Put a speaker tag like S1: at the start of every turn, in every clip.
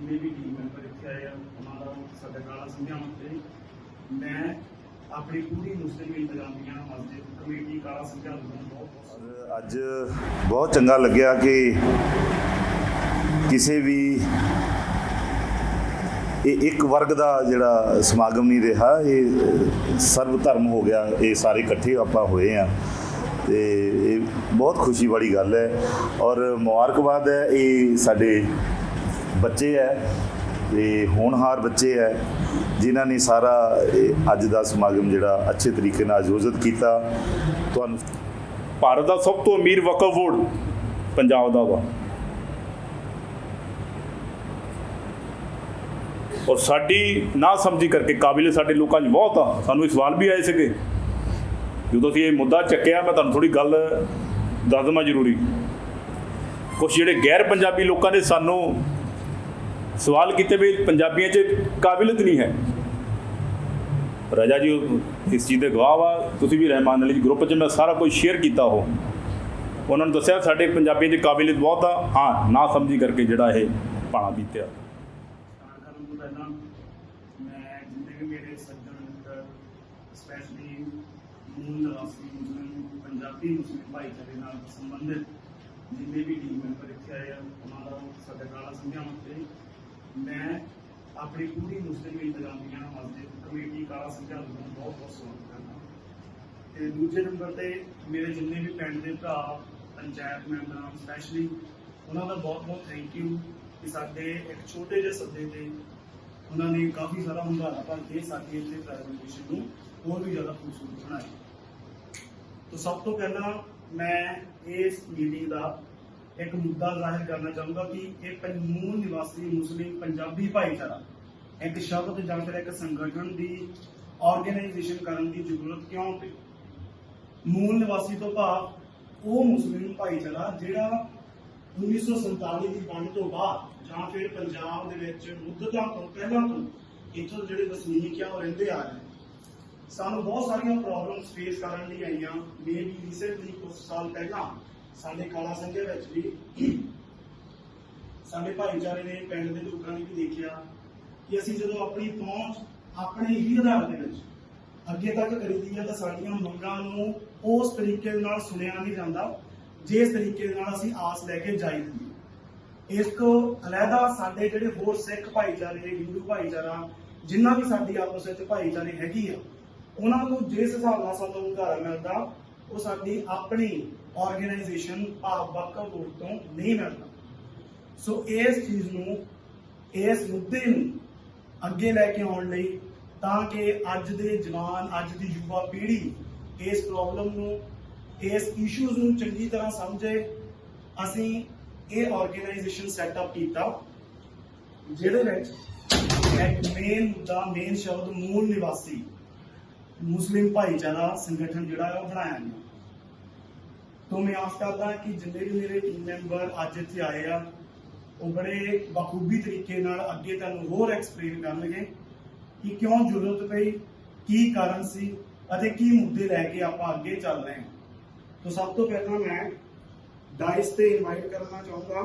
S1: जितने भी team member इतने आए उन्होंने सदकारा समझाने ते मैं अपनी पूरी मुस्लिम इंतजामिया मस्जिद कमेटी काला समझा बहुत
S2: अज बहुत चंगा लग्या कि किसी भी एक वर्ग का जिहड़ा समागम नहीं रहा, ये सर्व धर्म हो गया, ये सारे इकट्ठे आप होए हैं तो बहुत खुशी वाली गल है और मुबारकबाद है। ये साडे बच्चे है, ये होनहार बच्चे है जिन्हां ने सारा अज का समागम जिहड़ा अच्छे तरीके नाल आयोजित किया। तुहानूं
S3: भारत का सब तो अमीर वक्फ बोर्ड पंजाब का वा और साडी ना समझी करके काबिल साडे लोगों च बहुत आ। सानूं सवाल भी आए थे जो ये मुद्दा चक्या। मैं तुहानूं थोड़ी गल दस देवां जरूरी, कुछ जिहड़े गैर पंजाबी लोगों ने सानूं सवाल किए भी पंजाबियों च काबिलियत नहीं है। राजा जी इस चीज़ के गवाह वा, तुसीं भी रहमान अली ग्रुप च मैं सारा कुछ शेयर किया हो, उन्होंने दस्या साडे पंजाबियों च काबिलियत बहुत आ। हाँ ना समझी करके जिहड़ा ये पाना बीत्या।
S1: मैं जिन्ने भी मेरे सज्जन मित्र स्पैशली मूल निवासी मुस्लिम पंजाबी मुस्लिम भाईचारे नाल संबंधित जिन्ने भी टीम मैंबर इतने आए उन्होंने सदकारा समझाने ते मैं अपनी पूरी मुस्लिम इंतजामिया मस्जिद कमेटी काला समझा बहुत बहुत स्वागत करना। तो दूजे नंबर पर मेरे जिन्ने भी पिंड के भरा पंचायत मैंबर स्पैशली उन्होंने बहुत बहुत थैंक यू कि साडे एक छोटे जे सदे ते उन्होंने काफ़ी सारा हंगारा भर के साडी इत्थे प्रेजेंटेशन को और भी ज़्यादा खूबसूरत बनाया। तो सब तो पहला मैं इस मीटिंग का एक मुद्दा जाहिर करना चाहूँगा कि एक मूल निवासी मुस्लिम पंजाबी भाईचारा एक शब्द या फिर एक संगठन की ऑर्गेनाइजेशन करने की जरूरत क्यों पई। मूल निवासी तो भाव वो मुस्लिम भाईचारा जिहड़ा 1947 की वंड तो बाद ਜਾਂ फिर पंजाब ਦੇ ਵਿੱਚ ਮੁੱਦਤਾਂ ਤੋਂ ਪਹਿਲਾਂ ਤੋਂ ਇੱਥੋਂ ਜਿਹੜੇ ਵਸਨੀਕ ਆ ਉਹ ਰਹਿੰਦੇ ਆ ਰਹੇ। ਸਾਨੂੰ ਬਹੁਤ ਸਾਰੀਆਂ ਪ੍ਰੋਬਲਮਸ ਫੇਸ ਕਰਨ ਲਈ ਆਈਆਂ। ਮੇ ਵੀ ਰੀਸੈਂਟਲੀ ਕੁਝ ਸਾਲ ਪਹਿਲਾਂ ਸਾਡੇ ਕਾਲਾ ਸੰਘੇ ਵਿੱਚ ਵੀ ਸਾਡੇ ਭਾਈਚਾਰੇ ਨੇ ਪਿੰਡ ਦੇ ਲੋਕਾਂ ਨੇ ਵੀ ਦੇਖਿਆ ਕਿ ਅਸੀਂ ਜਦੋਂ ਆਪਣੀ ਪਹੁੰਚ ਆਪਣੇ ਹੀ ਆਧਾਰ ਦੇ ਵਿੱਚ ਅੱਗੇ ਤੱਕ ਕਰੀਦੀ ਆ ਤਾਂ ਸਾਡੀਆਂ ਮੰਗਾਂ ਨੂੰ ਉਸ ਤਰੀਕੇ ਨਾਲ ਸੁਣਿਆ ਨਹੀਂ ਜਾਂਦਾ ਜਿਸ ਤਰੀਕੇ ਨਾਲ ਅਸੀਂ ਆਸ ਲੈ ਕੇ ਜਾਈਦੀ। इस तो अलहदा साडे जिहड़े होर सिख भाईचारे हिंदू भाईचारा जिन्ना भी साडी आपस विच भाईचारे हैगी आ उन्हां नूं जिस हिसाब नाल सानूं हंगारा मिलदा वो साडी अपनी ऑर्गेनाइजेशन भाव वक्फ बोर्ड तो नहीं मिलता। सो इस चीज़ नूं इस मुद्दे नूं अगे लैके आउण लई तां कि अज दे जवान अज दी युवा पीढ़ी इस प्रॉब्लम नूं इस इशूज़ नूं चंगी तरह समझे असीं ये ऑर्गेनाइजेशन सैटअप किया जिहदे विच एक मेन मुद्दा मेन शब्द मूल निवासी मुस्लिम भाईचारा संगठन जिहड़ा है बनाया गया। तो मैं आस करदा कि जिन्ने भी मेरे टीम मैंबर अज इत्थे आए आ वो बड़े बखूबी तरीके नाल अगे तुहानूं होर एक्सप्लेन करनगे कि क्यों जरूरत पई की कारण सी अते की मुद्दे लैके आपां अगे चल रहे हैं। तो सब तो पहला मैं डाइस से इनवाइट करना चाहूँगा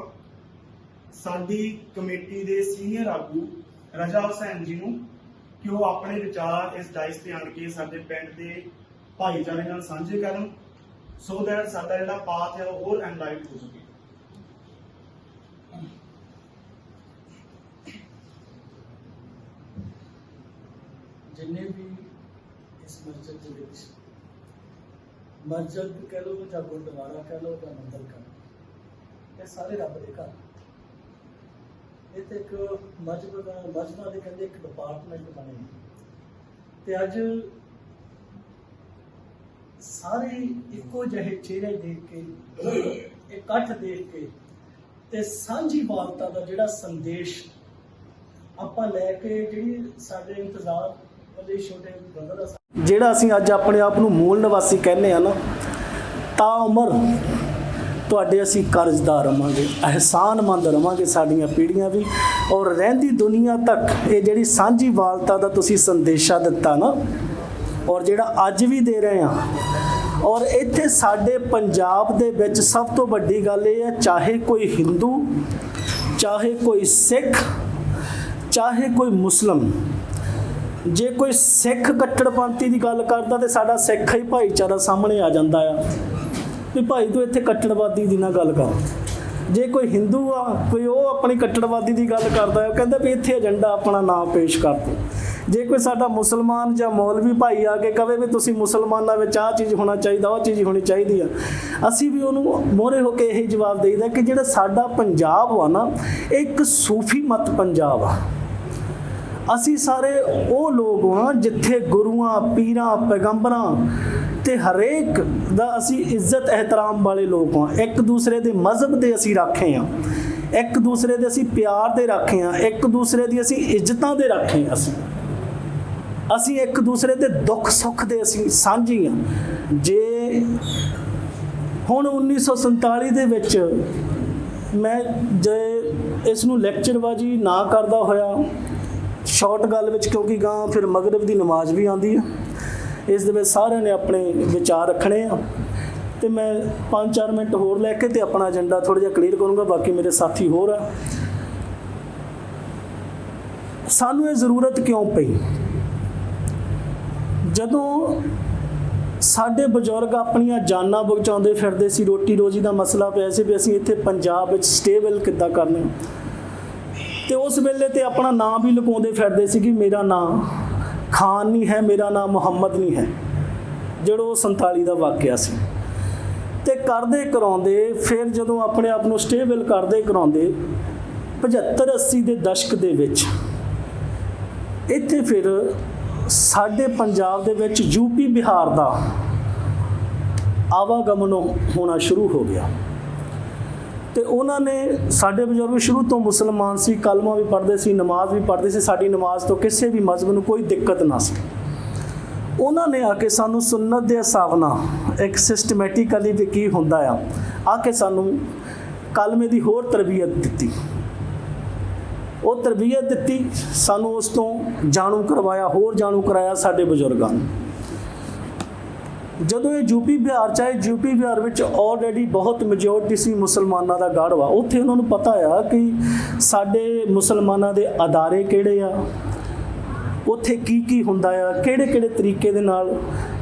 S1: साडी कमेटी के सीनियर आगू रजा हुसैन जी नूं कि वो अपने विचार इस डाइस से आण के साडे पिंड के भाईचारे नाल सांझे करन सो दैट साडा जिहड़ा पाथ है वो होर एनलाइट हो सके।
S4: जिन्ने भी इस मस्जिद के विच मस्जिद कह लो या गुरुद्वारा कह लो या मंदिर कह लो ये सारे रब के घर। ये तो एक मजहबां दे कहंदे एक डिपार्टमेंट बने ते अज सारे इको जिहे चेहरे देख के इकट्ठ देख के ते सांझी वालता का जिहड़ा संदेश आपां लैके जिहड़ी साडे इंतजार वाले छोटे ब्रदर ਜਿਹੜਾ ਅਸੀਂ ਅੱਜ ਆਪਣੇ ਆਪ ਨੂੰ ਮੂਲ ਨਿਵਾਸੀ ਕਹਿੰਦੇ ਆ ਨਾ ਤਾਂ ਉਮਰ ਤੁਹਾਡੇ ਅਸੀਂ ਕਰਜ਼ਦਾਰ ਰਵਾਂਗੇ, ਅਹਿਸਾਨਮੰਦ ਰਵਾਂਗੇ ਸਾਡੀਆਂ ਪੀੜ੍ਹੀਆਂ ਵੀ ਔਰ ਰਹਿੰਦੀ ਦੁਨੀਆ ਤੱਕ ਇਹ ਜਿਹੜੀ ਸਾਂਝੀ ਵਾਲਤਾ ਦਾ ਤੁਸੀਂ ਸੰਦੇਸ਼ਾ ਦਿੱਤਾ ਨਾ ਔਰ ਜਿਹੜਾ ਅੱਜ ਵੀ ਦੇ ਰਹੇ ਆ ਔਰ ਇੱਥੇ ਸਾਡੇ ਪੰਜਾਬ ਦੇ ਵਿੱਚ ਸਭ ਤੋਂ ਵੱਡੀ ਗੱਲ ਇਹ ਹੈ ਚਾਹੇ ਕੋਈ ਹਿੰਦੂ ਚਾਹੇ ਕੋਈ ਸਿੱਖ ਚਾਹੇ ਕੋਈ ਮੁਸਲਮ, ਜੇ ਕੋਈ ਸਿੱਖ ਕੱਟੜਪੰਥੀ ਦੀ ਗੱਲ ਕਰਦਾ ਤੇ ਸਾਡਾ ਸਿੱਖ ਹੀ ਭਾਈਚਾਰਾ ਸਾਹਮਣੇ ਆ ਜਾਂਦਾ ਆ ਵੀ ਭਾਈ ਤੂੰ ਇੱਥੇ ਕੱਟੜਵਾਦੀ ਦੀ ਨਾ ਗੱਲ ਕਰ। ਜੇ ਕੋਈ ਹਿੰਦੂ ਆ, ਕੋਈ ਉਹ ਆਪਣੀ ਕੱਟੜਵਾਦੀ ਦੀ ਗੱਲ ਕਰਦਾ ਉਹ ਕਹਿੰਦਾ ਵੀ ਇੱਥੇ ਏਜੰਡਾ ਆਪਣਾ ਨਾਮ ਪੇਸ਼ ਕਰ ਦਿਓ। ਜੇ ਕੋਈ ਸਾਡਾ ਮੁਸਲਮਾਨ ਜਾਂ ਮੌਲਵੀ ਭਾਈ ਆ ਕੇ ਕਵੇ ਵੀ ਤੁਸੀਂ ਮੁਸਲਮਾਨਾਂ ਵਿੱਚ ਆਹ ਚੀਜ਼ ਹੋਣਾ ਚਾਹੀਦਾ, ਉਹ ਚੀਜ਼ ਹੋਣੀ ਚਾਹੀਦੀ ਆ, ਅਸੀਂ ਵੀ ਉਹਨੂੰ ਮੋਹਰੇ ਹੋ ਕੇ ਇਹੀ ਜਵਾਬ ਦੇਈਦਾ ਕਿ ਜਿਹੜਾ ਸਾਡਾ ਪੰਜਾਬ ਆ ਨਾ, ਇਹ ਇੱਕ ਸੂਫੀ ਮਤ ਪੰਜਾਬ ਆ। ਅਸੀਂ ਸਾਰੇ ਉਹ ਲੋਕ ਹਾਂ ਜਿੱਥੇ ਗੁਰੂਆਂ, ਪੀਰਾਂ, ਪੈਗੰਬਰਾਂ ਤੇ ਹਰੇਕ ਦਾ ਅਸੀਂ ਇੱਜ਼ਤ ਇਹਤਰਾਮ ਵਾਲੇ ਲੋਕ ਹਾਂ। ਇੱਕ ਦੂਸਰੇ ਦੇ ਮਜ਼ਹਬ ਦੇ ਅਸੀਂ ਰਾਖੇ ਹਾਂ, ਇੱਕ ਦੂਸਰੇ ਦੇ ਅਸੀਂ ਪਿਆਰ ਦੇ ਰਾਖੇ ਹਾਂ, ਇੱਕ ਦੂਸਰੇ ਦੀ ਅਸੀਂ ਇੱਜ਼ਤਾਂ ਦੇ ਰਾਖੇ ਹਾਂ। ਅਸੀਂ ਇੱਕ ਦੂਸਰੇ ਦੇ ਦੁੱਖ ਸੁੱਖ ਦੇ ਅਸੀਂ ਸਾਂਝੀ ਹਾਂ। ਜੇ ਹੁਣ 1947 ਦੇ ਵਿੱਚ ਮੈਂ ਜੇ ਇਸ ਨੂੰ ਲੈਕਚਰਬਾਜੀ ਨਾ ਕਰਦਾ ਹੋਇਆ ਸ਼ਾਰਟ ਗੱਲ ਵਿੱਚ, ਕਿਉਂਕਿ ਗਾਂ ਫਿਰ ਮਗਰਿਬ ਦੀ ਨਮਾਜ਼ ਵੀ ਆਉਂਦੀ ਆ, ਇਸ ਦੇ ਵਿੱਚ ਸਾਰਿਆਂ ਨੇ ਆਪਣੇ ਵਿਚਾਰ ਰੱਖਣੇ ਆ ਤੇ ਮੈਂ 5-4 ਮਿੰਟ ਹੋਰ ਲੈ ਕੇ ਤੇ ਆਪਣਾ ਏਜੰਡਾ ਥੋੜ੍ਹਾ ਜਿਹਾ ਕਲੀਅਰ ਕਰੂੰਗਾ। ਬਾਕੀ ਮੇਰੇ ਸਾਥੀ ਹੋਰ ਆ। ਸਾਨੂੰ ਇਹ ਜ਼ਰੂਰਤ ਕਿਉਂ ਪਈ? ਜਦੋਂ ਸਾਡੇ ਬਜ਼ੁਰਗ ਆਪਣੀਆਂ ਜਾਨਾਂ ਬਚਾਉਂਦੇ ਫਿਰਦੇ ਸੀ, ਰੋਟੀ ਰੋਜੀ ਦਾ ਮਸਲਾ ਪਿਆ ਸੀ ਵੀ ਅਸੀਂ ਇੱਥੇ ਪੰਜਾਬ ਵਿੱਚ ਸਟੇਬਲ ਕਿੱਦਾਂ ਕਰਨਾ, ਤੇ ਉਸ ਵੇਲੇ ਤੇ ਆਪਣਾ ਨਾਂ ਵੀ ਲੁਕਾਉਂਦੇ ਫਿਰਦੇ ਸੀ ਕਿ ਮੇਰਾ ਨਾਂ ਖਾਨ ਨਹੀਂ ਹੈ, ਮੇਰਾ ਨਾਂ ਮੁਹੰਮਦ ਨਹੀਂ ਹੈ, ਜਿਹੜਾ ਉਹ 47 ਦਾ ਵਾਕਿਆ ਸੀ। ਤੇ ਕਰਦੇ ਕਰਾਉਂਦੇ ਫਿਰ ਜਦੋਂ ਆਪਣੇ ਆਪ ਨੂੰ ਸਟੇਬਲ ਕਰਦੇ ਕਰਾਉਂਦੇ 75-80 ਦੇ ਦਸ਼ਕ ਦੇ ਵਿੱਚ ਇੱਥੇ ਫਿਰ ਸਾਡੇ ਪੰਜਾਬ ਦੇ ਵਿੱਚ ਯੂਪੀ ਬਿਹਾਰ ਦਾ ਆਵਾਗਮਨ ਹੋਣਾ ਸ਼ੁਰੂ ਹੋ ਗਿਆ। ਤੇ ਉਹਨਾਂ ਨੇ, ਸਾਡੇ ਬਜ਼ੁਰਗ ਸ਼ੁਰੂ ਤੋਂ ਮੁਸਲਮਾਨ ਸੀ, ਕਲਮਾ ਵੀ ਪੜ੍ਹਦੇ ਸੀ, ਨਮਾਜ਼ ਵੀ ਪੜ੍ਹਦੇ ਸੀ, ਸਾਡੀ ਨਮਾਜ਼ ਤੋਂ ਕਿਸੇ ਵੀ ਮਜ਼ਹਬ ਨੂੰ ਕੋਈ ਦਿੱਕਤ ਨਾ ਸੀ। ਉਹਨਾਂ ਨੇ ਆ ਕੇ ਸਾਨੂੰ ਸੁਨਨਤ ਦੇ ਹਿਸਾਬ ਨਾਲ ਇੱਕ ਸਿਸਟਮੈਟਿਕਲੀ ਵੀ ਕੀ ਹੁੰਦਾ ਆ ਕੇ ਸਾਨੂੰ ਕਲਮੇ ਦੀ ਹੋਰ ਤਰਬੀਅਤ ਦਿੱਤੀ। ਉਹ ਤਰਬੀਅਤ ਦਿੱਤੀ, ਸਾਨੂੰ ਉਸ ਤੋਂ ਜਾਣੂ ਕਰਵਾਇਆ, ਹੋਰ ਜਾਣੂ ਕਰਾਇਆ ਸਾਡੇ ਬਜ਼ੁਰਗਾਂ ਨੂੰ। ਜਦੋਂ ਇਹ ਯੂਪੀ ਬਿਹਾਰ, ਚਾਹੇ ਯੂਪੀ ਬਿਹਾਰ ਵਿੱਚ ਆਲਰੇਡੀ ਬਹੁਤ ਮੈਜੋਰਟੀ ਸੀ ਮੁਸਲਮਾਨਾਂ ਦਾ ਗੜ੍ਹ ਵਾ, ਉੱਥੇ ਉਹਨਾਂ ਨੂੰ ਪਤਾ ਆ ਕਿ ਸਾਡੇ ਮੁਸਲਮਾਨਾਂ ਦੇ ਅਦਾਰੇ ਕਿਹੜੇ ਆ, ਉੱਥੇ ਕੀ ਕੀ ਹੁੰਦਾ ਆ, ਕਿਹੜੇ ਕਿਹੜੇ ਤਰੀਕੇ ਦੇ ਨਾਲ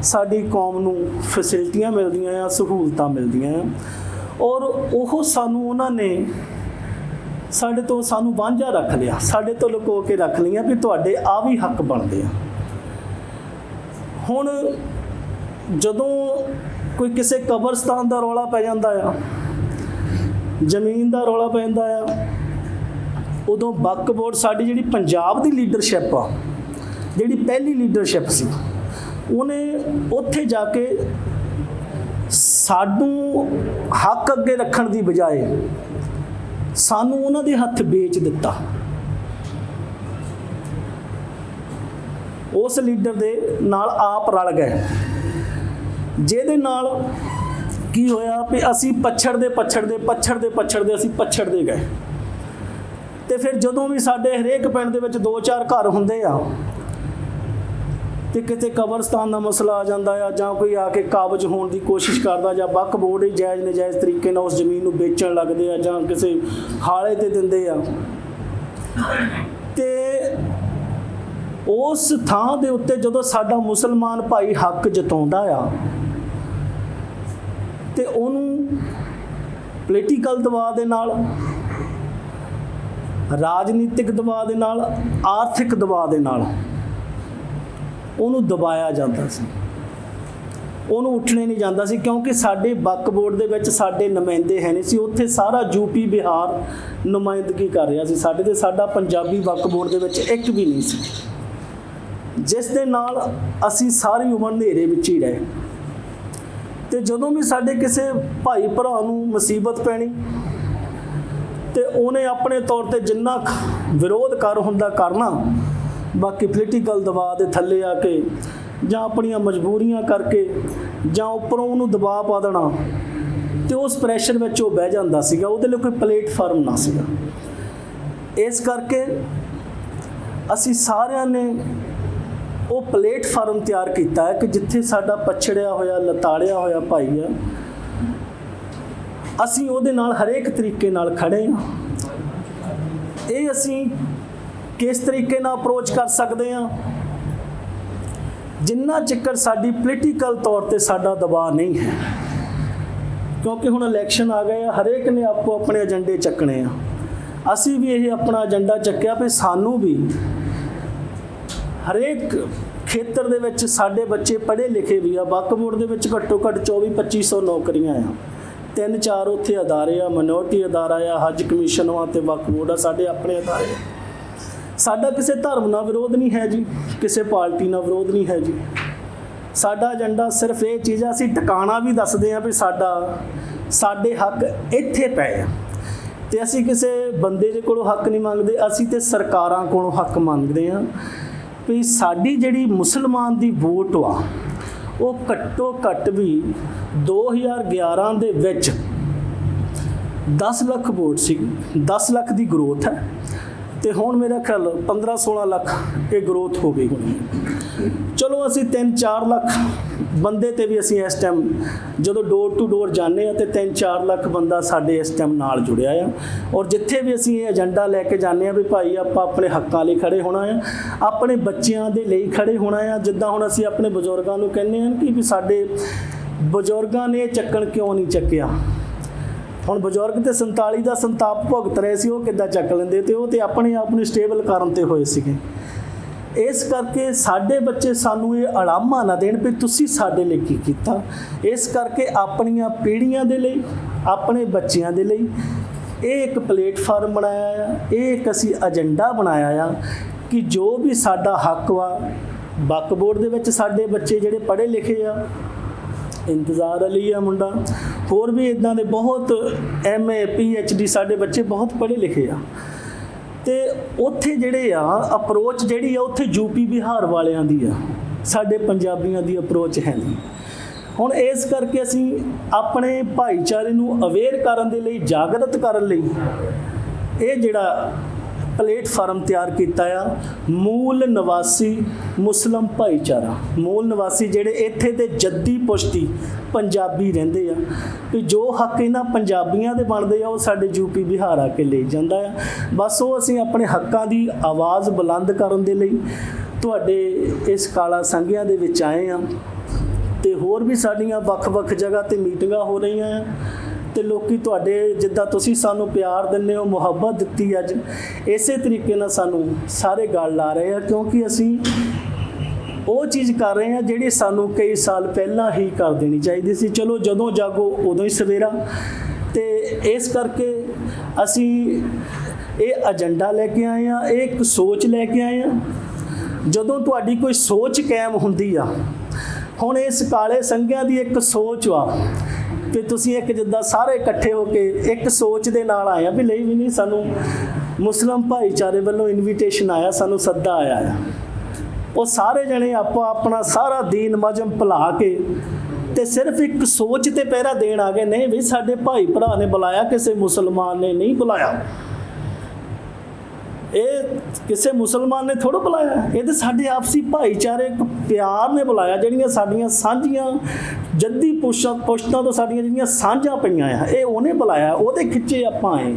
S4: ਸਾਡੀ ਕੌਮ ਨੂੰ ਫੈਸਿਲਿਟੀਆਂ ਮਿਲਦੀਆਂ ਆ, ਸਹੂਲਤਾਂ ਮਿਲਦੀਆਂ ਆ। ਔਰ ਉਹ ਸਾਨੂੰ ਉਹਨਾਂ ਨੇ ਸਾਡੇ ਤੋਂ ਸਾਨੂੰ ਵਾਂਝਾ ਰੱਖ ਲਿਆ, ਸਾਡੇ ਤੋਂ ਲੁਕੋ ਕੇ ਰੱਖ ਲਈਆਂ ਵੀ ਤੁਹਾਡੇ ਆ ਵੀ ਹੱਕ ਬਣਦੇ ਆ। ਹੁਣ ਜਦੋਂ ਕੋਈ ਕਿਸੇ ਕਬਰਸਤਾਨ ਦਾ ਰੌਲਾ ਪੈ ਜਾਂਦਾ ਆ, ਜ਼ਮੀਨ ਦਾ ਰੌਲਾ ਪੈ ਜਾਂਦਾ ਆ, ਉਦੋਂ ਵਕਫ ਬੋਰਡ, ਸਾਡੀ ਜਿਹੜੀ ਪੰਜਾਬ ਦੀ ਲੀਡਰਸ਼ਿਪ ਆ, ਜਿਹੜੀ ਪਹਿਲੀ ਲੀਡਰਸ਼ਿਪ ਸੀ, ਉਹਨੇ ਉੱਥੇ ਜਾ ਕੇ ਸਾਨੂੰ ਹੱਕ ਅੱਗੇ ਰੱਖਣ ਦੀ ਬਜਾਏ ਸਾਨੂੰ ਉਹਨਾਂ ਦੇ ਹੱਥ ਵੇਚ ਦਿੱਤਾ। ਉਸ ਲੀਡਰ ਦੇ ਨਾਲ ਆਪ ਰਲ ਗਏ, ਜਿਹਦੇ ਨਾਲ ਕੀ ਹੋਇਆ ਵੀ ਅਸੀਂ ਪਛੜਦੇ ਅਸੀਂ ਪਛੜਦੇ ਗਏ। ਤੇ ਫਿਰ ਜਦੋਂ ਵੀ ਸਾਡੇ ਹਰੇਕ ਪਿੰਡ ਦੇ ਵਿੱਚ 2-4 ਘਰ ਹੁੰਦੇ ਆ ਤੇ ਕਿਤੇ ਕਬਰਸਤਾਨ ਦਾ ਮਸਲਾ ਆ ਜਾਂਦਾ ਆ, ਜਾਂ ਕੋਈ ਆ ਕੇ ਕਾਬਜ਼ ਹੋਣ ਦੀ ਕੋਸ਼ਿਸ਼ ਕਰਦਾ, ਜਾਂ ਵਕਫ ਬੋਰਡ ਹੀ ਜਾਇਜ਼ ਨਜਾਇਜ਼ ਤਰੀਕੇ ਨਾਲ ਉਸ ਜ਼ਮੀਨ ਨੂੰ ਵੇਚਣ ਲੱਗਦੇ ਆ, ਜਾਂ ਕਿਸੇ ਹਾਲੇ ਤੇ ਦਿੰਦੇ ਆ, ਤੇ ਉਸ ਥਾਂ ਦੇ ਉੱਤੇ ਜਦੋਂ ਸਾਡਾ ਮੁਸਲਮਾਨ ਭਾਈ ਹੱਕ ਜਤਾਉਂਦਾ ਆ ਤੇ ਉਹਨੂੰ ਪੋਲੀਟੀਕਲ ਦਬਾਅ ਦੇ ਨਾਲ, ਰਾਜਨੀਤਿਕ ਦਬਾਅ ਦੇ ਨਾਲ, ਆਰਥਿਕ ਦਬਾਅ ਦੇ ਨਾਲ ਉਹਨੂੰ ਦਬਾਇਆ ਜਾਂਦਾ ਸੀ, ਉਹਨੂੰ ਉੱਠਣੇ ਨਹੀਂ ਜਾਂਦਾ ਸੀ, ਕਿਉਂਕਿ ਸਾਡੇ ਵਕਫ ਬੋਰਡ ਦੇ ਵਿੱਚ ਸਾਡੇ ਨੁਮਾਇੰਦੇ ਹੈ ਨਹੀਂ ਸੀ। ਉੱਥੇ ਸਾਰਾ ਯੂਪੀ ਬਿਹਾਰ ਨੁਮਾਇੰਦਗੀ ਕਰ ਰਿਹਾ ਸੀ ਸਾਡੇ, ਤੇ ਸਾਡਾ ਪੰਜਾਬੀ ਵਕਫ ਬੋਰਡ ਦੇ ਵਿੱਚ ਇੱਕ ਵੀ ਨਹੀਂ ਸੀ, ਜਿਸ ਦੇ ਨਾਲ ਅਸੀਂ ਸਾਰੀ ਉਮਰ ਹਨੇਰੇ ਵਿੱਚ ਹੀ ਰਹੇ। ਤੇ ਜਦੋਂ ਵੀ ਸਾਡੇ ਕਿਸੇ ਭਾਈ ਭਰਾ ਨੂੰ ਮੁਸੀਬਤ ਪੈਣੀ ਤੇ ਉਹਨੇ ਆਪਣੇ ਤੌਰ ਤੇ ਜਿੰਨਾ ਵਿਰੋਧ ਕਰ ਹੁੰਦਾ ਕਰਨਾ, ਬਾਕੀ ਪੋਲੀਟੀਕਲ ਦਬਾਅ ਦੇ ਥੱਲੇ ਆ ਕੇ ਜਾਂ ਆਪਣੀਆਂ ਮਜਬੂਰੀਆਂ ਕਰਕੇ ਜਾਂ ਉੱਪਰੋਂ ਉਹਨੂੰ ਦਬਾਅ ਪਾ ਦੇਣਾ, ਤੇ ਉਸ ਪ੍ਰੈਸ਼ਰ ਵਿੱਚ ਉਹ ਬਹਿ ਜਾਂਦਾ ਸੀਗਾ, ਉਹਦੇ ਲਈ ਕੋਈ ਪਲੇਟਫਾਰਮ ਨਾ ਸੀਗਾ। ਇਸ ਕਰਕੇ ਅਸੀਂ ਸਾਰਿਆਂ ਨੇ ਉਹ ਪਲੇਟਫਾਰਮ ਤਿਆਰ ਕੀਤਾ ਹੈ ਕਿ ਜਿੱਥੇ ਸਾਡਾ ਪਛੜਿਆ ਹੋਇਆ, ਲਤਾੜਿਆ ਹੋਇਆ ਭਾਈ ਆ, ਅਸੀਂ ਉਹਦੇ ਨਾਲ ਹਰੇਕ ਤਰੀਕੇ ਨਾਲ ਖੜੇ ਹਾਂ। ਇਹ ਅਸੀਂ ਕਿਸ ਤਰੀਕੇ ਨਾਲ ਅਪਰੋਚ ਕਰ ਸਕਦੇ ਹਾਂ। ਜਿੰਨਾ ਚਿਰ ਸਾਡੀ ਪੋਲੀਟੀਕਲ ਤੌਰ ਤੇ ਸਾਡਾ ਦਬਾਅ ਨਹੀਂ ਹੈ, ਕਿਉਂਕਿ ਹੁਣ ਇਲੈਕਸ਼ਨ ਆ ਗਏ ਆ, ਹਰੇਕ ਨੇ ਆਪੋ ਆਪਣੇ ਏਜੰਡੇ ਚੱਕਣੇ ਆ। ਅਸੀਂ ਵੀ ਇਹ ਆਪਣਾ ਏਜੰਡਾ ਚੱਕਿਆ ਵੀ ਸਾਨੂੰ ਵੀ ਹਰੇਕ ਖੇਤਰ ਦੇ ਵਿੱਚ ਸਾਡੇ ਬੱਚੇ ਪੜ੍ਹੇ ਲਿਖੇ ਵੀ ਆ। ਵਕਫ ਬੋਰਡ ਦੇ ਵਿੱਚ ਘੱਟੋ ਘੱਟ 24-2500 ਨੌਕਰੀਆਂ ਆ, 3-4 ਉੱਥੇ ਅਦਾਰੇ ਆ, ਮਿਨੋਰਟੀ ਅਦਾਰਾ ਆ, ਹੱਜ ਕਮਿਸ਼ਨ ਵਾ ਤੇ ਵਕਫ ਬੋਰਡ ਆ, ਸਾਡੇ ਆਪਣੇ ਅਦਾਰੇ। ਸਾਡਾ ਕਿਸੇ ਧਰਮ ਨਾਲ ਵਿਰੋਧ ਨਹੀਂ ਹੈ ਜੀ, ਕਿਸੇ ਪਾਰਟੀ ਨਾਲ ਵਿਰੋਧ ਨਹੀਂ ਹੈ ਜੀ। ਸਾਡਾ ਏਜੰਡਾ ਸਿਰਫ ਇਹ ਚੀਜ਼ ਆ, ਅਸੀਂ ਟਿਕਾਣਾ ਵੀ ਦੱਸਦੇ ਹਾਂ ਵੀ ਸਾਡੇ ਹੱਕ ਇੱਥੇ ਪਏ ਆ, ਤੇ ਅਸੀਂ ਕਿਸੇ ਬੰਦੇ ਦੇ ਕੋਲੋਂ ਹੱਕ ਨਹੀਂ ਮੰਗਦੇ, ਅਸੀਂ ਤੇ ਸਰਕਾਰਾਂ ਕੋਲੋਂ ਹੱਕ ਮੰਗਦੇ ਹਾਂ ਵੀ ਸਾਡੀ ਜਿਹੜੀ ਮੁਸਲਮਾਨ ਦੀ ਵੋਟ ਆ ਉਹ ਘੱਟੋ ਘੱਟ ਵੀ 2011 ਦੇ ਵਿੱਚ 10 ਲੱਖ ਵੋਟ ਸੀ, 10 ਲੱਖ ਦੀ ਗਰੋਥ ਹੈ, ਤੇ ਹੁਣ ਮੇਰਾ ਖਿਆਲ 15-16 ਲੱਖ ਇਹ ਗਰੋਥ ਹੋ ਗਈ ਹੋਣੀ। ਚਲੋ ਅਸੀਂ 3-4 ਲੱਖ ਬੰਦੇ ਤੇ ਵੀ ਅਸੀਂ ਇਸ ਟਾਈਮ ਜਦੋਂ ਡੋਰ ਟੂ ਡੋਰ ਜਾਂਦੇ ਆ ਤੇ 3-4 ਲੱਖ ਬੰਦਾ ਸਾਡੇ ਇਸ ਟਾਈਮ ਨਾਲ ਜੁੜਿਆ ਆ। ਔਰ ਜਿੱਥੇ ਵੀ ਅਸੀਂ ਇਹ ਏਜੰਡਾ ਲੈ ਕੇ ਜਾਂਦੇ ਆ ਵੀ ਭਾਈ ਆਪਾਂ ਆਪਣੇ ਹੱਕਾਂ ਲਈ ਖੜੇ ਹੋਣਾ ਆ, ਆਪਣੇ ਬੱਚਿਆਂ ਦੇ ਲਈ ਖੜੇ ਹੋਣਾ ਆ। ਜਿੱਦਾਂ ਹੁਣ ਅਸੀਂ ਆਪਣੇ ਬਜ਼ੁਰਗਾਂ ਨੂੰ ਕਹਿੰਦੇ ਹਾਂ ਕਿ ਵੀ ਸਾਡੇ ਬਜ਼ੁਰਗਾਂ ਨੇ ਚੱਕਣ ਕਿਉਂ ਨਹੀਂ ਚੱਕਿਆ। ਹੁਣ ਬਜ਼ੁਰਗ ਤੇ 47 ਦਾ ਸੰਤਾਪ ਭੁਗਤ ਰਹੇ ਸੀ, ਉਹ ਕਿੱਦਾਂ ਚੱਕ ਲੈਂਦੇ, ਤੇ ਉਹ ਤੇ ਆਪਣੇ ਆਪ ਨੂੰ ਸਟੇਬਲ ਕਰਨ ਤੇ ਹੋਏ ਸੀਗੇ। ਇਸ ਕਰਕੇ ਸਾਡੇ ਬੱਚੇ ਸਾਨੂੰ ਇਹ ਅਲਾਮਾ ਨਾ ਦੇਣ ਵੀ ਤੁਸੀਂ ਸਾਡੇ ਲਈ ਕੀ ਕੀਤਾ। ਇਸ ਕਰਕੇ ਆਪਣੀਆਂ ਪੀੜ੍ਹੀਆਂ ਦੇ ਲਈ, ਆਪਣੇ ਬੱਚਿਆਂ ਦੇ ਲਈ ਇਹ ਇੱਕ ਪਲੇਟਫਾਰਮ ਬਣਾਇਆ ਆ, ਇਹ ਇੱਕ ਅਸੀਂ ਏਜੰਡਾ ਬਣਾਇਆ ਆ ਕਿ ਜੋ ਵੀ ਸਾਡਾ ਹੱਕ ਵਾ, ਵਕਫ ਬੋਰਡ ਦੇ ਵਿੱਚ ਸਾਡੇ ਬੱਚੇ ਜਿਹੜੇ ਪੜ੍ਹੇ ਲਿਖੇ ਆ, ਇੰਤਜ਼ਾਰ ਅਲੀ ਆ ਮੁੰਡਾ, ਹੋਰ ਵੀ ਇੱਦਾਂ ਦੇ ਬਹੁਤ MA PhD ਸਾਡੇ ਬੱਚੇ ਬਹੁਤ ਪੜ੍ਹੇ ਲਿਖੇ ਆ, ਤੇ ਉੱਥੇ ਜਿਹੜੇ ਆ ਅਪਰੋਚ ਜਿਹੜੀ ਆ ਉੱਥੇ UP ਬਿਹਾਰ ਵਾਲਿਆਂ ਦੀ ਆ, ਸਾਡੇ ਪੰਜਾਬੀਆਂ ਦੀ ਅਪਰੋਚ ਹੈ ਨਹੀਂ। ਹੁਣ ਇਸ ਕਰਕੇ ਅਸੀਂ ਆਪਣੇ ਭਾਈਚਾਰੇ ਨੂੰ ਅਵੇਅਰ ਕਰਨ ਦੇ ਲਈ, ਜਾਗਰਤ ਕਰਨ ਲਈ ਇਹ ਜਿਹੜਾ ਪਲੇਟਫਾਰਮ ਤਿਆਰ ਕੀਤਾ ਆ, ਮੂਲ ਨਿਵਾਸੀ ਮੁਸਲਿਮ ਭਾਈਚਾਰਾ, ਮੂਲ ਨਿਵਾਸੀ ਜਿਹੜੇ ਇੱਥੇ ਦੇ ਜੱਦੀ ਪੁਸ਼ਤੀ ਪੰਜਾਬੀ ਰਹਿੰਦੇ ਆ, ਵੀ ਜੋ ਹੱਕ ਇਹਨਾਂ ਪੰਜਾਬੀਆਂ ਦੇ ਬਣਦੇ ਆ ਉਹ ਸਾਡੇ UP ਬਿਹਾਰ ਆ ਕੇ ਲੈ ਜਾਂਦਾ ਆ। ਬਸ ਉਹ ਅਸੀਂ ਆਪਣੇ ਹੱਕਾਂ ਦੀ ਆਵਾਜ਼ ਬੁਲੰਦ ਕਰਨ ਦੇ ਲਈ ਤੁਹਾਡੇ ਇਸ ਕਾਲਾ ਸੰਘਿਆਂ ਦੇ ਵਿੱਚ ਆਏ ਆ, ਤੇ ਹੋਰ ਵੀ ਸਾਡੀਆਂ ਵੱਖ-ਵੱਖ ਜਗ੍ਹਾ ਤੇ ਮੀਟਿੰਗਾਂ ਹੋ ਰਹੀਆਂ ਆ, ਤੇ ਲੋਕੀ ਤੁਹਾਡੇ ਜਿੱਦਾਂ ਤੁਸੀਂ ਸਾਨੂੰ ਪਿਆਰ ਦਿੰਦੇ ਹੋ, ਮੁਹੱਬਤ ਦਿੱਤੀ ਅੱਜ, ਇਸੇ ਤਰੀਕੇ ਨਾਲ ਸਾਨੂੰ ਸਾਰੇ ਗੱਲ ਲਾ ਰਹੇ ਆ, ਕਿਉਂਕਿ ਅਸੀਂ ਉਹ ਚੀਜ਼ ਕਰ ਰਹੇ ਹਾਂ ਜਿਹੜੀ ਸਾਨੂੰ ਕਈ ਸਾਲ ਪਹਿਲਾਂ ਹੀ ਕਰ ਦੇਣੀ ਚਾਹੀਦੀ ਸੀ। ਚਲੋ ਜਦੋਂ ਜਾਗੋ ਉਦੋਂ ਹੀ ਸਵੇਰਾ, ਤੇ ਇਸ ਕਰਕੇ ਅਸੀਂ ਇਹ ਏਜੰਡਾ ਲੈ ਕੇ ਆਏ ਆ, ਇਹ ਇੱਕ ਸੋਚ ਲੈ ਕੇ ਆਏ ਆ। ਜਦੋਂ ਤੁਹਾਡੀ ਕੋਈ ਸੋਚ ਕਾਇਮ ਹੁੰਦੀ ਆ, ਹੁਣ ਇਸ ਕਾਲੇ ਸੰਘਿਆਂ ਦੀ ਇੱਕ ਸੋਚ ਵਾ ਤੇ ਤੁਸੀਂ ਇੱਕ ਜਿੱਦਾਂ ਸਾਰੇ ਇਕੱਠੇ ਹੋ ਕੇ ਇੱਕ ਸੋਚ ਦੇ ਨਾਲ ਆਏ ਆ ਵੀ ਲਈ ਵੀ ਨਹੀਂ, ਸਾਨੂੰ ਮੁਸਲਿਮ ਭਾਈਚਾਰੇ ਵੱਲੋਂ ਇਨਵੀਟੇਸ਼ਨ ਆਇਆ, ਸਾਨੂੰ ਸੱਦਾ ਆਇਆ ਆ, ਉਹ ਸਾਰੇ ਜਣੇ ਆਪਾਂ ਆਪਣਾ ਸਾਰਾ ਦੀਨ ਮਜ਼ਹਬ ਭੁਲਾ ਕੇ ਤੇ ਸਿਰਫ ਇੱਕ ਸੋਚ ਤੇ ਪਹਿਰਾ ਦੇਣ ਆ ਗਏ। ਨਹੀਂ ਵੀ ਸਾਡੇ ਭਾਈ ਭਰਾ ਨੇ ਬੁਲਾਇਆ, ਕਿਸੇ ਮੁਸਲਮਾਨ ਨੇ ਨਹੀਂ ਬੁਲਾਇਆ, ਇਹ ਕਿਸੇ ਮੁਸਲਮਾਨ ਨੇ ਥੋੜ੍ਹਾ ਬੁਲਾਇਆ, ਇਹ ਤਾਂ ਸਾਡੇ ਆਪਸੀ ਭਾਈਚਾਰੇ ਪਿਆਰ ਨੇ ਬੁਲਾਇਆ। ਜਿਹੜੀਆਂ ਸਾਡੀਆਂ ਸਾਂਝੀਆਂ ਜੱਦੀ ਪੁਸ਼ਤਾਂ ਤੋਂ ਸਾਡੀਆਂ ਜਿਹੜੀਆਂ ਸਾਂਝਾਂ ਪਈਆਂ ਆ, ਇਹ ਉਹਨੇ ਬੁਲਾਇਆ, ਉਹਦੇ ਖਿੱਚੇ ਆਪਾਂ ਆਏ।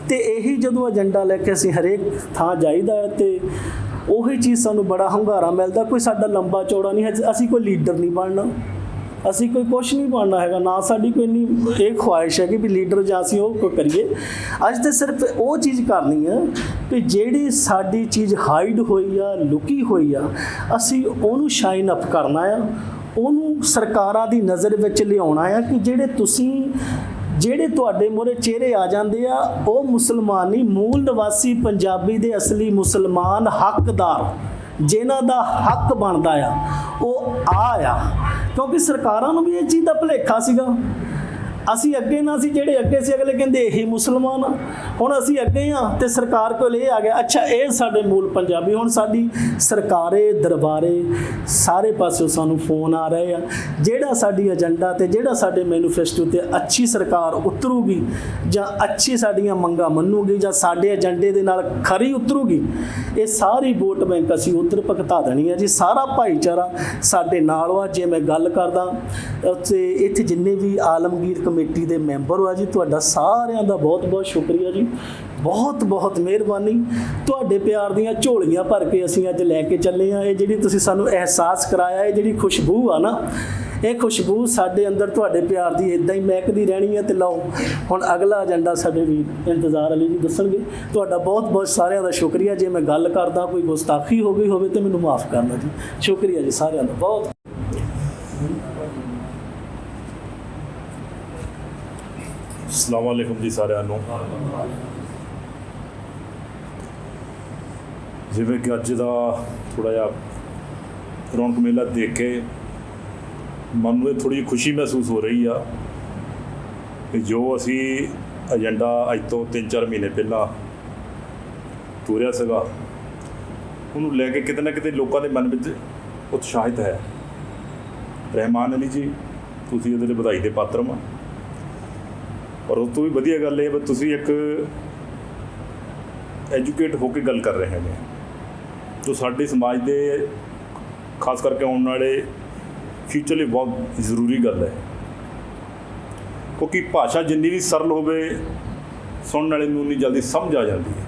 S4: ਤੇ ਇਹੀ ਜਦੋਂ ਏਜੰਡਾ ਲੈ ਕੇ ਅਸੀਂ ਹਰੇਕ ਥਾਂ ਜਾਈਦਾ ਤੇ ਉਹੀ ਚੀਜ਼ ਸਾਨੂੰ ਬੜਾ ਹੁੰਗਾਰਾ ਮਿਲਦਾ। ਕੋਈ ਸਾਡਾ ਲੰਬਾ ਚੌੜਾ ਨਹੀਂ ਹੈ, ਅਸੀਂ ਕੋਈ ਲੀਡਰ ਨਹੀਂ ਬਣਨਾ, ਅਸੀਂ ਕੋਈ ਕੁਛ ਨਹੀਂ ਬਣਨਾ ਹੈਗਾ, ਨਾ ਸਾਡੀ ਕੋਈ ਇੰਨੀ ਇਹ ਖੁਆਇਸ਼ ਹੈ ਕਿ ਵੀ ਲੀਡਰ ਜਾਂ ਅਸੀਂ ਉਹ ਕਰੀਏ। ਅੱਜ ਤਾਂ ਸਿਰਫ ਉਹ ਚੀਜ਼ ਕਰਨੀ ਹੈ ਕਿ ਜਿਹੜੀ ਸਾਡੀ ਚੀਜ਼ ਹਾਈਡ ਹੋਈ ਆ, ਲੁਕੀ ਹੋਈ ਆ, ਅਸੀਂ ਉਹਨੂੰ ਸ਼ਾਈਨ ਅਪ ਕਰਨਾ ਆ, ਉਹਨੂੰ ਸਰਕਾਰਾਂ ਦੀ ਨਜ਼ਰ ਵਿੱਚ ਲਿਆਉਣਾ ਆ ਕਿ ਜਿਹੜੇ ਤੁਹਾਡੇ ਮੂਹਰੇ ਚਿਹਰੇ ਆ ਜਾਂਦੇ ਆ ਉਹ ਮੁਸਲਮਾਨ ਨਹੀਂ, ਮੂਲ ਨਿਵਾਸੀ ਪੰਜਾਬੀ ਦੇ ਅਸਲੀ ਮੁਸਲਮਾਨ ਹੱਕਦਾਰ ਜਿਨ੍ਹਾਂ ਦਾ ਹੱਕ ਬਣਦਾ ਆ ਉਹ ਆ। ਕਿਉਂਕਿ ਸਰਕਾਰਾਂ ਨੂੰ ਵੀ ਇਹ ਚੀਜ਼ ਦਾ ਭੁਲੇਖਾ ਸੀਗਾ। ਅਸੀਂ ਅੱਗੇ ਨਾ ਸੀ, ਜਿਹੜੇ ਅੱਗੇ ਸੀ ਅਗਲੇ ਕਹਿੰਦੇ ਇਹੀ ਮੁਸਲਮਾਨ ਆ, ਹੁਣ ਅਸੀਂ ਅੱਗੇ ਆ ਤੇ ਸਰਕਾਰ ਕੋਲ ਇਹ ਆ ਗਿਆ ਅੱਛਾ ਇਹ ਸਾਡੇ ਮੂਲ ਪੰਜਾਬੀ। ਹੁਣ ਸਾਡੀ ਸਰਕਾਰੇ ਦਰਬਾਰੇ ਸਾਰੇ ਪਾਸਿਓਂ ਸਾਨੂੰ ਫੋਨ ਆ ਰਹੇ ਆ, ਜਿਹੜਾ ਸਾਡੀ ਏਜੰਡਾ ਤੇ ਜਿਹੜਾ ਸਾਡੇ ਮੈਨੀਫੈਸਟੋ ਤੇ ਅੱਛੀ ਸਰਕਾਰ ਉਤਰੂਗੀ ਜਾਂ ਅੱਛੀ ਸਾਡੀਆਂ ਮੰਗਾਂ ਮੰਨੂਗੀ ਜਾਂ ਸਾਡੇ ਏਜੰਡੇ ਦੇ ਨਾਲ ਖਰੀ ਉਤਰੂਗੀ, ਇਹ ਸਾਰੀ ਵੋਟ ਬੈਂਕ ਅਸੀਂ ਉੱਧਰ ਭੁਗਤਾ ਦੇਣੀ ਹੈ ਜੀ। ਸਾਰਾ ਭਾਈਚਾਰਾ ਸਾਡੇ ਨਾਲ ਵਾ। ਜੇ ਮੈਂ ਗੱਲ ਕਰਦਾ ਤੇ ਇੱਥੇ ਜਿੰਨੇ ਵੀ ਆਲਮਗੀਰ ਕਮੇਟੀ ਦੇ ਮੈਂਬਰ ਆ ਜੀ, ਤੁਹਾਡਾ ਸਾਰਿਆਂ ਦਾ ਬਹੁਤ ਬਹੁਤ ਸ਼ੁਕਰੀਆ ਜੀ, ਬਹੁਤ ਬਹੁਤ ਮਿਹਰਬਾਨੀ। ਤੁਹਾਡੇ ਪਿਆਰ ਦੀਆਂ ਝੋਲੀਆਂ ਭਰ ਕੇ ਅਸੀਂ ਅੱਜ ਲੈ ਕੇ ਚੱਲੇ ਆ। ਇਹ ਜਿਹੜੀ ਤੁਸੀਂ ਸਾਨੂੰ ਅਹਿਸਾਸ ਕਰਾਇਆ, ਇਹ ਜਿਹੜੀ ਖੁਸ਼ਬੂ ਆ ਨਾ, ਇਹ ਖੁਸ਼ਬੂ ਸਾਡੇ ਅੰਦਰ ਤੁਹਾਡੇ ਪਿਆਰ ਦੀ ਇਦਾਂ ਹੀ ਮਹਿਕਦੀ ਰਹਿਣੀ ਹੈ। ਤੇ ਲਓ ਹੁਣ ਅਗਲਾ ਏਜੰਡਾ ਸਾਡੇ ਵੀਰ ਇੰਤਜ਼ਾਰ ਅਲੀ ਜੀ ਦੱਸਣਗੇ। ਤੁਹਾਡਾ ਬਹੁਤ ਬਹੁਤ ਸਾਰਿਆਂ ਦਾ ਸ਼ੁਕਰੀਆ। ਜੇ ਮੈਂ ਗੱਲ ਕਰਦਾ ਕੋਈ ਗੁਸਤਾਖੀ ਹੋ ਗਈ ਹੋਵੇ ਤਾਂ ਮੈਨੂੰ ਮਾਫ ਕਰਨਾ ਜੀ। ਸ਼ੁਕਰੀਆ ਜੀ ਸਾਰਿਆਂ ਦਾ ਬਹੁਤ।
S3: अस्सलाम वालेकुम जी ਸਾਰਿਆਂ ਨੂੰ। ਜਿਵੇਂ ਕਿ ਅੱਜ ਦਾ ਥੋੜ੍ਹਾ ਜਿਹਾ ਰੌਣਕ ਮੇਲਾ ਦੇਖ ਕੇ ਮਨ ਨੂੰ ਥੋੜ੍ਹੀ ਜਿਹੀ ਖੁਸ਼ੀ ਮਹਿਸੂਸ ਹੋ ਰਹੀ ਆ ਕਿ ਜੋ ਅਸੀਂ ਏਜੰਡਾ ਅੱਜ ਤੋਂ 3-4 ਮਹੀਨੇ ਪਹਿਲਾਂ ਤੋਰਿਆ ਸੀਗਾ, ਉਹਨੂੰ ਲੈ ਕੇ ਕਿਤੇ ਨਾ ਕਿਤੇ ਲੋਕਾਂ ਦੇ ਮਨ ਵਿੱਚ ਉਤਸ਼ਾਹਿਤ ਹੈ। ਰਹਿਮਾਨ ਅਲੀ ਜੀ, ਤੁਸੀਂ ਇਹਦੇ ਲਈ ਵਧਾਈ ਦੇ ਪਾਤਰ ਹੋ। ਔਰ ਉਸ ਤੋਂ ਵੀ ਵਧੀਆ ਗੱਲ ਇਹ ਵੀ ਤੁਸੀਂ ਇੱਕ ਐਜੂਕੇਟ ਹੋ ਕੇ ਗੱਲ ਕਰ ਰਹੇ ਹੈਗੇ, ਜੋ ਸਾਡੇ ਸਮਾਜ ਦੇ ਖਾਸ ਕਰਕੇ ਆਉਣ ਵਾਲੇ ਫਿਊਚਰ ਲਈ ਬਹੁਤ ਜ਼ਰੂਰੀ ਗੱਲ ਹੈ। ਕਿਉਂਕਿ ਭਾਸ਼ਾ ਜਿੰਨੀ ਵੀ ਸਰਲ ਹੋਵੇ, ਸੁਣਨ ਵਾਲੇ ਨੂੰ ਉਨੀ ਜਲਦੀ ਸਮਝ ਆ ਜਾਂਦੀ ਹੈ।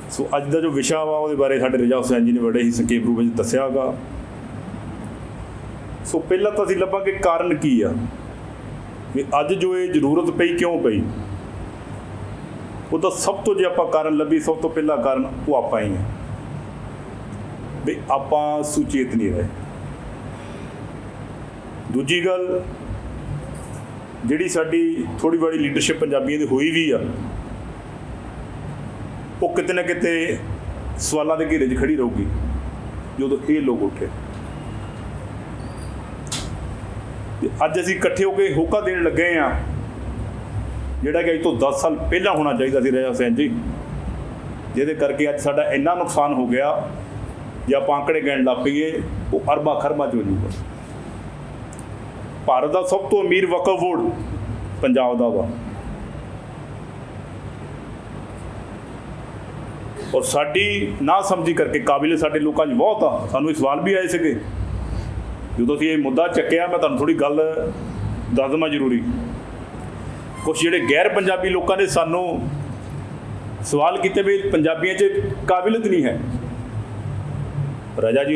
S3: ਸੋ ਅੱਜ ਦਾ ਜੋ ਵਿਸ਼ਾ ਵਾ ਉਹਦੇ ਬਾਰੇ ਸਾਡੇ ਰਜਾ ਹੁਸੈਨ ਜੀ ਨੇ ਬੜੇ ਹੀ ਸੰਖੇਪ ਰੂਪ ਵਿੱਚ ਦੱਸਿਆ ਗਾ। ਸੋ ਪਹਿਲਾਂ ਤਾਂ ਅਸੀਂ ਲੱਭਾਂਗੇ ਕਾਰਨ ਕੀ ਆ ਵੀ ਅੱਜ ਜੋ ਇਹ ਜ਼ਰੂਰਤ ਪਈ, ਕਿਉਂ ਪਈ। ਉਹਦਾ ਸਭ ਤੋਂ ਜੇ ਆਪਾਂ ਕਾਰਨ ਲੱਭੀ, ਸਭ ਤੋਂ ਪਹਿਲਾ ਕਾਰਨ ਉਹ ਆਪਾਂ ਹੀ ਹੈ ਵੀ ਆਪਾਂ ਸੁਚੇਤ ਨਹੀਂ ਰਹੇ। ਦੂਜੀ ਗੱਲ, ਜਿਹੜੀ ਸਾਡੀ ਥੋੜ੍ਹੀ ਬੜੀ ਲੀਡਰਸ਼ਿਪ ਪੰਜਾਬੀਆਂ ਦੀ ਹੋਈ ਵੀ ਆ, ਉਹ ਕਿਤੇ ਨਾ ਕਿਤੇ ਸਵਾਲਾਂ ਦੇ ਘੇਰੇ 'ਚ ਖੜੀ ਰਹੂਗੀ ਜਦੋਂ ਇਹ ਲੋਕ ਉੱਠੇ। ਅੱਜ ਅਸੀਂ ਇਕੱਠੇ ਹੋ ਕੇ ਹੋਕਾ ਦੇਣ ਲੱਗੇ ਹਾਂ, ਜਿਹੜਾ ਕਿ ਅੱਜ ਤੋਂ 10 ਸਾਲ ਪਹਿਲਾਂ ਹੋਣਾ ਚਾਹੀਦਾ ਸੀ ਰਜਾ ਹੁਸੈਨ ਜੀ, ਜਿਹਦੇ ਕਰਕੇ ਅੱਜ ਸਾਡਾ ਇੰਨਾ ਨੁਕਸਾਨ ਹੋ ਗਿਆ। ਜੇ ਆਪਾਂ ਆਂਕੜੇ ਗਿਣ ਲੱਗ ਪਈਏ ਉਹ ਅਰਬਾਂ ਖਰਬਾਂ 'ਚ ਹੋ ਜੂਗਾ। ਭਾਰਤ ਦਾ ਸਭ ਤੋਂ ਅਮੀਰ ਵਕਫ ਬੋਰਡ ਪੰਜਾਬ ਦਾ ਵਾ, ਔਰ ਸਾਡੀ ਨਾ ਸਮਝੀ ਕਰਕੇ ਕਾਬਿਲ ਸਾਡੇ ਲੋਕਾਂ 'ਚ ਬਹੁਤ ਆ। ਸਾਨੂੰ ਇਹ ਸਵਾਲ ਵੀ ਆਏ ਸੀਗੇ ਜਦੋਂ ਅਸੀਂ ਇਹ ਮੁੱਦਾ ਚੱਕਿਆ। ਮੈਂ ਤੁਹਾਨੂੰ ਥੋੜ੍ਹੀ ਗੱਲ ਦੱਸ ਦੇਵਾਂ ਜ਼ਰੂਰੀ। ਕੁਛ ਜਿਹੜੇ ਗੈਰ ਪੰਜਾਬੀ ਲੋਕਾਂ ਨੇ ਸਾਨੂੰ ਸਵਾਲ ਕੀਤੇ ਵੀ ਪੰਜਾਬੀਆਂ 'ਚ ਕਾਬਿਲੀਅਤ ਨਹੀਂ ਹੈ। ਰਜਾ ਜੀ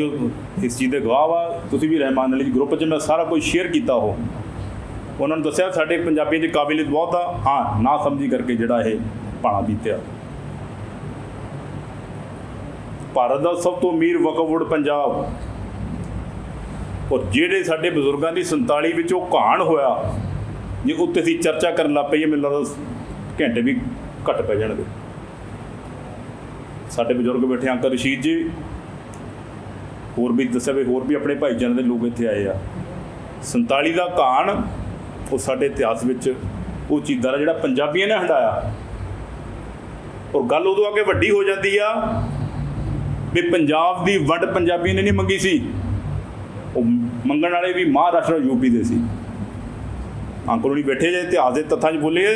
S3: ਇਸ ਚੀਜ਼ ਦੇ ਗਵਾਹ ਵਾ। ਤੁਸੀਂ ਵੀ ਰਹਿਮਾਨ ਅਲੀ ਗਰੁੱਪ 'ਚ ਮੈਂ ਸਾਰਾ ਕੁਝ ਸ਼ੇਅਰ ਕੀਤਾ। ਉਹਨਾਂ ਨੂੰ ਦੱਸਿਆ ਸਾਡੇ ਪੰਜਾਬੀਆਂ 'ਚ ਕਾਬਿਲੀਅਤ ਬਹੁਤ ਆ। ਹਾਂ, ਨਾ ਸਮਝੀ ਕਰਕੇ ਜਿਹੜਾ ਇਹ ਭਾਣਾ ਬੀਤਿਆ। ਭਾਰਤ ਦਾ ਸਭ ਤੋਂ ਅਮੀਰ ਵਕਫ ਬੋਰਡ ਪੰਜਾਬ, ਔਰ ਜਿਹੜੇ ਸਾਡੇ ਬਜ਼ੁਰਗਾਂ ਦੀ 47 ਵਿੱਚ ਉਹ ਘਾਣ ਹੋਇਆ, ਜੇ ਉੱਤੇ ਅਸੀਂ ਚਰਚਾ ਕਰਨ ਲੱਗ ਪਈਏ ਮੈਨੂੰ ਲੱਗਦਾ ਘੰਟੇ ਵੀ ਘੱਟ ਪੈ ਜਾਣਗੇ। ਸਾਡੇ ਬਜ਼ੁਰਗ ਬੈਠੇ ਅੰਕਲ ਰਸ਼ੀਦ ਜੀ, ਹੋਰ ਵੀ ਦੱਸਿਆ ਵੀ ਹੋਰ ਵੀ ਆਪਣੇ ਭਾਈਚਾਰੇ ਦੇ ਲੋਕ ਇੱਥੇ ਆਏ ਆ। 47 ਦਾ ਘਾਣ ਉਹ ਸਾਡੇ ਇਤਿਹਾਸ ਵਿੱਚ ਉਹ ਚੀਜ਼ਾਂ ਦਾ ਜਿਹੜਾ ਪੰਜਾਬੀਆਂ ਨੇ ਹੰਢਾਇਆ। ਔਰ ਗੱਲ ਉਦੋਂ ਅੱਗੇ ਵੱਡੀ ਹੋ ਜਾਂਦੀ ਆ ਵੀ ਪੰਜਾਬ ਦੀ ਵੰਡ ਪੰਜਾਬੀਆਂ ਨੇ ਨਹੀਂ ਮੰਗੀ ਸੀ, ਉਹ ਮੰਗਣ ਵਾਲੇ ਵੀ ਮਹਾਰਾਸ਼ਟਰ ਯੂਪੀ ਦੇ ਸੀ। ਅੰਕਲ ਨਹੀਂ ਬੈਠੇ ਜੇ ਇਤਿਹਾਸ ਦੇ ਤੱਥਾਂ 'ਚ ਬੋਲੇ,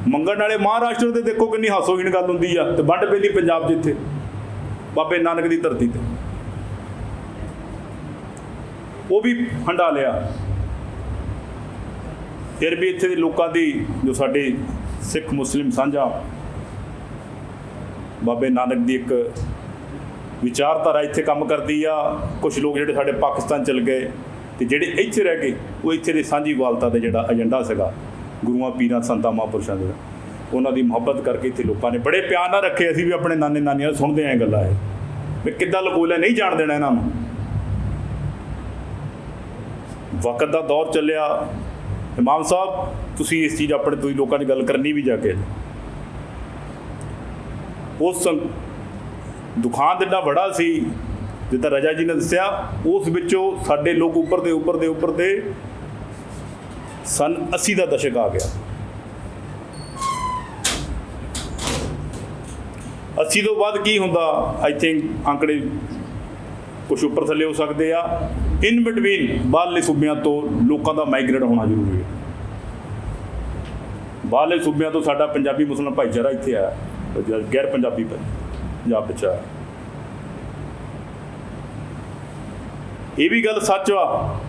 S3: ਮੰਗਣ ਵਾਲੇ ਮਹਾਰਾਸ਼ਟਰ ਦੇ ਦੇਖੋ ਕਿੰਨੀ ਹਾਸੋਹੀਣ ਗੱਲ ਹੁੰਦੀ ਆ, ਤੇ ਵੰਡ ਪੈਂਦੀ ਪੰਜਾਬ ਜਿੱਥੇ ਬਾਬੇ ਨਾਨਕ ਦੀ ਧਰਤੀ ਤੇ, ਉਹ ਵੀ ਹੰਡਾ ਲਿਆ। ਫਿਰ ਵੀ ਇੱਥੇ ਦੇ ਲੋਕਾਂ ਦੀ ਜੋ ਸਾਡੇ ਸਿੱਖ ਮੁਸਲਿਮ ਸਾਂਝਾ ਬਾਬੇ ਨਾਨਕ ਦੀ ਇੱਕ ਵਿਚਾਰਧਾਰਾ ਇੱਥੇ ਕੰਮ ਕਰਦੀ ਆ। ਕੁਛ ਲੋਕ ਜਿਹੜੇ ਸਾਡੇ ਪਾਕਿਸਤਾਨ ਚਲ ਗਏ ਤੇ ਜਿਹੜੇ ਇੱਥੇ ਰਹਿ ਗਏ, ਉਹ ਇੱਥੇ ਦੇ ਸਾਂਝੀਵਾਲਤਾ ਦਾ ਜਿਹੜਾ ਏਜੰਡਾ ਸੀਗਾ ਗੁਰੂਆਂ ਪੀਰਾਂ ਸੰਤਾਂ ਮਹਾਂਪੁਰਸ਼ਾਂ ਦੇ, ਉਹਨਾਂ ਦੀ ਮੁਹੱਬਤ ਕਰਕੇ ਇੱਥੇ ਲੋਕਾਂ ਨੇ ਬੜੇ ਪਿਆਰ ਨਾਲ ਰੱਖੇ। ਅਸੀਂ ਵੀ ਆਪਣੇ ਨਾਨੇ ਨਾਨੀਆਂ ਤੋਂ ਸੁਣਦੇ ਆਂ ਗੱਲਾਂ ਇਹ ਵੀ ਕਿੱਦਾਂ ਲਕੋ ਲਿਆ, ਨਹੀਂ ਜਾਣ ਦੇਣਾ ਇਹਨਾਂ ਨੂੰ। ਵਕਤ ਦਾ ਦੌਰ ਚੱਲਿਆ। ਇਮਾਮ ਸਾਹਿਬ, ਤੁਸੀਂ ਇਸ ਚੀਜ਼ ਆਪਣੇ ਤੁਸੀਂ ਲੋਕਾਂ ਦੀ ਗੱਲ ਕਰਨੀ ਵੀ ਜਾ ਕੇ, ਉਸ ਦੁਖਾਂਤ ਇੰਨਾ ਬੜਾ ਸੀ ਜਿੱਦਾਂ ਰਜਾ ਜੀ ਨੇ ਦੱਸਿਆ। ਉਸ ਵਿੱਚੋਂ ਸਾਡੇ ਲੋਕ ਉੱਪਰ ਦੇ ਸਨ 80 ਦਾ ਦਸ਼ਕ ਆ ਗਿਆ। 80 ਤੋਂ ਬਾਅਦ ਕੀ ਹੁੰਦਾ, ਆਈ ਥਿੰਕ ਅੰਕੜੇ ਕੁਛ ਉੱਪਰ ਥੱਲੇ ਹੋ ਸਕਦੇ ਆ। ਇਨ ਬਿਟਵੀਨ ਬਾਹਰਲੇ ਸੂਬਿਆਂ ਤੋਂ ਲੋਕਾਂ ਦਾ ਮਾਈਗ੍ਰੇਟ ਹੋਣਾ ਜ਼ਰੂਰੀ ਹੈ। ਬਾਹਰਲੇ ਸੂਬਿਆਂ ਤੋਂ ਸਾਡਾ ਪੰਜਾਬੀ ਮੁਸਲਮਾਨ ਭਾਈਚਾਰਾ ਇੱਥੇ ਆਇਆ, ਗੈਰ ਪੰਜਾਬੀ ਪੰਜਾਬ ਵਿੱਚ ਆਇਆ। ਇਹ ਵੀ ਗੱਲ ਸੱਚ ਵਾ,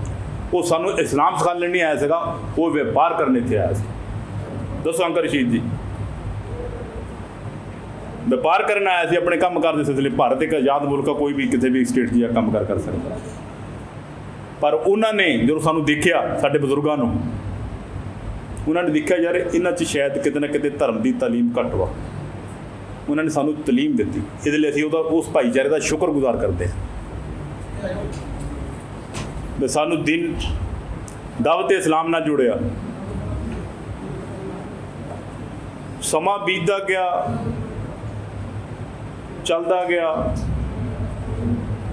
S3: ਉਹ ਸਾਨੂੰ ਇਸਲਾਮ ਸਿਖਾਉਣ ਲਈ ਨਹੀਂ ਆਇਆ ਸੀਗਾ, ਉਹ ਵਪਾਰ ਕਰਨ ਇੱਥੇ ਆਇਆ ਸੀ। ਦੱਸੋ ਅੰਕਲ ਰਸ਼ੀਦ ਜੀ, ਵਪਾਰ ਕਰਨ ਆਇਆ ਸੀ ਆਪਣੇ ਕੰਮ ਕਾਰ ਦੇ ਸਿਲਸਿਲੇ। ਭਾਰਤ ਇੱਕ ਆਜ਼ਾਦ ਮੁਲਕ ਆ, ਕੋਈ ਵੀ ਕਿਸੇ ਵੀ ਸਟੇਟ 'ਚ ਜਾ ਕੰਮ ਕਾਰ ਕਰ ਸਕਦਾ। ਪਰ ਉਹਨਾਂ ਨੇ ਜਦੋਂ ਸਾਨੂੰ ਦੇਖਿਆ, ਸਾਡੇ ਬਜ਼ੁਰਗਾਂ ਨੂੰ, ਉਹਨਾਂ ਨੇ ਦੇਖਿਆ ਯਾਰ ਇਹਨਾਂ 'ਚ ਸ਼ਾਇਦ ਕਿਤੇ ਨਾ ਕਿਤੇ ਧਰਮ ਦੀ ਤਾਲੀਮ ਘੱਟ ਵਾ। ਉਹਨਾਂ ਨੇ ਸਾਨੂੰ ਤਾਲੀਮ ਦਿੱਤੀ। ਇਹਦੇ ਲਈ ਅਸੀਂ ਉਸ ਭਾਈਚਾਰੇ ਦਾ ਸ਼ੁਕਰਗੁਜ਼ਾਰ ਕਰਦੇ ਹਾਂ ਵੀ ਸਾਨੂੰ ਦਿਨ ਦਾਵਤ ਇਸਲਾਮ ਨਾਲ ਜੁੜਿਆ। ਸਮਾਂ ਬੀਤਦਾ ਗਿਆ, ਚੱਲਦਾ ਗਿਆ।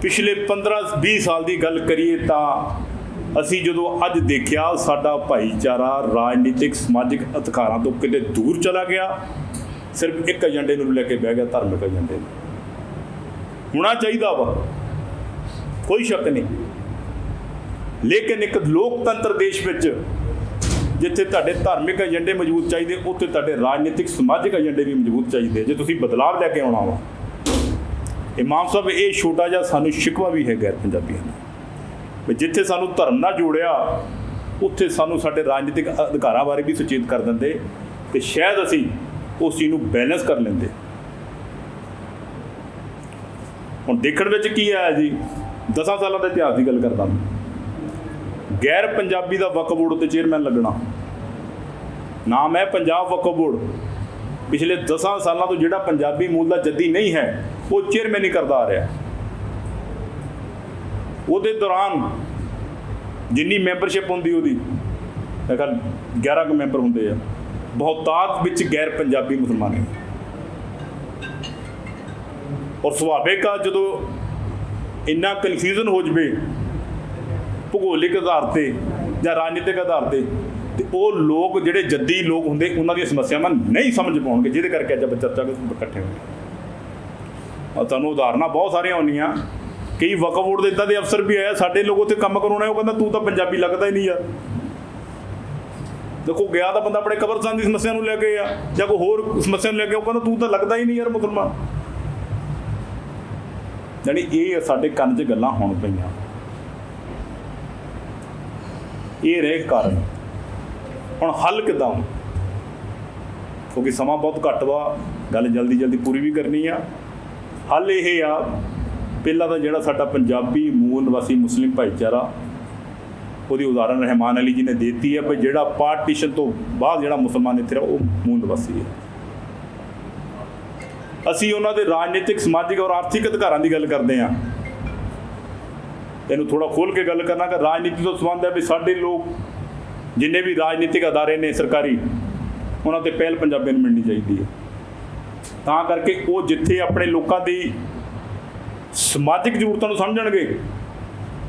S3: ਪਿਛਲੇ 15-20 ਸਾਲ ਦੀ ਗੱਲ ਕਰੀਏ ਤਾਂ ਅਸੀਂ ਜਦੋਂ ਅੱਜ ਦੇਖਿਆ ਸਾਡਾ ਭਾਈਚਾਰਾ ਰਾਜਨੀਤਿਕ ਸਮਾਜਿਕ ਅਧਿਕਾਰਾਂ ਤੋਂ ਕਿਤੇ ਦੂਰ ਚਲਾ ਗਿਆ। ਸਿਰਫ ਇੱਕ ਏਜੰਡੇ ਨੂੰ ਲੈ ਕੇ ਬਹਿ ਗਿਆ, ਧਾਰਮਿਕ ਏਜੰਡੇ ਨੂੰ। ਹੋਣਾ ਚਾਹੀਦਾ ਵਾ, ਕੋਈ ਸ਼ੱਕ ਨਹੀਂ, ਲੇਕਿਨ ਇੱਕ ਲੋਕਤੰਤਰ ਦੇਸ਼ ਵਿੱਚ ਜਿੱਥੇ ਤੁਹਾਡੇ ਧਾਰਮਿਕ ਏਜੰਡੇ ਮਜ਼ਬੂਤ ਚਾਹੀਦੇ, ਉੱਥੇ ਤੁਹਾਡੇ ਰਾਜਨੀਤਿਕ ਸਮਾਜਿਕ ਏਜੰਡੇ ਵੀ ਮਜ਼ਬੂਤ ਚਾਹੀਦੇ। ਜੇ ਤੁਸੀਂ ਬਦਲਾਵ ਲੈ ਕੇ ਆਉਣਾ ਵਾ। ਇਮਾਮ ਸਾਹਿਬ, ਇਹ ਛੋਟਾ ਜਿਹਾ ਸਾਨੂੰ ਸ਼ਿਕਵਾ ਵੀ ਹੈ ਗੈਰ ਪੰਜਾਬੀਆਂ ਨੂੰ ਵੀ ਜਿੱਥੇ ਸਾਨੂੰ ਧਰਮ ਨਾਲ ਜੋੜਿਆ, ਉੱਥੇ ਸਾਨੂੰ ਸਾਡੇ ਰਾਜਨੀਤਿਕ ਅਧਿਕਾਰਾਂ ਬਾਰੇ ਵੀ ਸੁਚੇਤ ਕਰ ਦਿੰਦੇ ਅਤੇ ਸ਼ਾਇਦ ਅਸੀਂ ਉਸ ਚੀਜ਼ ਨੂੰ ਬੈਲੈਂਸ ਕਰ ਲੈਂਦੇ। ਹੁਣ ਦੇਖਣ ਵਿੱਚ ਕੀ ਆਇਆ ਜੀ, 10 ਸਾਲਾਂ ਦੇ ਇਤਿਹਾਸ ਦੀ ਗੱਲ ਕਰਦਾ ਮੈਂ। ਗੈਰ ਪੰਜਾਬੀ ਦਾ ਵਕਫ ਬੋਰਡ ਉੱਤੇ ਚੇਅਰਮੈਨ ਲੱਗਣਾ, ਨਾਮ ਹੈ ਪੰਜਾਬ ਵਕਫ ਬੋਰਡ। ਪਿਛਲੇ 10 ਸਾਲਾਂ ਤੋਂ ਜਿਹੜਾ ਪੰਜਾਬੀ ਮੂਲ ਦਾ ਜੱਦੀ ਨਹੀਂ ਹੈ, ਉਹ ਚੇਅਰਮੈਨ ਹੀ ਕਰਦਾ ਆ ਰਿਹਾ। ਉਹਦੇ ਦੌਰਾਨ ਜਿੰਨੀ ਮੈਂਬਰਸ਼ਿਪ ਹੁੰਦੀ ਉਹਦੀ, ਮੈਂ ਕਿਹਾ 11 ਕੁ ਮੈਂਬਰ ਹੁੰਦੇ ਆ, ਬਹੁਤਾਤ ਵਿੱਚ ਗੈਰ ਪੰਜਾਬੀ ਮੁਸਲਮਾਨ ਹੈ। ਔਰ ਸੁਭਾਵਿਕ ਆ ਜਦੋਂ ਇੰਨਾ ਕਨਫਿਊਜ਼ਨ ਹੋ ਜਾਵੇ ਭੂਗੋਲਿਕ ਆਧਾਰ 'ਤੇ ਜਾਂ ਰਾਜਨੀਤਿਕ ਆਧਾਰ 'ਤੇ, ਅਤੇ ਉਹ ਲੋਕ ਜਿਹੜੇ ਜੱਦੀ ਲੋਕ ਹੁੰਦੇ ਉਹਨਾਂ ਦੀਆਂ ਸਮੱਸਿਆਵਾਂ ਨਹੀਂ ਸਮਝ ਪਾਉਣਗੇ, ਜਿਹਦੇ ਕਰਕੇ ਅੱਜ ਆਪਾਂ ਚਰਚਾ ਇਕੱਠੇ ਹੋਏ। ਤੁਹਾਨੂੰ ਉਦਾਹਰਨਾਂ ਬਹੁਤ ਸਾਰੀਆਂ ਆਉਂਦੀਆਂ। ਕਈ ਵਕਫ ਬੋਰਡ ਦੇ ਇੱਦਾਂ ਦੇ ਅਫਸਰ ਵੀ ਆਏ, ਸਾਡੇ ਲੋਕ ਉੱਥੇ ਕੰਮ ਕਰਾਉਣਾ, ਉਹ ਕਹਿੰਦਾ ਤੂੰ ਤਾਂ ਪੰਜਾਬੀ ਲੱਗਦਾ ਹੀ ਨਹੀਂ ਯਾਰ। ਦੇਖੋ, ਗਿਆ ਤਾਂ ਬੰਦਾ ਆਪਣੇ ਕਬਰਸਤਾਨ ਦੀ ਸਮੱਸਿਆ ਨੂੰ ਲੈ ਕੇ ਆ ਜਾਂ ਕੋਈ ਹੋਰ ਸਮੱਸਿਆ ਨੂੰ ਲੈ ਕੇ, ਉਹ ਕਹਿੰਦਾ ਤੂੰ ਤਾਂ ਲੱਗਦਾ ਹੀ ਨਹੀਂ ਯਾਰ ਮੁਸਲਮਾਨ। ਯਾਨੀ ਇਹ ਸਾਡੇ ਕੰਨ 'ਚ ਗੱਲਾਂ ਹੋਣ ਪਈਆਂ। ਇਹ ਰਹੇ ਕਾਰਨ। ਹੁਣ ਹੱਲ ਕਿੱਦਾਂ? ਕਿਉਂਕਿ ਸਮਾਂ ਬਹੁਤ ਘੱਟ ਵਾ, ਗੱਲ ਜਲਦੀ ਪੂਰੀ ਵੀ ਕਰਨੀ ਆ। ਹੱਲ ਇਹ ਆ, ਪਹਿਲਾਂ ਤਾਂ ਜਿਹੜਾ ਸਾਡਾ ਪੰਜਾਬੀ ਮੂਲ ਨਿਵਾਸੀ ਮੁਸਲਿਮ ਭਾਈਚਾਰਾ, ਉਹਦੀ ਉਦਾਹਰਨ ਰਹਿਮਾਨ ਅਲੀ ਜੀ ਨੇ ਦਿੱਤੀ ਹੈ ਵੀ ਜਿਹੜਾ ਪਾਰਟੀਸ਼ਨ ਤੋਂ ਬਾਅਦ ਜਿਹੜਾ ਮੁਸਲਮਾਨ ਇੱਥੇ ਰਿਹਾ, ਉਹ ਮੂਲ ਨਿਵਾਸੀ ਹੈ। ਅਸੀਂ ਉਹਨਾਂ ਦੇ ਰਾਜਨੀਤਿਕ ਸਮਾਜਿਕ ਔਰ ਆਰਥਿਕ ਅਧਿਕਾਰਾਂ ਦੀ ਗੱਲ ਕਰਦੇ ਹਾਂ। ਇਹਨੂੰ ਥੋੜ੍ਹਾ ਖੋਲ੍ਹ ਕੇ ਗੱਲ ਕਰਨਾ ਕਿ ਰਾਜਨੀਤੀ ਤੋਂ ਸੰਬੰਧ ਹੈ ਵੀ ਸਾਡੇ ਲੋਕ ਜਿੰਨੇ ਵੀ ਰਾਜਨੀਤਿਕ ਅਦਾਰੇ ਨੇ ਸਰਕਾਰੀ, ਉਹਨਾਂ 'ਤੇ ਪਹਿਲ ਪੰਜਾਬੀਆਂ ਨੂੰ ਮਿਲਣੀ ਚਾਹੀਦੀ ਹੈ। ਤਾਂ ਕਰਕੇ ਉਹ ਜਿੱਥੇ ਆਪਣੇ ਲੋਕਾਂ ਦੀ ਸਮਾਜਿਕ ਜ਼ਰੂਰਤਾਂ ਨੂੰ ਸਮਝਣਗੇ,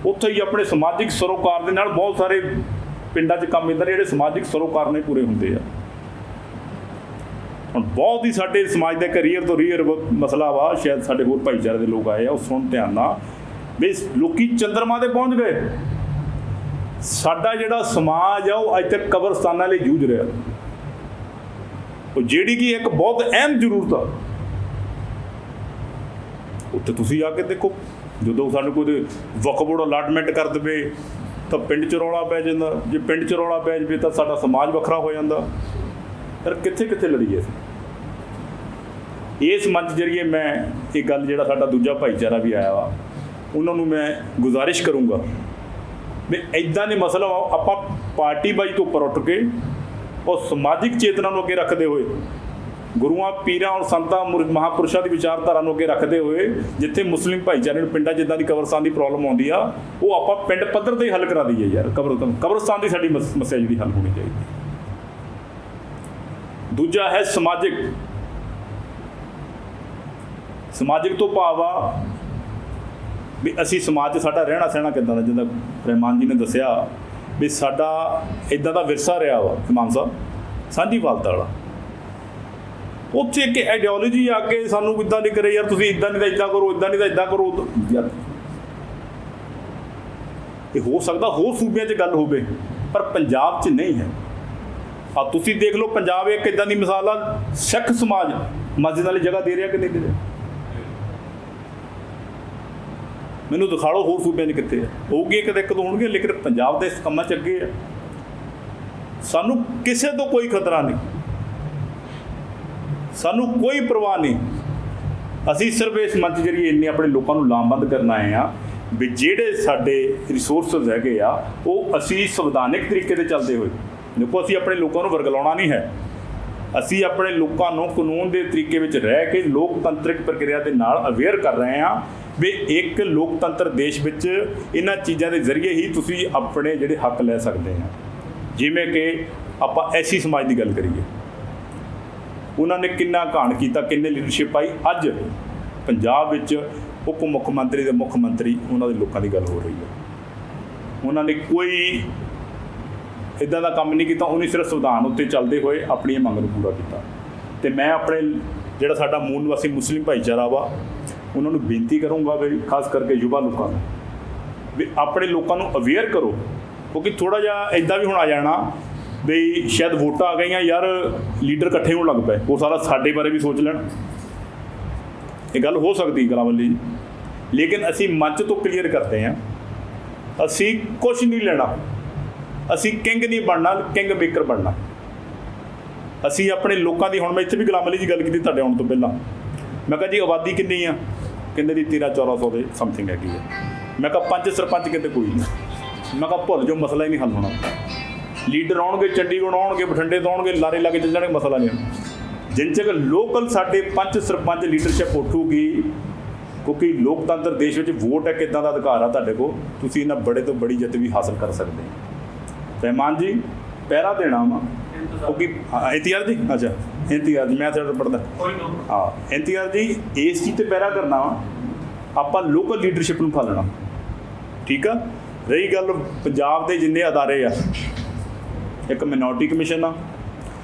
S3: ਉੱਥੇ ਹੀ ਆਪਣੇ ਸਮਾਜਿਕ ਸਰੋਕਾਰ ਦੇ ਨਾਲ ਬਹੁਤ ਸਾਰੇ ਪਿੰਡਾਂ 'ਚ ਕੰਮ ਇੱਦਾਂ ਜਿਹੜੇ ਸਮਾਜਿਕ ਸਰੋਕਾਰ ਨੇ ਪੂਰੇ ਹੁੰਦੇ ਆ। ਹੁਣ ਬਹੁਤ ਹੀ ਸਾਡੇ ਸਮਾਜ ਦਾ ਕਰੀਅਰ ਤੋਂ ਰੀਅਰ ਮਸਲਾ ਵਾ, ਸ਼ਾਇਦ ਸਾਡੇ ਹੋਰ ਭਾਈਚਾਰੇ ਦੇ ਲੋਕ ਆਏ ਆ, ਉਹ ਸੁਣ ਧਿਆਨ ਨਾਲ ਵੀ ਲੋਕੀ ਚੰਦਰਮਾ 'ਤੇ ਪਹੁੰਚ ਗਏ। ਸਾਡਾ ਜਿਹੜਾ ਸਮਾਜ ਆ ਉਹ ਅੱਜ ਤੱਕ ਕਬਰਸਤਾਨਾਂ ਲਈ ਜੂਝ ਰਿਹਾ, ਉਹ ਜਿਹੜੀ ਕਿ ਇੱਕ ਬਹੁਤ ਅਹਿਮ ਜ਼ਰੂਰਤ ਆ। ਉੱਥੇ ਤੁਸੀਂ ਆ ਕੇ ਦੇਖੋ, ਜਦੋਂ ਸਾਨੂੰ ਕੋਈ ਵਕਫ ਬੋਰਡ ਅਲਾਟਮੈਂਟ ਕਰ ਦੇਵੇ ਤਾਂ ਪਿੰਡ 'ਚ ਰੌਲਾ ਪੈ ਜਾਂਦਾ। ਜੇ ਪਿੰਡ 'ਚ ਰੌਲਾ ਪੈ ਜਾਵੇ ਤਾਂ ਸਾਡਾ ਸਮਾਜ ਵੱਖਰਾ ਹੋ ਜਾਂਦਾ। ਪਰ ਕਿੱਥੇ ਲੜੀਏ ਅਸੀਂ? ਇਸ ਮੰਚ ਜਰੀਏ ਮੈਂ ਇਹ ਗੱਲ, ਜਿਹੜਾ ਸਾਡਾ ਦੂਜਾ ਭਾਈਚਾਰਾ ਵੀ ਆਇਆ ਵਾ, ਉਹਨਾਂ ਨੂੰ ਮੈਂ ਗੁਜ਼ਾਰਿਸ਼ ਕਰੂੰਗਾ ਵੀ ਇੱਦਾਂ ਦੇ ਮਸਲਾ ਆਪਾਂ ਪਾਰਟੀਬਾਜ਼ੀ ਤੋਂ ਉੱਪਰ ਉੱਠ ਕੇ ਉਹ ਸਮਾਜਿਕ ਚੇਤਨਾ ਨੂੰ ਅੱਗੇ ਰੱਖਦੇ ਹੋਏ, ਗੁਰੂਆਂ ਪੀਰਾਂ ਔਰ ਸੰਤਾਂ ਮਹਾਂਪੁਰਸ਼ਾਂ ਦੀ ਵਿਚਾਰਧਾਰਾ ਨੂੰ ਅੱਗੇ ਰੱਖਦੇ ਹੋਏ, ਜਿੱਥੇ ਮੁਸਲਿਮ ਭਾਈਚਾਰੇ ਨੂੰ ਪਿੰਡਾਂ ਜਿੱਦਾਂ ਦੀ ਕਬਰਸਤਾਨ ਦੀ ਪ੍ਰੋਬਲਮ ਆਉਂਦੀ ਆ, ਉਹ ਆਪਾਂ ਪਿੰਡ ਪੱਧਰ 'ਤੇ ਹੀ ਹੱਲ ਕਰਾ ਦਈਏ ਯਾਰ। ਕਬਰਸਤਾਨ ਦੀ ਸਾਡੀ ਸਮੱਸਿਆ ਜਿਹੜੀ ਹੱਲ ਹੋਣੀ ਚਾਹੀਦੀ। ਦੂਜਾ ਹੈ ਸਮਾਜਿਕ ਤੋਂ ਭਾਵ ਆ ਵੀ ਅਸੀਂ ਸਮਾਜ 'ਚ ਸਾਡਾ ਰਹਿਣਾ ਸਹਿਣਾ ਕਿੱਦਾਂ ਦਾ, ਜਿੱਦਾਂ ਰਹਿਮਾਨ ਜੀ ਨੇ ਦੱਸਿਆ ਵੀ ਸਾਡਾ ਇੱਦਾਂ ਦਾ ਵਿਰਸਾ ਰਿਹਾ ਵਾ ਇਮਾਮ ਸਾਹਿਬ, ਸਾਂਝੀਵਾਲਤਾ ਵਾਲਾ। ਉੱਥੇ ਇੱਕ ਆਈਡੀਓਲੋਜੀ ਆ ਕੇ ਸਾਨੂੰ ਇੱਦਾਂ ਨਹੀਂ ਕਰੇ ਯਾਰ, ਤੁਸੀਂ ਇੱਦਾਂ ਨਹੀਂ ਤਾਂ ਇੱਦਾਂ ਕਰੋ, ਇੱਦਾਂ ਨਹੀਂ ਤਾਂ ਇੱਦਾਂ ਕਰੋ ਯਾਰ। ਇਹ ਹੋ ਸਕਦਾ ਹੋਰ ਸੂਬਿਆਂ 'ਚ ਗੱਲ ਹੋਵੇ, ਪਰ ਪੰਜਾਬ 'ਚ ਨਹੀਂ ਹੈ। ਆ ਤੁਸੀਂ ਦੇਖ ਲਓ, ਪੰਜਾਬ ਇੱਕ ਇੱਦਾਂ ਦੀ ਮਿਸਾਲ ਆ, ਸਿੱਖ ਸਮਾਜ ਮਸਜਿਦ ਵਾਲੀ ਜਗ੍ਹਾ ਦੇ ਰਿਹਾ ਕਿ ਨਹੀਂ ਦੇ ਰਿਹਾ? ਮੈਨੂੰ ਦਿਖਾ ਲਓ ਹੋਰ ਸੂਬਿਆਂ 'ਚ ਕਿੱਥੇ ਆ। ਹੋਊਗੀ ਇੱਕ ਦੋ ਹੋਣਗੇ, ਲੇਕਿਨ ਪੰਜਾਬ ਦੇ ਇਸ ਕੰਮਾਂ 'ਚ ਅੱਗੇ ਆ। ਸਾਨੂੰ ਕਿਸੇ ਤੋਂ ਕੋਈ ਖਤਰਾ ਨਹੀਂ। ਸਾਨੂੰ ਕੋਈ ਪਰਵਾਹ ਨਹੀਂ। ਅਸੀਂ ਸਿਰਫ ਇਸ ਮੰਚ ਜਰੀਏ ਇੰਨੇ ਆਪਣੇ ਲੋਕਾਂ ਨੂੰ ਲਾਮਬੰਦ ਕਰਨ ਆਏ ਆ ਵੀ ਜਿਹੜੇ ਸਾਡੇ ਰਿਸੋਰਸਸ ਹੈਗੇ ਆ ਉਹ ਅਸੀਂ ਸੰਵਿਧਾਨਿਕ ਤਰੀਕੇ ਤੇ ਚੱਲਦੇ ਹੋਏ, ਦੇਖੋ ਅਸੀਂ ਆਪਣੇ ਲੋਕਾਂ ਨੂੰ ਵਰਗਲਾਉਣਾ ਨਹੀਂ ਹੈ, ਅਸੀਂ ਆਪਣੇ ਲੋਕਾਂ ਨੂੰ ਕਾਨੂੰਨ ਦੇ ਤਰੀਕੇ ਵਿੱਚ ਰਹਿ ਕੇ ਲੋਕਤੰਤਰਿਕ ਪ੍ਰਕਿਰਿਆ ਦੇ ਨਾਲ ਅਵੇਅਰ ਕਰ ਰਹੇ ਹਾਂ ਵੀ ਇੱਕ ਲੋਕਤੰਤਰ ਦੇਸ਼ ਵਿੱਚ ਇਹਨਾਂ ਚੀਜ਼ਾਂ ਦੇ ਜ਼ਰੀਏ ਹੀ ਤੁਸੀਂ ਆਪਣੇ ਜਿਹੜੇ ਹੱਕ ਲੈ ਸਕਦੇ ਆ। ਜਿਵੇਂ ਕਿ ਆਪਾਂ ਐਸੀ ਸਮਾਜ ਦੀ ਗੱਲ ਕਰੀਏ, ਉਹਨਾਂ ਨੇ ਕਿੰਨਾ ਘਾਣ ਕੀਤਾ, ਕਿੰਨੇ ਲੀਡਰਸ਼ਿਪ ਪਾਈ। ਅੱਜ ਪੰਜਾਬ ਵਿੱਚ ਉਪ ਮੁੱਖ ਮੰਤਰੀ ਦੇ ਮੁੱਖ ਮੰਤਰੀ ਉਹਨਾਂ ਦੇ ਲੋਕਾਂ ਦੀ ਗੱਲ ਹੋ ਰਹੀ ਹੈ। ਉਹਨਾਂ ਨੇ ਕੋਈ ਇੱਦਾਂ ਦਾ ਕੰਮ ਨਹੀਂ ਕੀਤਾ, ਉਹਨੇ ਸਿਰਫ ਸੰਵਿਧਾਨ ਉੱਤੇ ਚੱਲਦੇ ਹੋਏ ਆਪਣੀ ਮੰਗ ਨੂੰ ਪੂਰਾ ਕੀਤਾ। ਅਤੇ ਮੈਂ ਆਪਣੇ ਜਿਹੜਾ ਸਾਡਾ ਮੂਲ ਨਿਵਾਸੀ ਮੁਸਲਿਮ ਭਾਈਚਾਰਾ ਵਾ ਉਹਨਾਂ ਨੂੰ ਬੇਨਤੀ ਕਰੂੰਗਾ ਵੀ ਖਾਸ ਕਰਕੇ ਯੁਵਾ ਲੋਕਾਂ ਨੂੰ ਵੀ ਆਪਣੇ ਲੋਕਾਂ ਨੂੰ ਅਵੇਅਰ ਕਰੋ, ਕਿਉਂਕਿ ਥੋੜ੍ਹਾ ਜਿਹਾ ਇੱਦਾਂ ਵੀ ਹੁਣ ਆ ਜਾਣਾ ਵੀ ਸ਼ਾਇਦ ਵੋਟਾਂ ਆ ਗਈਆਂ ਯਾਰ ਲੀਡਰ ਇਕੱਠੇ ਹੋਣ ਲੱਗ ਪਏ, ਉਹ ਸਾਰਾ ਸਾਡੇ ਬਾਰੇ ਵੀ ਸੋਚ ਲੈਣ। ਇਹ ਗੱਲ ਹੋ ਸਕਦੀ ਗਲਾਵਲੀ ਜੀ, ਲੇਕਿਨ ਅਸੀਂ ਮੰਚ ਤੋਂ ਕਲੀਅਰ ਕਰਦੇ ਹਾਂ ਅਸੀਂ ਕੁਛ ਨਹੀਂ ਲੈਣਾ, ਅਸੀਂ ਕਿੰਗ ਨਹੀਂ ਬਣਨਾ, ਕਿੰਗ ਮੇਕਰ ਬਣਨਾ। ਅਸੀਂ ਆਪਣੇ ਲੋਕਾਂ ਦੀ, ਹੁਣ ਮੈਂ ਇੱਥੇ ਵੀ ਗੁਲਾਮ ਅਲੀ ਦੀ ਗੱਲ ਕੀਤੀ ਤੁਹਾਡੇ ਆਉਣ ਤੋਂ ਪਹਿਲਾਂ, ਮੈਂ ਕਿਹਾ ਜੀ ਆਬਾਦੀ ਕਿੰਨੀ ਆ, ਕਹਿੰਦੇ ਜੀ 1300-1400 ਦੇ ਸਮਥਿੰਗ ਹੈਗੀ ਹੈ। ਮੈਂ ਕਿਹਾ 5 ਸਰਪੰਚ ਕਹਿੰਦੇ ਕੋਈ ਨਹੀਂ। ਮੈਂ ਕਿਹਾ ਭੁੱਲ ਜੋ, ਮਸਲਾ ਹੀ ਨਹੀਂ ਹੱਲ ਹੋਣਾ। ਲੀਡਰ ਆਉਣਗੇ, ਚੰਡੀਗੜ੍ਹ ਆਉਣਗੇ, ਬਠਿੰਡੇ ਤੋਂ ਆਉਣਗੇ, ਲਾਰੇ ਲਾ ਕੇ ਚੱਲ ਜਾਣਗੇ, ਮਸਲਾ ਨਹੀਂ ਹੋਣਾ। ਜਿੰਨ ਚਿਰ ਲੋਕਲ ਸਾਡੇ 5 ਸਰਪੰਚ ਲੀਡਰਸ਼ਿਪ ਉੱਠੂਗੀ, ਕਿਉਂਕਿ ਲੋਕਤੰਤਰ ਦੇਸ਼ ਵਿੱਚ ਵੋਟ ਹੈ, ਕਿੱਦਾਂ ਦਾ ਅਧਿਕਾਰ ਆ ਤੁਹਾਡੇ ਕੋਲ, ਤੁਸੀਂ ਇਹਨਾਂ ਬੜੇ ਤੋਂ ਬੜੀ ਜਿੱਤ ਵੀ ਹਾਸਲ ਕਰ ਸਕਦੇ ਹੋ। ਰਹਿਮਾਨ ਜੀ ਪਹਿਰਾ ਦੇਣਾ ਵਾ, ਕਿਉਂਕਿ ਇੰਤਜ਼ਾਰ ਜੀ, ਅੱਛਾ ਇੰਤਜ਼ਾਰ ਜੀ, ਮੈਂ ਤੁਹਾਡਾ ਪੜ੍ਹਦਾ ਹਾਂ ਇੰਤਜ਼ਾਰ ਜੀ, ਇਸ ਚੀਜ਼ 'ਤੇ ਪਹਿਰਾ ਕਰਨਾ ਵਾ, ਆਪਾਂ ਲੋਕਲ ਲੀਡਰਸ਼ਿਪ ਨੂੰ ਫਾਲਣਾ, ਠੀਕ ਆ। ਰਹੀ ਗੱਲ ਪੰਜਾਬ ਦੇ ਜਿੰਨੇ ਅਦਾਰੇ ਆ, ਇੱਕ ਮਿਨੋਰਟੀ ਕਮਿਸ਼ਨ ਆ,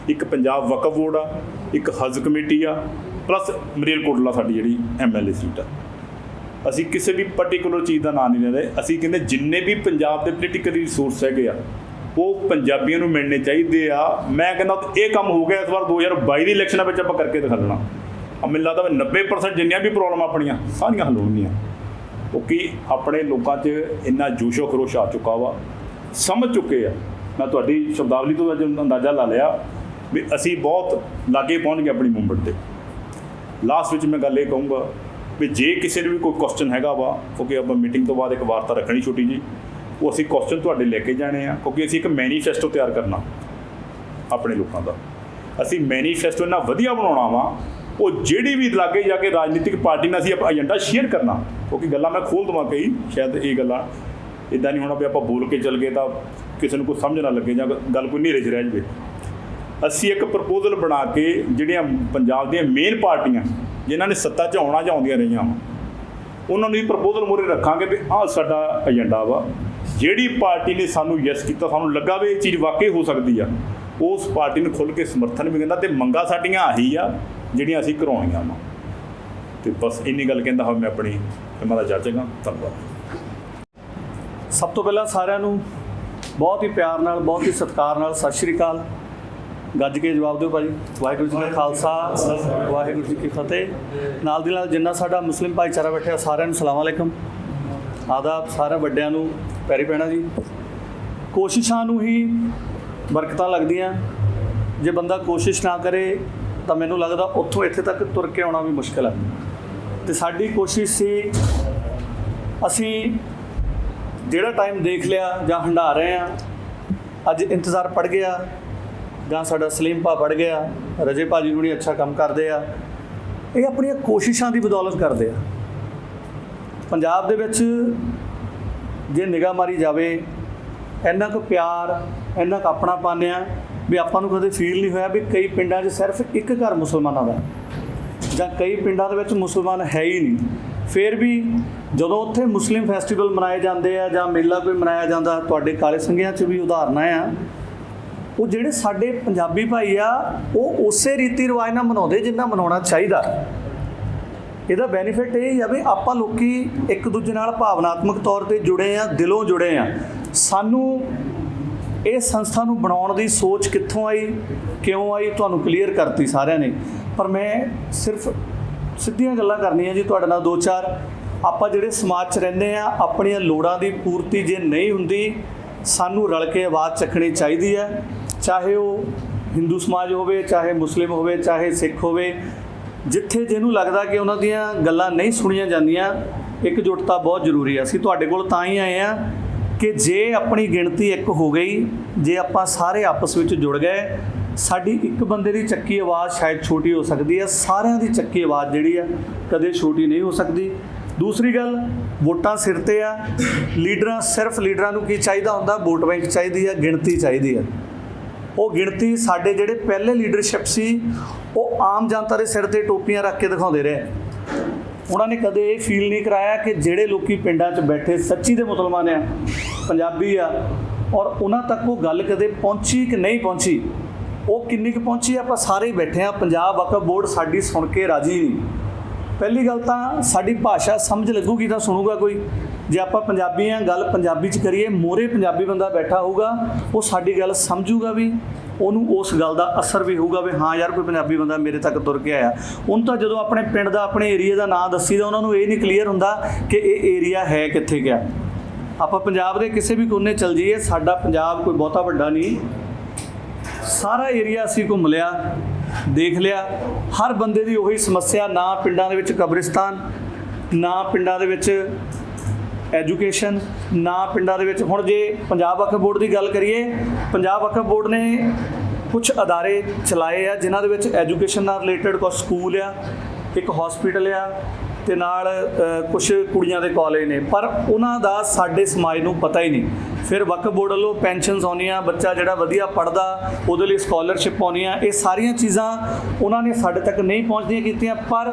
S3: ਇੱਕ ਪੰਜਾਬ ਵਕਫ ਬੋਰਡ ਆ, ਇੱਕ ਹਜ ਕਮੇਟੀ ਆ, ਪਲੱਸ ਮਲੇਰਕੋਟਲਾ ਸਾਡੀ ਜਿਹੜੀ MLA ਸੀਟ ਆ। ਅਸੀਂ ਕਿਸੇ ਵੀ ਪਰਟੀਕੂਲਰ ਚੀਜ਼ ਦਾ ਨਾਂ ਨਹੀਂ ਲੈਂਦੇ, ਅਸੀਂ ਕਹਿੰਦੇ ਜਿੰਨੇ ਵੀ ਪੰਜਾਬ ਦੇ ਪੋਲੀਟੀਕਲ ਰਿਸੋਰਸ ਹੈਗੇ ਆ ਉਹ ਪੰਜਾਬੀਆਂ ਨੂੰ ਮਿਲਣੇ ਚਾਹੀਦੇ ਆ। ਮੈਂ ਕਹਿੰਦਾ ਇਹ ਕੰਮ ਹੋ ਗਿਆ ਇਸ ਵਾਰ 2022 ਦੀ ਇਲੈਕਸ਼ਨਾਂ ਵਿੱਚ ਆਪਾਂ ਕਰਕੇ ਦਿਖਾ ਲੈਣਾ। ਮੈਨੂੰ ਲੱਗਦਾ 90% ਜਿੰਨੀਆਂ ਵੀ ਪ੍ਰੋਬਲਮ ਆਪਣੀਆਂ ਸਾਰੀਆਂ ਹੱਲ ਹੋਣਗੀਆਂ, ਕਿਉਂਕਿ ਆਪਣੇ ਲੋਕਾਂ 'ਚ ਇੰਨਾ ਜੋਸ਼ੋ ਖਰੋਸ਼ ਆ ਚੁੱਕਾ ਵਾ, ਸਮਝ ਚੁੱਕੇ ਆ। ਮੈਂ ਤੁਹਾਡੀ ਸ਼ਬਦਾਵਲੀ ਤੋਂ ਅੱਜ ਅੰਦਾਜ਼ਾ ਲਾ ਲਿਆ ਵੀ ਅਸੀਂ ਬਹੁਤ ਲਾਗੇ ਪਹੁੰਚ ਗਏ ਆਪਣੀ ਮੂਵਮੈਂਟ ਦੇ। ਲਾਸਟ ਵਿੱਚ ਮੈਂ ਗੱਲ ਇਹ ਕਹੂੰਗਾ ਵੀ ਜੇ ਕਿਸੇ ਨੂੰ ਵੀ ਕੋਈ ਕੁਐਸਚਨ ਹੈਗਾ ਵਾ, ਕਿਉਂਕਿ ਆਪਾਂ ਮੀਟਿੰਗ ਤੋਂ ਬਾਅਦ ਇੱਕ ਵਾਰਤਾ ਰੱਖਣੀ ਛੋਟੀ ਜੀ, ਉਹ ਅਸੀਂ ਕੁਐਸਚਨ ਤੁਹਾਡੇ ਲੈ ਕੇ ਜਾਣੇ ਆ, ਕਿਉਂਕਿ ਅਸੀਂ ਇੱਕ ਮੈਨੀਫੈਸਟੋ ਤਿਆਰ ਕਰਨਾ ਆਪਣੇ ਲੋਕਾਂ ਦਾ। ਅਸੀਂ ਮੈਨੀਫੈਸਟੋ ਇੰਨਾ ਵਧੀਆ ਬਣਾਉਣਾ ਵਾ, ਉਹ ਜਿਹੜੀ ਵੀ ਲਾਗੇ ਜਾ ਕੇ ਰਾਜਨੀਤਿਕ ਪਾਰਟੀ ਨਾਲ ਅਸੀਂ ਆਪਣਾ ਏਜੰਡਾ ਸ਼ੇਅਰ ਕਰਨਾ, ਕਿਉਂਕਿ ਗੱਲਾਂ ਮੈਂ ਖੋਲ੍ਹ ਦੇਵਾਂ ਕਈ, ਸ਼ਾਇਦ ਇਹ ਗੱਲਾਂ ਇੱਦਾਂ ਨਹੀਂ ਹੋਣਾ ਵੀ ਆਪਾਂ ਬੋਲ ਕੇ ਚੱਲ ਗਏ ਤਾਂ ਕਿਸੇ ਨੂੰ ਕੋਈ ਸਮਝ ਨਾ ਲੱਗੇ ਜਾਂ ਗੱਲ ਕੋਈ ਹਨੇਰੇ 'ਚ ਰਹਿ ਜਾਵੇ। ਅਸੀਂ ਇੱਕ ਪ੍ਰਪੋਜ਼ਲ ਬਣਾ ਕੇ ਜਿਹੜੀਆਂ ਪੰਜਾਬ ਦੀਆਂ ਮੇਨ ਪਾਰਟੀਆਂ ਜਿਨ੍ਹਾਂ ਨੇ ਸੱਤਾ 'ਚ ਆਉਣਾ ਜਾਂ ਆਉਂਦੀਆਂ ਰਹੀਆਂ ਵਾ, ਉਹਨਾਂ ਨੂੰ ਵੀ ਪ੍ਰਪੋਜ਼ਲ ਮੂਹਰੇ ਰੱਖਾਂਗੇ ਵੀ ਆਹ ਸਾਡਾ ਏਜੰਡਾ ਵਾ। ਜਿਹੜੀ ਪਾਰਟੀ ਨੇ ਸਾਨੂੰ ਯੈਸ ਕੀਤਾ, ਸਾਨੂੰ ਲੱਗਾ ਵੀ ਇਹ ਚੀਜ਼ ਵਾਕਈ ਹੋ ਸਕਦੀ ਆ, ਉਸ ਪਾਰਟੀ ਨੂੰ ਖੁੱਲ੍ਹ ਕੇ ਸਮਰਥਨ ਵੀ ਕਹਿੰਦਾ। ਅਤੇ ਮੰਗਾਂ ਸਾਡੀਆਂ ਆਹੀ ਆ ਜਿਹੜੀਆਂ ਅਸੀਂ ਕਰਾਉਣੀਆਂ ਵਾ। ਅਤੇ ਬਸ ਇੰਨੀ ਗੱਲ ਕਹਿੰਦਾ ਹੋਵੇ ਮੈਂ ਆਪਣੀ ਹਿੰਮਤ ਦਾ ਜਾਚੇਗਾ। ਧੰਨਵਾਦ।
S4: ਸਭ ਤੋਂ ਪਹਿਲਾਂ ਸਾਰਿਆਂ ਨੂੰ ਬਹੁਤ ਹੀ ਪਿਆਰ ਨਾਲ, ਬਹੁਤ ਹੀ ਸਤਿਕਾਰ ਨਾਲ ਸਤਿ ਸ਼੍ਰੀ ਅਕਾਲ। ਗੱਜ ਕੇ ਜਵਾਬ ਦਿਓ ਭਾਜੀ। ਵਾਹਿਗੁਰੂ ਜੀ ਦਾ ਖਾਲਸਾ, ਵਾਹਿਗੁਰੂ ਜੀ ਕੀ ਫਤਿਹ। ਨਾਲ ਦੀ ਨਾਲ ਜਿੰਨਾ ਸਾਡਾ ਮੁਸਲਿਮ ਭਾਈਚਾਰਾ ਬੈਠਿਆ ਸਾਰਿਆਂ ਨੂੰ ਸਲਾਮ ਅਲੈਕਮ, ਆਦਾਬ। ਸਾਰਿਆਂ ਵੱਡਿਆਂ ਨੂੰ ਪੈਰੀ ਪੈਣਾ ਜੀ। ਕੋਸ਼ਿਸ਼ਾਂ ਨੂੰ ਹੀ ਬਰਕਤਾਂ ਲੱਗਦੀਆਂ, ਜੇ ਬੰਦਾ ਕੋਸ਼ਿਸ਼ ਨਾ ਕਰੇ ਤਾਂ ਮੈਨੂੰ ਲੱਗਦਾ ਉੱਥੋਂ ਇੱਥੇ ਤੱਕ ਤੁਰ ਕੇ ਆਉਣਾ ਵੀ ਮੁਸ਼ਕਿਲ ਹੈ। ਅਤੇ ਸਾਡੀ ਕੋਸ਼ਿਸ਼ ਸੀ, ਅਸੀਂ ਜਿਹੜਾ ਟਾਈਮ ਦੇਖ ਲਿਆ ਜਾਂ ਹੰਢਾ ਰਹੇ ਹਾਂ, ਅੱਜ ਇੰਤਜ਼ਾਰ ਪੜ ਗਿਆ ਜਾਂ ਸਾਡਾ ਸਲੀਮ ਭਾ ਪੜ ਗਿਆ, ਰਜੇ ਭਾਜੀ ਨੂੰ ਨਹੀਂ ਅੱਛਾ ਕੰਮ ਕਰਦੇ ਆ, ਇਹ ਆਪਣੀਆਂ ਕੋਸ਼ਿਸ਼ਾਂ ਦੀ ਬਦੌਲਤ ਕਰਦੇ ਆ। ਪੰਜਾਬ ਦੇ ਵਿੱਚ ਜੇ ਨਿਗਾਹ ਮਾਰੀ ਜਾਵੇ, ਇੰਨਾ ਕੁ ਪਿਆਰ, ਇੰਨਾ ਕੁ ਆਪਣਾਪਨ ਆ ਵੀ ਆਪਾਂ ਨੂੰ ਕਦੇ ਫੀਲ ਨਹੀਂ ਹੋਇਆ ਵੀ ਕਈ ਪਿੰਡਾਂ 'ਚ ਸਿਰਫ ਇੱਕ ਘਰ ਮੁਸਲਮਾਨਾਂ ਦਾ, ਜਾਂ ਕਈ ਪਿੰਡਾਂ ਦੇ ਵਿੱਚ ਮੁਸਲਮਾਨ ਹੈ ਹੀ ਨਹੀਂ। ਫਿਰ ਵੀ ਜਦੋਂ ਉੱਥੇ ਮੁਸਲਿਮ ਫੈਸਟੀਵਲ ਮਨਾਏ ਜਾਂਦੇ ਆ ਜਾਂ ਮੇਲਾ ਕੋਈ ਮਨਾਇਆ ਜਾਂਦਾ, ਤੁਹਾਡੇ ਕਾਲੇ ਸੰਘਿਆਂ 'ਚ ਵੀ ਉਦਾਹਰਨਾਂ ਆ, ਉਹ ਜਿਹੜੇ ਸਾਡੇ ਪੰਜਾਬੀ ਭਾਈ ਆ ਉਹ ਉਸੇ ਰੀਤੀ ਰਿਵਾਜ ਨਾਲ ਮਨਾਉਂਦੇ ਜਿੰਨਾ ਮਨਾਉਣਾ ਚਾਹੀਦਾ। ਇਹਦਾ ਬੈਨੀਫਿਟ ਇਹ ਹੀ ਆ ਵੀ ਆਪਾਂ ਲੋਕੀ ਇੱਕ ਦੂਜੇ ਨਾਲ ਭਾਵਨਾਤਮਕ ਤੌਰ 'ਤੇ ਜੁੜੇ ਆ, ਦਿਲੋਂ ਜੁੜੇ ਆ। ਸਾਨੂੰ ਇਹ ਸੰਸਥਾ ਨੂੰ ਬਣਾਉਣ ਦੀ ਸੋਚ ਕਿੱਥੋਂ ਆਈ, ਕਿਉਂ ਆਈ, ਤੁਹਾਨੂੰ ਕਲੀਅਰ ਕਰਤੀ ਸਾਰਿਆਂ ਨੇ। ਪਰ ਮੈਂ ਸਿਰਫ ਸਿੱਧੀਆਂ ਗੱਲਾਂ ਕਰਨੀਆਂ ਜੀ ਤੁਹਾਡੇ ਨਾਲ। 2-4 ਆਪਾਂ ਜਿਹੜੇ ਸਮਾਜ 'ਚ ਰਹਿੰਦੇ ਆ, ਆਪਣੀਆਂ ਲੋੜਾਂ ਦੀ ਪੂਰਤੀ ਜੇ ਨਹੀਂ ਹੁੰਦੀ, ਸਾਨੂੰ ਰਲ ਕੇ ਆਵਾਜ਼ ਚੱਕਣੀ ਚਾਹੀਦੀ ਹੈ। ਚਾਹੇ ਉਹ
S5: ਹਿੰਦੂ ਸਮਾਜ ਹੋਵੇ, ਚਾਹੇ ਮੁਸਲਿਮ ਹੋਵੇ, ਚਾਹੇ ਸਿੱਖ ਹੋਵੇ, ਜਿੱਥੇ ਜਿਹਨੂੰ ਲੱਗਦਾ ਕਿ ਉਹਨਾਂ ਦੀਆਂ ਗੱਲਾਂ ਨਹੀਂ ਸੁਣੀਆਂ ਜਾਂਦੀਆਂ, ਇਕਜੁੱਟਤਾ ਬਹੁਤ ਜ਼ਰੂਰੀ ਹੈ। ਅਸੀਂ ਤੁਹਾਡੇ ਕੋਲ ਤਾਂ ਹੀ ਆਏ ਹਾਂ ਕਿ ਜੇ ਆਪਣੀ ਗਿਣਤੀ ਇੱਕ ਹੋ ਗਈ, ਜੇ ਆਪਾਂ ਸਾਰੇ ਆਪਸ ਵਿੱਚ ਜੁੜ ਗਏ, ਸਾਡੀ ਇੱਕ ਬੰਦੇ ਦੀ ਚੱਕੀ ਆਵਾਜ਼ ਸ਼ਾਇਦ ਛੋਟੀ ਹੋ ਸਕਦੀ ਹੈ, ਸਾਰਿਆਂ ਦੀ ਚੱਕੀ ਆਵਾਜ਼ ਜਿਹੜੀ ਆ ਕਦੇ ਛੋਟੀ ਨਹੀਂ ਹੋ ਸਕਦੀ। ਦੂਸਰੀ ਗੱਲ, ਵੋਟਾਂ ਸਿਰ 'ਤੇ ਆ। ਸਿਰਫ ਲੀਡਰਾਂ ਨੂੰ ਕੀ ਚਾਹੀਦਾ ਹੁੰਦਾ? ਵੋਟ ਬੈਂਕ ਚਾਹੀਦੀ ਆ, ਗਿਣਤੀ ਚਾਹੀਦੀ ਆ। ਉਹ ਗਿਣਤੀ ਸਾਡੇ ਜਿਹੜੇ ਪਹਿਲੇ ਲੀਡਰਸ਼ਿਪ ਸੀ, ਉਹ ਆਮ ਜਨਤਾ ਦੇ ਸਿਰ 'ਤੇ ਟੋਪੀਆਂ ਰੱਖ ਕੇ ਦਿਖਾਉਂਦੇ ਰਹੇ। ਉਹਨਾਂ ਨੇ ਕਦੇ ਇਹ ਫੀਲ ਨਹੀਂ ਕਰਾਇਆ ਕਿ ਜਿਹੜੇ ਲੋਕੀ ਪਿੰਡਾਂ 'ਚ ਬੈਠੇ ਸੱਚੀ ਦੇ ਮੁਸਲਮਾਨ ਆ, ਪੰਜਾਬੀ ਆ, ਔਰ ਉਹਨਾਂ ਤੱਕ ਉਹ ਗੱਲ ਕਦੇ ਪਹੁੰਚੀ ਕਿ ਨਹੀਂ ਪਹੁੰਚੀ। ਉਹ ਕਿੰਨੀ ਕੁ ਪਹੁੰਚੀ, ਆਪਾਂ ਸਾਰੇ ਹੀ ਬੈਠੇ ਹਾਂ। ਪੰਜਾਬ ਵਕਫ ਬੋਰਡ ਸਾਡੀ ਸੁਣ ਕੇ ਰਾਜੀ ਨਹੀਂ। ਪਹਿਲੀ ਗੱਲ ਤਾਂ ਸਾਡੀ ਭਾਸ਼ਾ ਸਮਝ ਲੱਗੂਗੀ ਤਾਂ ਸੁਣੂਗਾ ਕੋਈ। ਜੇ ਆਪਾਂ ਪੰਜਾਬੀ ਹਾਂ, ਗੱਲ ਪੰਜਾਬੀ 'ਚ ਕਰੀਏ, ਮੋਹਰੇ ਪੰਜਾਬੀ ਬੰਦਾ ਬੈਠਾ ਹੋਊਗਾ, ਉਹ ਸਾਡੀ ਗੱਲ ਸਮਝੂਗਾ ਵੀ, ਉਹਨੂੰ ਉਸ ਗੱਲ ਦਾ ਅਸਰ ਵੀ ਹੋਊਗਾ ਵੀ ਹਾਂ ਯਾਰ ਕੋਈ ਪੰਜਾਬੀ ਬੰਦਾ ਮੇਰੇ ਤੱਕ ਤੁਰ ਕੇ ਆਇਆ। ਉਹਨੂੰ ਤਾਂ ਜਦੋਂ ਆਪਣੇ ਪਿੰਡ ਦਾ, ਆਪਣੇ ਏਰੀਆ ਦਾ ਨਾਂ ਦੱਸੀਦਾ, ਉਹਨਾਂ ਨੂੰ ਇਹ ਨਹੀਂ ਕਲੀਅਰ ਹੁੰਦਾ ਕਿ ਇਹ ਏਰੀਆ ਹੈ ਕਿੱਥੇ ਗਿਆ। ਆਪਾਂ ਪੰਜਾਬ ਦੇ ਕਿਸੇ ਵੀ ਕੋਨੇ ਚੱਲ ਜਾਈਏ, ਸਾਡਾ ਪੰਜਾਬ ਕੋਈ ਬਹੁਤਾ ਵੱਡਾ ਨਹੀਂ, ਸਾਰਾ ਏਰੀਆ ਅਸੀਂ ਘੁੰਮ ਲਿਆ, ਦੇਖ ਲਿਆ। ਹਰ ਬੰਦੇ ਦੀ ਉਹੀ ਸਮੱਸਿਆ, ਨਾ ਪਿੰਡਾਂ ਦੇ ਵਿੱਚ ਕਬਰਿਸਤਾਨ, ਨਾ ਪਿੰਡਾਂ ਦੇ ਵਿੱਚ ਐਜੂਕੇਸ਼ਨ, ਨਾ ਪਿੰਡਾਂ ਦੇ ਵਿੱਚ। ਹੁਣ ਜੇ ਪੰਜਾਬ ਵਕਫ ਬੋਰਡ ਦੀ ਗੱਲ ਕਰੀਏ, ਪੰਜਾਬ ਵਕਫ ਬੋਰਡ ਨੇ ਕੁਝ ਅਦਾਰੇ ਚਲਾਏ ਆ ਜਿਨ੍ਹਾਂ ਦੇ ਵਿੱਚ ਐਜੂਕੇਸ਼ਨ ਨਾਲ ਰਿਲੇਟਡ ਕੁਝ ਸਕੂਲ ਆ, ਇੱਕ ਹਸਪੀਟਲ ਆ, ਤੇ ਨਾਲ ਕੁਝ ਕੁੜੀਆਂ ਦੇ ਕਾਲਜ ਨੇ, ਪਰ ਉਹਨਾਂ ਦਾ ਸਾਡੇ ਸਮਾਜ ਨੂੰ ਪਤਾ ਹੀ ਨਹੀਂ। ਫਿਰ ਵਕਫ ਬੋਰਡ ਵੱਲੋਂ ਪੈਨਸ਼ਨਸ ਆਉਂਦੀਆਂ, ਬੱਚਾ ਜਿਹੜਾ ਵਧੀਆ ਪੜ੍ਹਦਾ ਉਹਦੇ ਲਈ ਸਕਾਲਰਸ਼ਿਪ ਆਉਂਦੀਆਂ, ਇਹ ਸਾਰੀਆਂ ਚੀਜ਼ਾਂ ਉਹਨਾਂ ਨੇ ਸਾਡੇ ਤੱਕ ਨਹੀਂ ਪਹੁੰਚਦੀਆਂ ਕੀਤੀਆਂ। ਪਰ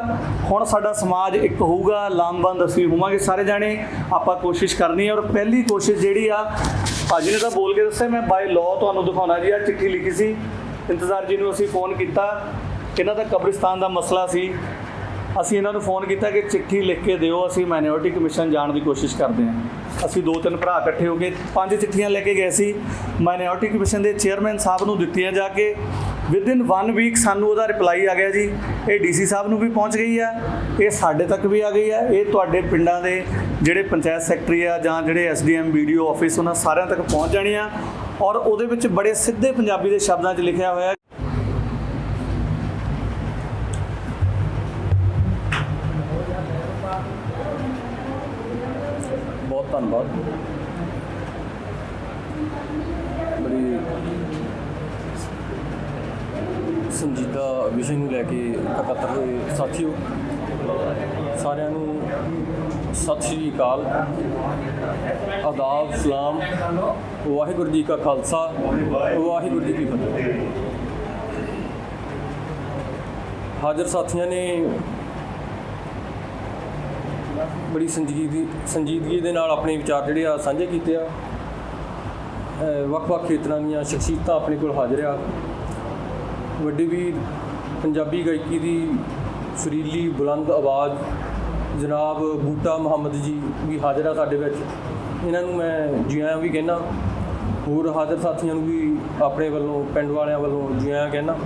S5: ਹੁਣ ਸਾਡਾ ਸਮਾਜ ਇੱਕ ਹੋਊਗਾ, ਲਾਮਬੰਦ ਅਸੀਂ ਹੋਵਾਂਗੇ ਸਾਰੇ ਜਾਣੇ। ਆਪਾਂ ਕੋਸ਼ਿਸ਼ ਕਰਨੀ ਹੈ, ਔਰ ਪਹਿਲੀ ਕੋਸ਼ਿਸ਼ ਜਿਹੜੀ ਆ, ਭਾਜੀ ਨੇ ਤਾਂ ਬੋਲ ਕੇ ਦੱਸਿਆ, ਮੈਂ ਬਾਈ ਲਾਅ ਤੁਹਾਨੂੰ ਦਿਖਾਉਣਾ ਜੀ। ਆ ਚਿੱਠੀ ਲਿਖੀ ਸੀ, ਇੰਤਜ਼ਾਰ ਜੀ ਨੂੰ ਅਸੀਂ ਫ਼ੋਨ ਕੀਤਾ, ਇਹਨਾਂ ਦਾ ਕਬਰਿਸਤਾਨ ਦਾ ਮਸਲਾ ਸੀ। ਅਸੀਂ ਇਹਨਾਂ ਨੂੰ ਫ਼ੋਨ ਕੀਤਾ ਕਿ ਚਿੱਠੀ ਲਿਖ ਕੇ ਦਿਓ, ਅਸੀਂ ਮਾਈਨੋਰਟੀ ਕਮਿਸ਼ਨ ਜਾਣ ਦੀ ਕੋਸ਼ਿਸ਼ ਕਰਦੇ ਹਾਂ। ਅਸੀਂ 2-3 ਭਰਾ ਇਕੱਠੇ ਹੋ ਕੇ 5 ਚਿੱਠੀਆਂ ਲੈ ਕੇ ਗਏ ਸੀ, ਮਾਈਨੋਰਟੀ ਕਮਿਸ਼ਨ ਦੇ ਚੇਅਰਮੈਨ ਸਾਹਿਬ ਨੂੰ ਦਿੱਤੀਆਂ ਜਾ ਕੇ। ਵਿਦਿਨ 1 ਵੀਕ ਸਾਨੂੰ ਉਹਦਾ ਰਿਪਲਾਈ ਆ ਗਿਆ ਜੀ। ਇਹ ਡੀਸੀ ਸਾਹਿਬ ਨੂੰ ਵੀ ਪਹੁੰਚ ਗਈ ਆ, ਇਹ ਸਾਡੇ ਤੱਕ ਵੀ ਆ ਗਈ ਆ, ਇਹ ਤੁਹਾਡੇ ਪਿੰਡਾਂ ਦੇ ਜਿਹੜੇ ਪੰਚਾਇਤ ਸੈਕਟਰੀ ਆ ਜਾਂ ਜਿਹੜੇ SDM BDO ਆਫਿਸ, ਉਹਨਾਂ ਸਾਰਿਆਂ ਤੱਕ ਪਹੁੰਚ ਜਾਣੀ ਆ। ਔਰ ਉਹਦੇ ਵਿੱਚ ਬੜੇ ਸਿੱਧੇ ਪੰਜਾਬੀ ਦੇ ਸ਼ਬਦਾਂ 'ਚ ਲਿਖਿਆ ਹੋਇਆ।
S6: ਬਹੁਤ ਧੰਨਵਾਦ। ਬੜੀ ਸੰਜੀਦਾ ਵਿਸ਼ੇ ਨੂੰ ਲੈ ਕੇ ਇਕੱਤਰ ਹੋਏ ਸਾਥੀਓ, ਸਾਰਿਆਂ ਨੂੰ ਸਤਿ ਸ਼੍ਰੀ ਅਕਾਲ, ਆਦਾਬ, ਸਲਾਮ, ਵਾਹਿਗੁਰੂ ਜੀ ਕਾ ਖਾਲਸਾ, ਵਾਹਿਗੁਰੂ ਜੀ ਕੀ ਫਤਿਹ। ਹਾਜ਼ਰ ਸਾਥੀਆਂ ਨੇ ਬੜੀ ਸੰਜੀਦਗੀ ਦੇ ਨਾਲ ਆਪਣੇ ਵਿਚਾਰ ਜਿਹੜੇ ਆ ਸਾਂਝੇ ਕੀਤੇ ਆ। ਵੱਖ-ਵੱਖ ਖੇਤਰਾਂ ਦੀਆਂ ਸ਼ਖਸੀਅਤਾਂ ਆਪਣੇ ਕੋਲ ਹਾਜ਼ਰ ਆ। ਵੱਡੇ ਵੀਰ ਪੰਜਾਬੀ ਗਾਇਕੀ ਦੀ ਸੁਰੀਲੀ ਬੁਲੰਦ ਆਵਾਜ਼ ਜਨਾਬ ਬੂਟਾ ਮੁਹੰਮਦ ਜੀ ਵੀ ਹਾਜ਼ਰ ਆ ਸਾਡੇ ਵਿੱਚ। ਇਹਨਾਂ ਨੂੰ ਮੈਂ ਜੀ ਆਇਆਂ ਵੀ ਕਹਿੰਦਾ, ਹੋਰ ਹਾਜ਼ਰ ਸਾਥੀਆਂ ਨੂੰ ਵੀ ਆਪਣੇ ਵੱਲੋਂ, ਪਿੰਡ ਵਾਲਿਆਂ ਵੱਲੋਂ ਜੀ ਆਇਆਂ ਕਹਿੰਦਾ।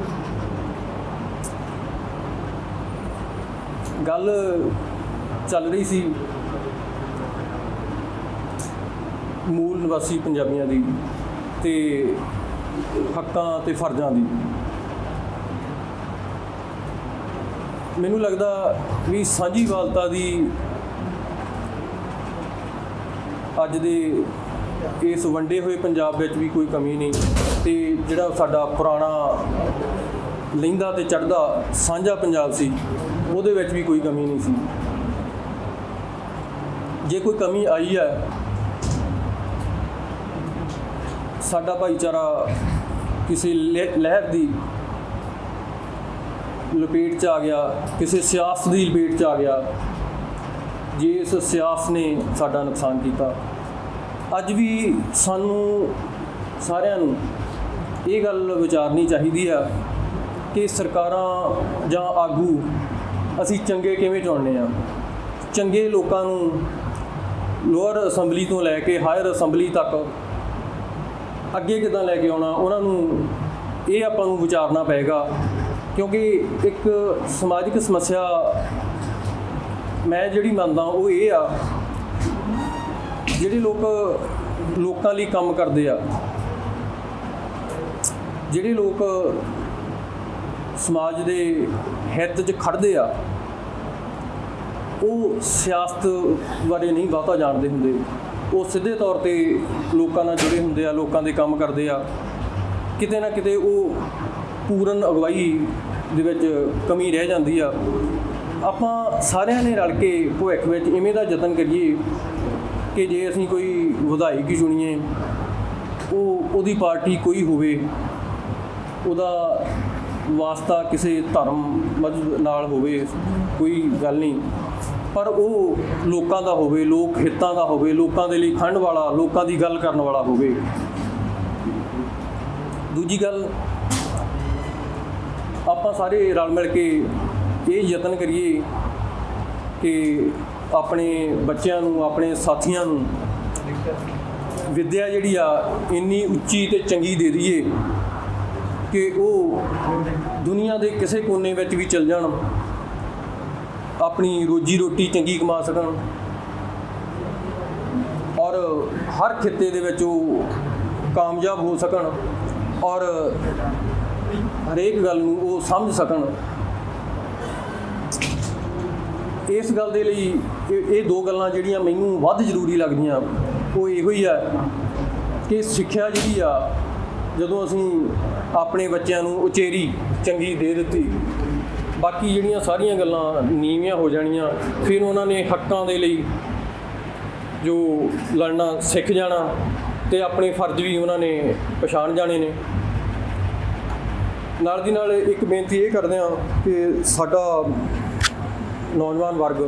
S6: ਗੱਲ ਚੱਲ ਰਹੀ ਸੀ ਮੂਲ ਨਿਵਾਸੀ ਪੰਜਾਬੀਆਂ ਦੀ ਤੇ ਹੱਕਾਂ ਤੇ ਫਰਜ਼ਾਂ ਦੀ। ਮੈਨੂੰ ਲੱਗਦਾ ਵੀ ਸਾਂਝੀਵਾਲਤਾ ਦੀ ਅੱਜ ਦੇ ਇਸ ਵੰਡੇ ਹੋਏ ਪੰਜਾਬ ਵਿੱਚ ਵੀ ਕੋਈ ਕਮੀ ਨਹੀਂ, ਤੇ ਜਿਹੜਾ ਸਾਡਾ ਪੁਰਾਣਾ ਲਹਿੰਦਾ ਤੇ ਚੜ੍ਹਦਾ ਸਾਂਝਾ ਪੰਜਾਬ ਸੀ, ਉਹਦੇ ਵਿੱਚ ਵੀ ਕੋਈ ਕਮੀ ਨਹੀਂ ਸੀ। ਜੇ ਕੋਈ ਕਮੀ ਆਈ ਹੈ, ਸਾਡਾ ਭਾਈਚਾਰਾ ਕਿਸੇ ਲਹਿਰ ਦੀ ਲਪੇਟ 'ਚ ਆ ਗਿਆ, ਕਿਸੇ ਸਿਆਸਤ ਦੀ ਲਪੇਟ 'ਚ ਆ ਗਿਆ, ਜੇ ਇਸ ਸਿਆਸਤ ਨੇ ਸਾਡਾ ਨੁਕਸਾਨ ਕੀਤਾ। ਅੱਜ ਵੀ ਸਾਨੂੰ ਸਾਰਿਆਂ ਨੂੰ ਇਹ ਗੱਲ ਵਿਚਾਰਨੀ ਚਾਹੀਦੀ ਆ ਕਿ ਸਰਕਾਰਾਂ ਜਾਂ ਆਗੂ ਅਸੀਂ ਚੰਗੇ ਕਿਵੇਂ ਚੁਣਨੇ ਆ। ਚੰਗੇ ਲੋਕਾਂ ਨੂੰ ਲੋਅਰ ਅਸੈਂਬਲੀ ਤੋਂ ਲੈ ਕੇ ਹਾਇਰ ਅਸੈਂਬਲੀ ਤੱਕ ਅੱਗੇ ਕਿੱਦਾਂ ਲੈ ਕੇ ਆਉਣਾ, ਉਹਨਾਂ ਨੂੰ ਇਹ ਆਪਾਂ ਨੂੰ ਵਿਚਾਰਨਾ ਪਏਗਾ। ਕਿਉਂਕਿ ਇੱਕ ਸਮਾਜਿਕ ਸਮੱਸਿਆ ਮੈਂ ਜਿਹੜੀ ਮੰਨਦਾ ਉਹ ਇਹ ਆ, ਜਿਹੜੇ ਲੋਕਾਂ ਲਈ ਕੰਮ ਕਰਦੇ ਆ, ਜਿਹੜੇ ਲੋਕ ਸਮਾਜ ਦੇ ਹਿੱਤ 'ਚ ਖੜ੍ਹਦੇ ਆ, ਉਹ ਸਿਆਸਤ ਬਾਰੇ ਨਹੀਂ ਬਹੁਤਾ ਜਾਣਦੇ ਹੁੰਦੇ। ਉਹ ਸਿੱਧੇ ਤੌਰ 'ਤੇ ਲੋਕਾਂ ਨਾਲ ਜੁੜੇ ਹੁੰਦੇ ਆ, ਲੋਕਾਂ ਦੇ ਕੰਮ ਕਰਦੇ ਆ। ਕਿਤੇ ਨਾ ਕਿਤੇ ਉਹ ਪੂਰਨ ਅਗਵਾਈ ਦੇ ਵਿੱਚ ਕਮੀ ਰਹਿ ਜਾਂਦੀ ਆ। ਆਪਾਂ ਸਾਰਿਆਂ ਨੇ ਰਲ ਕੇ ਭਵਿੱਖ ਵਿੱਚ ਇਵੇਂ ਦਾ ਯਤਨ ਕਰੀਏ ਕਿ ਜੇ ਅਸੀਂ ਕੋਈ ਵਿਧਾਇਕ ਹੀ ਚੁਣੀਏ, ਉਹਦੀ ਪਾਰਟੀ ਕੋਈ ਹੋਵੇ, ਉਹਦਾ ਵਾਸਤਾ ਕਿਸੇ ਧਰਮ ਮਜ਼ਹਬ ਨਾਲ ਹੋਵੇ, ਕੋਈ ਗੱਲ ਨਹੀਂ, ਪਰ ਉਹ ਲੋਕਾਂ ਦਾ ਹੋਵੇ, ਲੋਕ ਹਿੱਤਾਂ ਦਾ ਹੋਵੇ, ਲੋਕਾਂ ਦੇ ਲਈ ਖੜਨ ਵਾਲਾ, ਲੋਕਾਂ ਦੀ ਗੱਲ ਕਰਨ ਵਾਲਾ ਹੋਵੇ। ਦੂਜੀ ਗੱਲ, ਆਪਾਂ ਸਾਰੇ ਰਲ ਮਿਲ ਕੇ ਇਹ ਯਤਨ ਕਰੀਏ ਕਿ ਆਪਣੇ ਬੱਚਿਆਂ ਨੂੰ, ਆਪਣੇ ਸਾਥੀਆਂ ਨੂੰ ਵਿੱਦਿਆ ਜਿਹੜੀ ਆ ਇੰਨੀ ਉੱਚੀ ਤੇ ਚੰਗੀ ਦੇ ਦਈਏ ਕਿ ਉਹ ਦੁਨੀਆ ਦੇ ਕਿਸੇ ਕੋਨੇ ਵਿੱਚ ਵੀ ਚਲ ਜਾਣ, ਆਪਣੀ ਰੋਜੀ ਰੋਟੀ ਚੰਗੀ ਕਮਾ ਸਕਣ ਔਰ ਹਰ ਖਿੱਤੇ ਦੇ ਵਿੱਚ ਉਹ ਕਾਮਯਾਬ ਹੋ ਸਕਣ ਔਰ ਹਰੇਕ ਗੱਲ ਨੂੰ ਉਹ ਸਮਝ ਸਕਣ। ਇਸ ਗੱਲ ਦੇ ਲਈ ਇਹ ਦੋ ਗੱਲਾਂ ਜਿਹੜੀਆਂ ਮੈਨੂੰ ਵੱਧ ਜ਼ਰੂਰੀ ਲੱਗਦੀਆਂ, ਉਹ ਇਹੋ ਹੀ ਆ ਕਿ ਸਿੱਖਿਆ ਜਿਹੜੀ ਆ, ਜਦੋਂ ਅਸੀਂ ਆਪਣੇ ਬੱਚਿਆਂ ਨੂੰ ਉਚੇਰੀ ਚੰਗੀ ਦੇ ਦਿੱਤੀ, ਬਾਕੀ ਜਿਹੜੀਆਂ ਸਾਰੀਆਂ ਗੱਲਾਂ ਨੀਵੀਆਂ ਹੋ ਜਾਣੀਆਂ। ਫਿਰ ਉਹਨਾਂ ਨੇ ਹੱਕਾਂ ਦੇ ਲਈ ਜੋ ਲੜਨਾ ਸਿੱਖ ਜਾਣਾ ਤੇ ਆਪਣੇ ਫਰਜ਼ ਵੀ ਉਹਨਾਂ ਨੇ ਪਛਾਣ ਜਾਣੇ ਨੇ। ਨਾਲ ਦੀ ਨਾਲ ਇੱਕ ਬੇਨਤੀ ਇਹ ਕਰਦੇ ਹਾਂ ਕਿ ਸਾਡਾ ਨੌਜਵਾਨ ਵਰਗ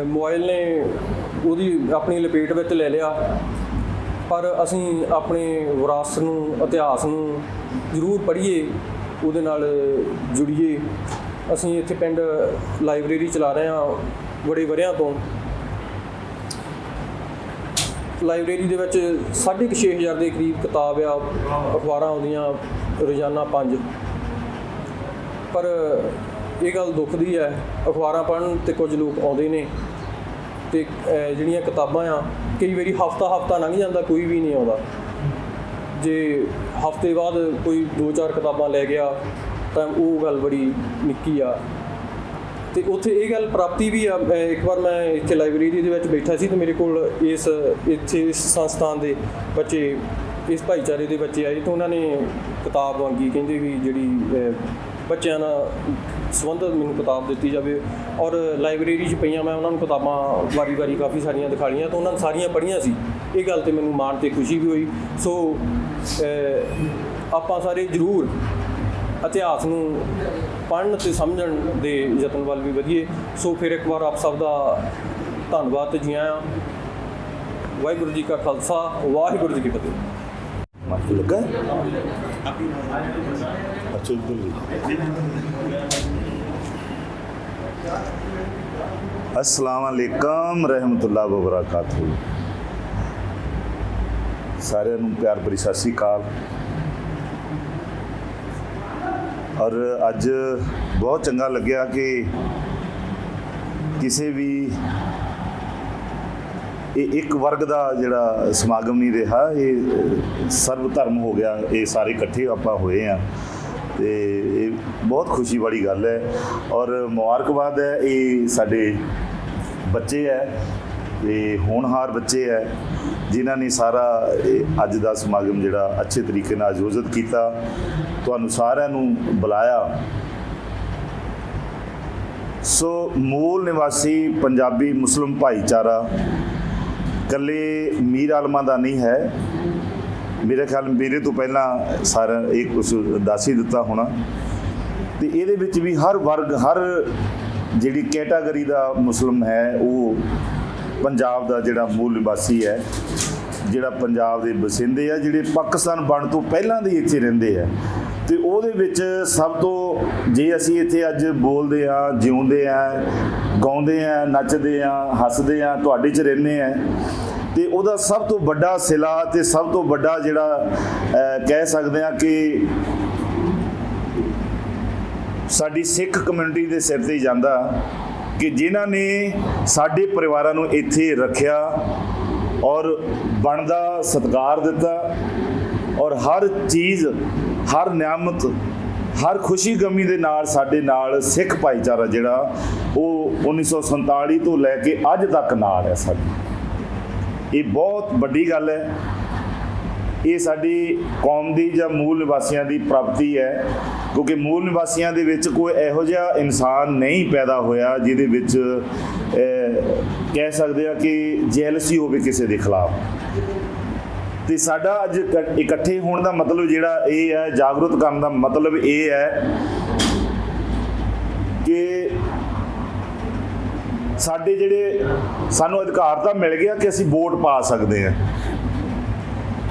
S6: ਮੋਬਾਈਲ ਨੇ ਉਹਦੀ ਆਪਣੀ ਲਪੇਟ ਵਿੱਚ ਲੈ ਲਿਆ, ਪਰ ਅਸੀਂ ਆਪਣੇ ਵਿਰਾਸਤ ਨੂੰ, ਇਤਿਹਾਸ ਨੂੰ ਜ਼ਰੂਰ ਪੜ੍ਹੀਏ, ਉਹਦੇ ਨਾਲ ਜੁੜੀਏ। ਅਸੀਂ ਇੱਥੇ ਪਿੰਡ ਲਾਇਬ੍ਰੇਰੀ ਚਲਾ ਰਹੇ ਹਾਂ ਬੜੇ ਵਰ੍ਹਿਆਂ ਤੋਂ। ਲਾਇਬ੍ਰੇਰੀ ਦੇ ਵਿੱਚ 6,500 ਦੇ ਕਰੀਬ ਕਿਤਾਬ ਆ, ਅਖਬਾਰਾਂ ਆਉਂਦੀਆਂ ਰੋਜ਼ਾਨਾ 5। ਪਰ ਇਹ ਗੱਲ ਦੁੱਖ ਦੀ ਹੈ, ਅਖਬਾਰਾਂ ਪੜ੍ਹਨ ਤੇ ਕੁਝ ਲੋਕ ਆਉਂਦੇ ਨੇ ਤੇ ਜਿਹੜੀਆਂ ਕਿਤਾਬਾਂ ਆ, ਕਈ ਵਾਰੀ ਹਫ਼ਤਾ ਲੰਘ ਜਾਂਦਾ, ਕੋਈ ਵੀ ਨਹੀਂ ਆਉਂਦਾ। ਜੇ ਹਫ਼ਤੇ ਬਾਅਦ ਕੋਈ 2-4 ਕਿਤਾਬਾਂ ਲੈ ਗਿਆ ਤਾਂ ਉਹ ਗੱਲ ਬੜੀ ਨਿੱਕੀ ਆ। ਤੇ ਉੱਥੇ ਇਹ ਗੱਲ ਪ੍ਰਾਪਤੀ ਵੀ ਆ। ਇੱਕ ਵਾਰ ਮੈਂ ਇੱਥੇ ਲਾਇਬ੍ਰੇਰੀ ਦੇ ਵਿੱਚ ਬੈਠਾ ਸੀ ਤੇ ਮੇਰੇ ਕੋਲ ਇਸ ਸੰਸਥਾਨ ਦੇ ਬੱਚੇ, ਇਸ ਭਾਈਚਾਰੇ ਦੇ ਬੱਚੇ ਆਏ ਤੇ ਉਹਨਾਂ ਨੇ ਕਿਤਾਬ ਮੰਗੀ, ਕਹਿੰਦੇ ਵੀ ਜਿਹੜੀ ਬੱਚਿਆਂ ਨਾਲ ਸੰਬੰਧਿਤ ਮੈਨੂੰ ਕਿਤਾਬ ਦਿੱਤੀ ਜਾਵੇ। ਔਰ ਲਾਇਬ੍ਰੇਰੀ 'ਚ ਪਈਆਂ ਮੈਂ ਉਹਨਾਂ ਨੂੰ ਕਿਤਾਬਾਂ ਵਾਰੀ ਕਾਫੀ ਸਾਰੀਆਂ ਦਿਖਾ ਲਈਆਂ ਤਾਂ ਉਹਨਾਂ ਨੇ ਸਾਰੀਆਂ ਪੜ੍ਹੀਆਂ ਸੀ। ਇਹ ਗੱਲ 'ਤੇ ਮੈਨੂੰ ਮਾਣ ਤੇ ਖੁਸ਼ੀ ਵੀ ਹੋਈ। ਸੋ ਆਪਾਂ ਸਾਰੇ ਜ਼ਰੂਰ ਇਤਿਹਾਸ ਨੂੰ ਪੜ੍ਹਨ ਅਤੇ ਸਮਝਣ ਦੇ ਯਤਨ ਵੱਲ ਵੀ ਵਧੀਏ। ਸੋ ਫਿਰ ਇੱਕ ਵਾਰ ਆਪ ਸਭ ਦਾ ਧੰਨਵਾਦ ਤੇ ਜੀ ਆਇਆਂ। ਵਾਹਿਗੁਰੂ ਜੀ ਕਾ ਖਾਲਸਾ, ਵਾਹਿਗੁਰੂ ਜੀ ਕੀ ਫਤਿਹ।
S2: ਮਾਈਕ ਲੱਗਾ? ਅੱਛਾ, अस्सलाम वालेकुम रहमतुल्लाह व बरकातहू। सारिਆਂ ਨੂੰ ਪਿਆਰ ਭਰੀ ਸਤਿ ਸ਼੍ਰੀ ਅਕਾਲ। ਔਰ ਅੱਜ ਬਹੁਤ ਚੰਗਾ ਲੱਗਿਆ ਕਿ ਕਿਸੇ ਵੀ ਇਹ ਇੱਕ ਵਰਗ ਦਾ ਜਿਹੜਾ ਸਮਾਗਮ ਨਹੀਂ ਰਿਹਾ, ਇਹ ਸਰਬ ਧਰਮ ਹੋ ਗਿਆ। ਇਹ ਸਾਰੇ ਇਕੱਠੇ ਆਪਾਂ ਹੋਏ ਆ ਤੇ ਇਹ ਬਹੁਤ ਖੁਸ਼ੀ ਵਾਲੀ ਗੱਲ ਹੈ ਔਰ ਮੁਬਾਰਕਬਾਦ ਹੈ। ਇਹ ਸਾਡੇ ਬੱਚੇ ਹੈ, ਇਹ ਹੋਣਹਾਰ ਬੱਚੇ ਹੈ ਜਿਨ੍ਹਾਂ ਨੇ ਸਾਰਾ ਅੱਜ ਦਾ ਸਮਾਗਮ ਜਿਹੜਾ ਅੱਛੇ ਤਰੀਕੇ ਨਾਲ ਆਯੋਜਿਤ ਕੀਤਾ। ਤੁਹਾਨੂੰ ਸਾਰਿਆਂ ਨੂੰ ਬੁਲਾਇਆ। ਸੋ ਮੂਲ ਨਿਵਾਸੀ ਪੰਜਾਬੀ ਮੁਸਲਿਮ ਭਾਈਚਾਰਾ ਇਕੱਲੇ ਮੀਰ ਆਲਮਾਂ ਦਾ ਨਹੀਂ ਹੈ। ਮੇਰੇ ਖਿਆਲ ਮੇਰੇ ਤੋਂ ਪਹਿਲਾਂ ਸਾਰਾ ਇਹ ਕੁਛ ਦੱਸ ਹੀ ਦਿੱਤਾ ਹੋਣਾ। ਤੇ ਇਹਦੇ ਵਿੱਚ ਵੀ ਹਰ ਵਰਗ, ਹਰ ਜਿਹੜੀ ਕੈਟਾਗਰੀ ਦਾ ਮੁਸਲਿਮ ਹੈ, ਉਹ ਪੰਜਾਬ ਦਾ ਜਿਹੜਾ ਮੂਲ ਨਿਵਾਸੀ ਹੈ, ਜਿਹੜਾ ਪੰਜਾਬ ਦੇ ਵਸਿੰਦੇ ਆ, ਜਿਹੜੇ ਪਾਕਿਸਤਾਨ ਬਣਨ ਤੋਂ ਪਹਿਲਾਂ ਦੇ ਇੱਥੇ ਰਹਿੰਦੇ ਆ। ਤੇ ਉਹਦੇ ਵਿੱਚ ਸਭ ਤੋਂ, ਜੇ ਅਸੀਂ ਇੱਥੇ ਅੱਜ ਬੋਲਦੇ ਹਾਂ, ਜਿਉਂਦੇ ਹਾਂ, ਗਾਉਂਦੇ ਹਾਂ, ਨੱਚਦੇ ਹਾਂ, ਹੱਸਦੇ ਹਾਂ, ਤੁਹਾਡੇ 'ਚ ਰਹਿੰਦੇ ਹਾਂ, ਤੇ ਉਹਦਾ ਸਭ ਤੋਂ ਵੱਡਾ ਸਿਲਾ ਤੇ ਸਭ ਤੋਂ ਵੱਡਾ ਜਿਹੜਾ ਕਹਿ ਸਕਦੇ ਹਾਂ ਕਿ ਸਾਡੀ ਸਿੱਖ ਕਮਿਊਨਿਟੀ ਦੇ ਸਿਰ ਤੇ ਜਾਂਦਾ ਕਿ ਜਿਨ੍ਹਾਂ ਨੇ ਸਾਡੇ ਪਰਿਵਾਰਾਂ ਨੂੰ ਇੱਥੇ ਰੱਖਿਆ ਔਰ ਬਣਦਾ ਸਤਿਕਾਰ ਦਿੱਤਾ ਔਰ ਹਰ ਚੀਜ਼, ਹਰ ਨਿਆਮਤ, ਹਰ ਖੁਸ਼ੀ ਗਮੀ ਦੇ ਨਾਲ ਸਾਡੇ ਨਾਲ ਸਿੱਖ ਭਾਈਚਾਰਾ ਜਿਹੜਾ ਉਹ 1947 ਤੋਂ ਲੈ ਕੇ ਅੱਜ ਤੱਕ ਨਾਲ ਹੈ ਸਾਡੀ। ਇਹ ਬਹੁਤ ਵੱਡੀ ਗੱਲ ਹੈ। ਇਹ ਸਾਡੀ ਕੌਮ ਦੀ ਜਾਂ ਮੂਲ ਨਿਵਾਸੀਆਂ ਦੀ ਪ੍ਰਾਪਤੀ ਹੈ, ਕਿਉਂਕਿ ਮੂਲ ਨਿਵਾਸੀਆਂ ਦੇ ਵਿੱਚ ਕੋਈ ਇਹੋ ਜਿਹਾ ਇਨਸਾਨ ਨਹੀਂ ਪੈਦਾ ਹੋਇਆ ਜਿਹਦੇ ਵਿੱਚ ਕਹਿ ਸਕਦੇ ਆ ਕਿ ਜੈਲਸੀ ਹੋਵੇ ਕਿਸੇ ਦੇ ਖਿਲਾਫ। ਤੇ ਸਾਡਾ ਅੱਜ ਇਕੱਠੇ ਹੋਣ ਦਾ ਮਤਲਬ ਜਿਹੜਾ ਇਹ ਹੈ, ਜਾਗਰੂਕ ਕਰਨ ਦਾ ਮਤਲਬ ਇਹ ਹੈ ਕਿ ਸਾਡੇ ਜਿਹੜੇ ਸਾਨੂੰ ਅਧਿਕਾਰ ਤਾਂ ਮਿਲ ਗਿਆ ਕਿ ਅਸੀਂ ਵੋਟ ਪਾ ਸਕਦੇ ਹਾਂ।